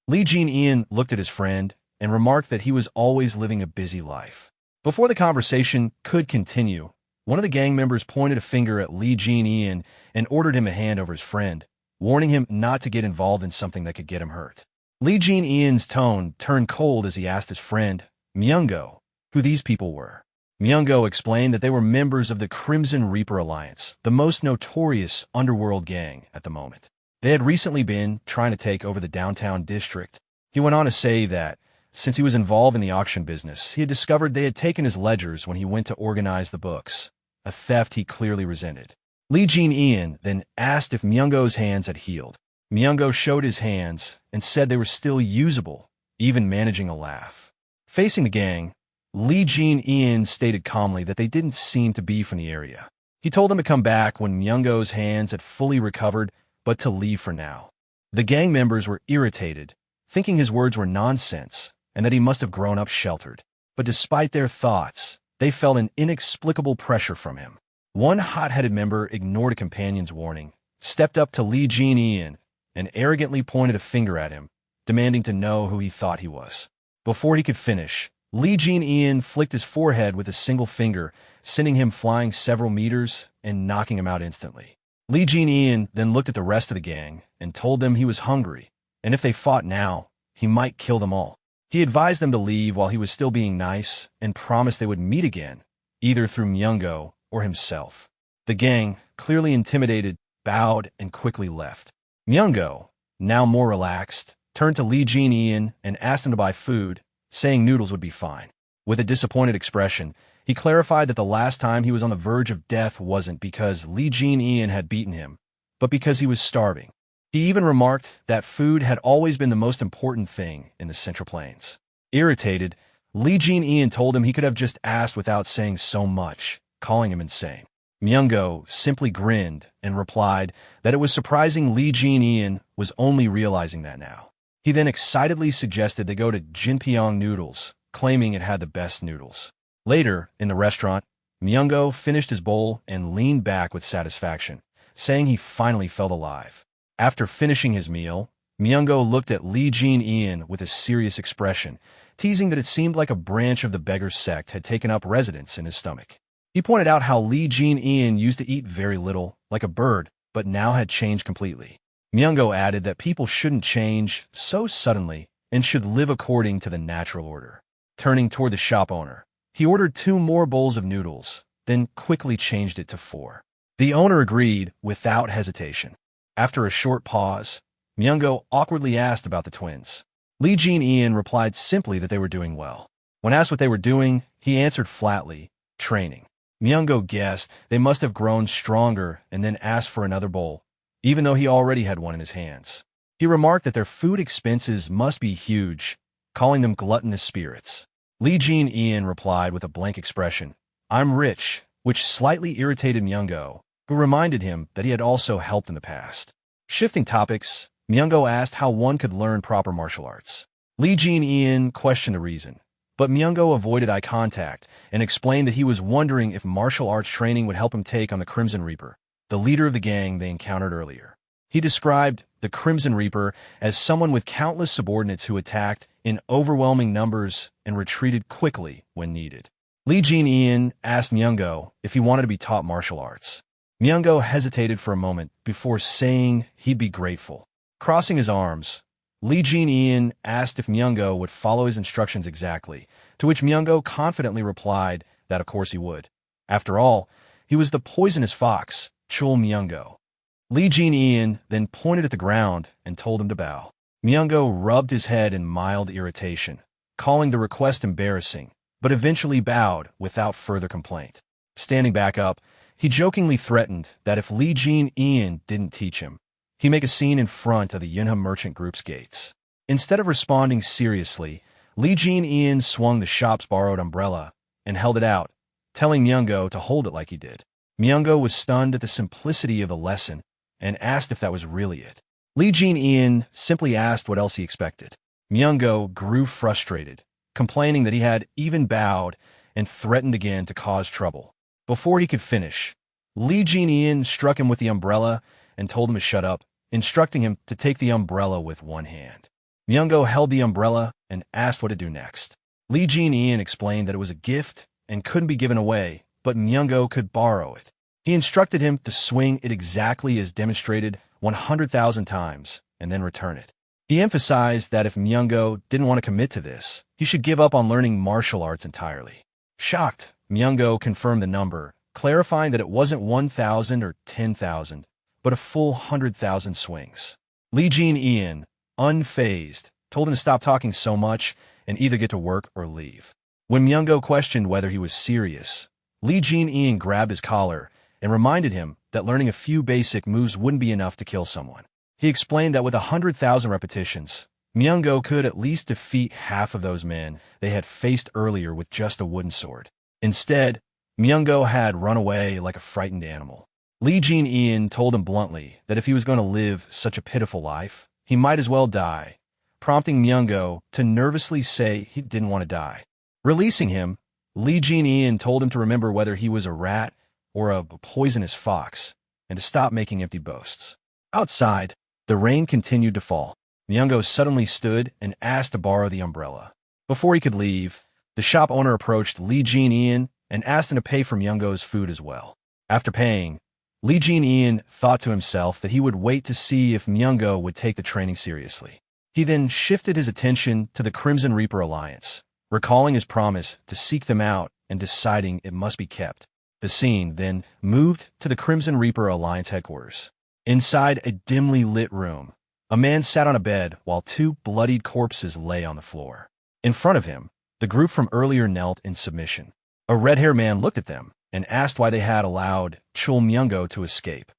Speaker 1: Li Jin-ian looked at his friend and remarked that he was always living a busy life. Before the conversation could continue, one of the gang members pointed a finger at Li Jin-ian and ordered him a hand over his friend, warning him not to get involved in something that could get him hurt. Li Jin-ian's tone turned cold as he asked his friend, Myungo, who these people were. Myungo explained that they were members of the Crimson Reaper Alliance, the most notorious underworld gang at the moment. They had recently been trying to take over the downtown district. He went on to say that, since he was involved in the auction business, he had discovered they had taken his ledgers when he went to organize the books, a theft he clearly resented. Li Jin-ian then asked if Myungo's hands had healed. Myungo showed his hands and said they were still usable, even managing a laugh. Facing the gang, Li Jin-ian stated calmly that they didn't seem to be from the area. He told them to come back when Myungo's hands had fully recovered, but to leave for now. The gang members were irritated, thinking his words were nonsense and that he must have grown up sheltered. But despite their thoughts, they felt an inexplicable pressure from him. One hot-headed member ignored a companion's warning, stepped up to Li Jin-ian, and arrogantly pointed a finger at him, demanding to know who he thought he was. Before he could finish, Li Jin-ian flicked his forehead with a single finger, sending him flying several meters and knocking him out instantly. Li Jin-ian then looked at the rest of the gang and told them he was hungry, and if they fought now, he might kill them all. He advised them to leave while he was still being nice and promised they would meet again, either through Myungo or himself. The gang, clearly intimidated, bowed and quickly left. Myungo, now more relaxed, turned to Li Jin-ian and asked him to buy food, saying noodles would be fine. With a disappointed expression, he clarified that the last time he was on the verge of death wasn't because Li Jin-ian had beaten him, but because he was starving. He even remarked that food had always been the most important thing in the Central Plains. Irritated, Li Jin-ian told him he could have just asked without saying so much, calling him insane. Myungo simply grinned and replied that it was surprising Li Jin-ian was only realizing that now. He then excitedly suggested they go to Jinpyeong Noodles, claiming it had the best noodles. Later, in the restaurant, Myungo finished his bowl and leaned back with satisfaction, saying he finally felt alive. After finishing his meal, Myungo looked at Li Jin-ian with a serious expression, teasing that it seemed like a branch of the beggar sect had taken up residence in his stomach. He pointed out how Li Jin-ian used to eat very little, like a bird, but now had changed completely. Myungo added that people shouldn't change so suddenly and should live according to the natural order. Turning toward the shop owner, he ordered 2 more bowls of noodles, then quickly changed it to 4. The owner agreed without hesitation. After a short pause, Myungo awkwardly asked about the twins. Li Jin-ian replied simply that they were doing well. When asked what they were doing, he answered flatly, training. Myungo guessed they must have grown stronger and then asked for another bowl, even though he already had one in his hands. He remarked that their food expenses must be huge, calling them gluttonous spirits. Li Jin-ian replied with a blank expression, I'm rich, which slightly irritated Myungo, who reminded him that he had also helped in the past. Shifting topics, Myungo asked how one could learn proper martial arts. Li Jin-ian questioned the reason, but Myungo avoided eye contact and explained that he was wondering if martial arts training would help him take on the Crimson Reaper, the leader of the gang they encountered earlier. He described the Crimson Reaper as someone with countless subordinates who attacked in overwhelming numbers and retreated quickly when needed. Li Jin-ian asked Myungo if he wanted to be taught martial arts. Myungo hesitated for a moment before saying he'd be grateful. Crossing his arms, Li Jin-ian asked if Myungo would follow his instructions exactly, to which Myungo confidently replied that of course he would. After all, he was the poisonous fox, Chul Myungo. Lee Jin-ian then pointed at the ground and told him to bow. Myungo rubbed his head in mild irritation, calling the request embarrassing, but eventually bowed without further complaint. Standing back up, he jokingly threatened that if Lee Jin-ian didn't teach him, he'd make a scene in front of the Yunha Merchant Group's gates. Instead of responding seriously, Lee Jin-ian swung the shop's borrowed umbrella and held it out, telling Myungo to hold it like he did. Myungo was stunned at the simplicity of the lesson and asked if that was really it. Lee Jin-ian simply asked what else he expected. Myungo grew frustrated, complaining that he had even bowed and threatened again to cause trouble. Before he could finish, Lee Jin-ian struck him with the umbrella and told him to shut up, instructing him to take the umbrella with one hand. Myungo held the umbrella and asked what to do next. Lee Jin-ian explained that it was a gift and couldn't be given away, but Myungo could borrow it. He instructed him to swing it exactly as demonstrated 100,000 times and then return it. He emphasized that if Myungo didn't want to commit to this, he should give up on learning martial arts entirely. Shocked, Myungo confirmed the number, clarifying that it wasn't 1,000 or 10,000, but a full 100,000 swings. Lee Jin-ian, unfazed, told him to stop talking so much and either get to work or leave. When Myungo questioned whether he was serious, Lee Jin-ian grabbed his collar and reminded him that learning a few basic moves wouldn't be enough to kill someone. He explained that with 100,000 repetitions, Myungo could at least defeat half of those men they had faced earlier with just a wooden sword. Instead, Myungo had run away like a frightened animal. Lee Jin-ian told him bluntly that if he was going to live such a pitiful life, he might as well die, prompting Myungo to nervously say he didn't want to die. Releasing him, Lee Jin-ian told him to remember whether he was a rat or a poisonous fox, and to stop making empty boasts. Outside, the rain continued to fall. Myungo suddenly stood and asked to borrow the umbrella. Before he could leave, the shop owner approached Lee Jin-ian and asked him to pay for Myungo's food as well. After paying, Lee Jin-ian thought to himself that he would wait to see if Myungo would take the training seriously. He then shifted his attention to the Crimson Reaper Alliance, recalling his promise to seek them out and deciding it must be kept. The scene then moved to the Crimson Reaper Alliance headquarters. Inside a dimly lit room, a man sat on a bed while two bloodied corpses lay on the floor. In front of him, the group from earlier knelt in submission. A red-haired man looked at them and asked why they had allowed Chul Myungo to escape.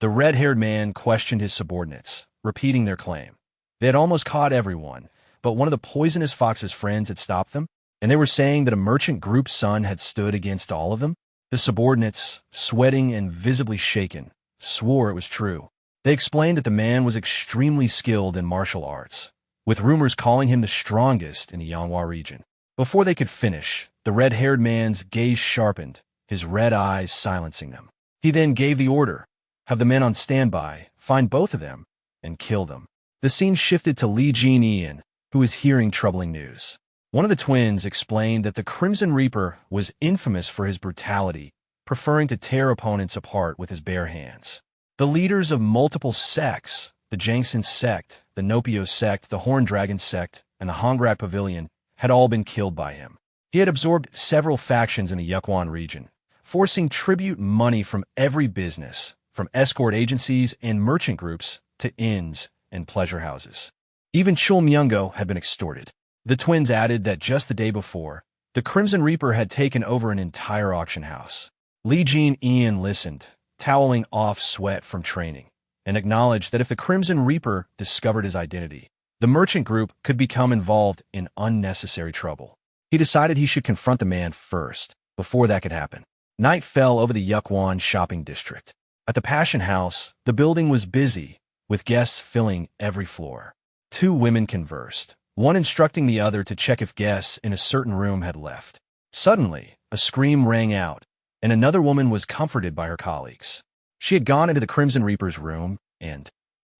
Speaker 1: The red-haired man questioned his subordinates, repeating their claim. They had almost caught everyone, but one of the poisonous fox's friends had stopped them, and they were saying that a merchant group's son had stood against all of them. The subordinates, sweating and visibly shaken, swore it was true. They explained that the man was extremely skilled in martial arts, with rumors calling him the strongest in the Yanhua region. Before they could finish, the red-haired man's gaze sharpened, his red eyes silencing them. He then gave the order, have the men on standby, find both of them, and kill them. The scene shifted to Lee Jin-ian, who was hearing troubling news. One of the twins explained that the Crimson Reaper was infamous for his brutality, preferring to tear opponents apart with his bare hands. The leaders of multiple sects, the Jangsen sect, the Nopio sect, the Horn Dragon sect, and the Hongrak Pavilion, had all been killed by him. He had absorbed several factions in the Yukwan region, forcing tribute money from every business, from escort agencies and merchant groups to inns and pleasure houses. Even Chul Myungo had been extorted. The twins added that just the day before, the Crimson Reaper had taken over an entire auction house. Lee Jin-ian listened, toweling off sweat from training, and acknowledged that if the Crimson Reaper discovered his identity, the merchant group could become involved in unnecessary trouble. He decided he should confront the man first, before that could happen. Night fell over the Yukwan shopping district. At the Passion House, the building was busy, with guests filling every floor. Two women conversed, one instructing the other to check if guests in a certain room had left. Suddenly, a scream rang out, and another woman was comforted by her colleagues. She had gone into the Crimson Reaper's room, and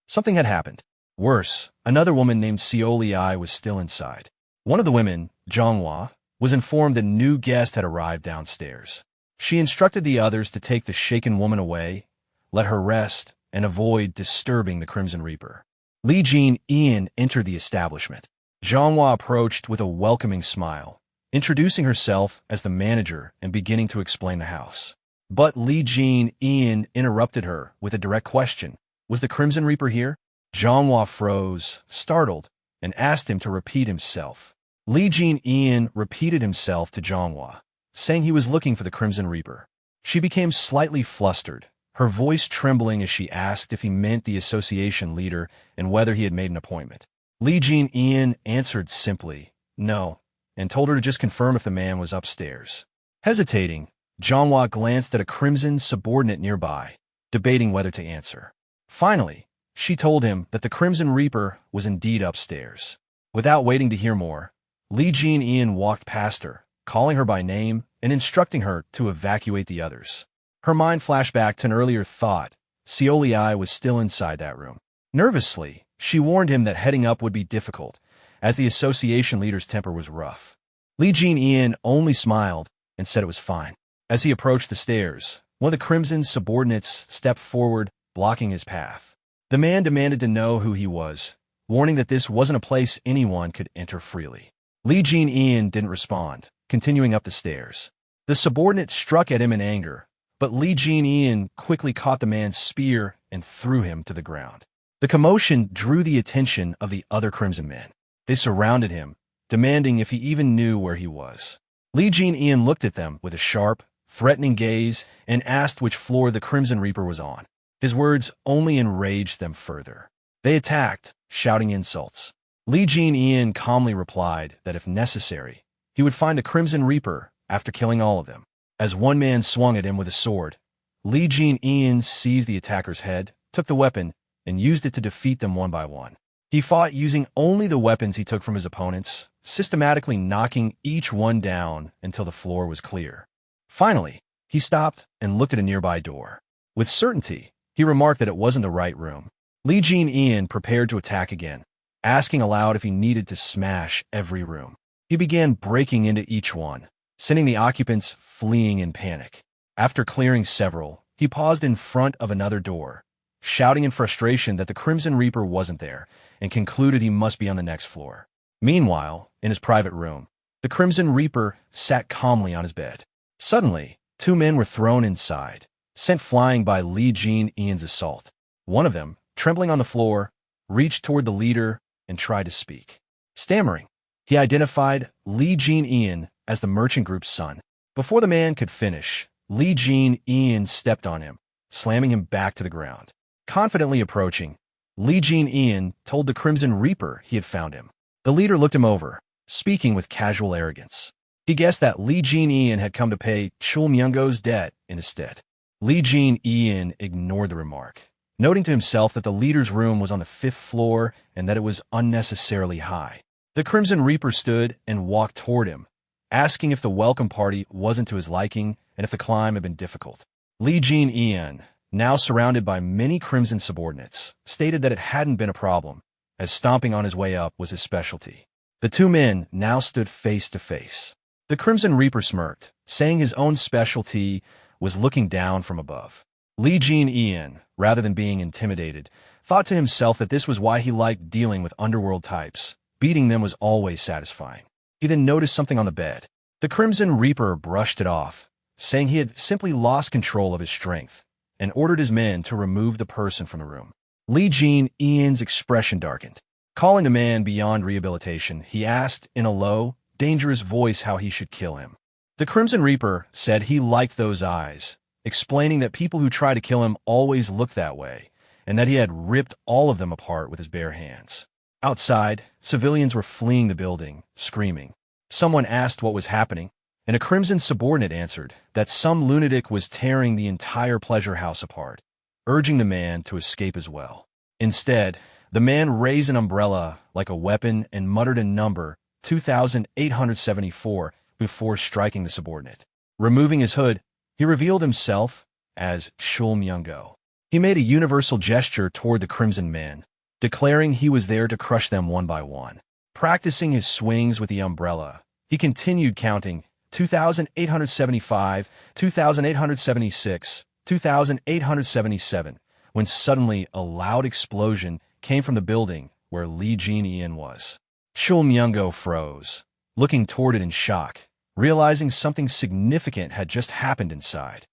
Speaker 1: something had happened. Worse, another woman named Seoli Ai was still inside. One of the women, Zhonghua, was informed that a new guest had arrived downstairs. She instructed the others to take the shaken woman away, let her rest, and avoid disturbing the Crimson Reaper. Lee Jin-ian entered the establishment. Zhonghua approached with a welcoming smile, introducing herself as the manager and beginning to explain the house. But Lee Jin-Ian interrupted her with a direct question. Was the Crimson Reaper here? Jianhua froze, startled, and asked him to repeat himself. Lee Jin-Ian repeated himself to Jianhua, saying he was looking for the Crimson Reaper. She became slightly flustered, her voice trembling as she asked if he meant the association leader and whether he had made an appointment. Lee Jin-Ian answered simply, no, and told her to just confirm if the man was upstairs. Hesitating, Jianhua glanced at a crimson subordinate nearby, debating whether to answer. Finally, she told him that the Crimson Reaper was indeed upstairs. Without waiting to hear more, Lee Jin-Ian walked past her, calling her by name and instructing her to evacuate the others. Her mind flashed back to an earlier thought. Seolei was still inside that room. Nervously, she warned him that heading up would be difficult, as the association leader's temper was rough. Lee Jin-Ian only smiled and said it was fine. As he approached the stairs, one of the Crimson subordinates stepped forward, blocking his path. The man demanded to know who he was, warning that this wasn't a place anyone could enter freely. Lee Jin-Ian didn't respond, continuing up the stairs. The subordinate struck at him in anger, but Lee Jin-Ian quickly caught the man's spear and threw him to the ground. The commotion drew the attention of the other Crimson men. They surrounded him, demanding if he even knew where he was. Lee Jin-Ian looked at them with a sharp, threatening gaze and asked which floor the Crimson Reaper was on. His words only enraged them further. They attacked, shouting insults. Lee Jin-Ian calmly replied that if necessary, he would find the Crimson Reaper after killing all of them. As one man swung at him with a sword, Lee Jin-Ian seized the attacker's head, took the weapon, and used it to defeat them one by one. He fought using only the weapons he took from his opponents, systematically knocking each one down until the floor was clear. Finally, he stopped and looked at a nearby door. With certainty, he remarked that it wasn't the right room. Lee Jin-Ian prepared to attack again, asking aloud if he needed to smash every room. He began breaking into each one, sending the occupants fleeing in panic. After clearing several, he paused in front of another door, shouting in frustration that the Crimson Reaper wasn't there, and concluded he must be on the next floor. Meanwhile, in his private room, the Crimson Reaper sat calmly on his bed. Suddenly, two men were thrown inside, sent flying by Lee Jin-Ian's assault. One of them, trembling on the floor, reached toward the leader and tried to speak. Stammering, he identified Lee Jin-Ian as the merchant group's son. Before the man could finish, Lee Jin-Ian stepped on him, slamming him back to the ground. Confidently approaching, Lee Jin-Ian told the Crimson Reaper he had found him. The leader looked him over, speaking with casual arrogance. He guessed that Lee Jin-Ian had come to pay Chul Myung-go's debt in his stead. Lee Jin-Ian ignored the remark, noting to himself that the leader's room was on the 5th floor and that it was unnecessarily high. The Crimson Reaper stood and walked toward him, asking if the welcome party wasn't to his liking and if the climb had been difficult. Lee Jin-Ian, now surrounded by many Crimson subordinates, stated that it hadn't been a problem, as stomping on his way up was his specialty. The two men now stood face to face. The Crimson Reaper smirked, saying his own specialty was looking down from above. Lee Jin-Ian, rather than being intimidated, thought to himself that this was why he liked dealing with underworld types. Beating them was always satisfying. He then noticed something on the bed. The Crimson Reaper brushed it off, saying he had simply lost control of his strength, and ordered his men to remove the person from the room. Lee Jin-Ian's expression darkened. Calling the man beyond rehabilitation, he asked in a low, dangerous voice how he should kill him. The Crimson Reaper said he liked those eyes, explaining that people who try to kill him always look that way, and that he had ripped all of them apart with his bare hands. Outside, civilians were fleeing the building, screaming. Someone asked what was happening, and a Crimson subordinate answered that some lunatic was tearing the entire pleasure house apart, urging the man to escape as well. Instead, the man raised an umbrella like a weapon and muttered a number, 2874, before striking the subordinate. Removing his hood, he revealed himself as Chul Myung-go. He made a universal gesture toward the Crimson men, declaring he was there to crush them one by one. Practicing his swings with the umbrella, he continued counting 2875, 2876, 2877, when suddenly a loud explosion came from the building where Lee Jin-Ian was. Chul Myung-go froze. looking toward it in shock, realizing something significant had just happened inside.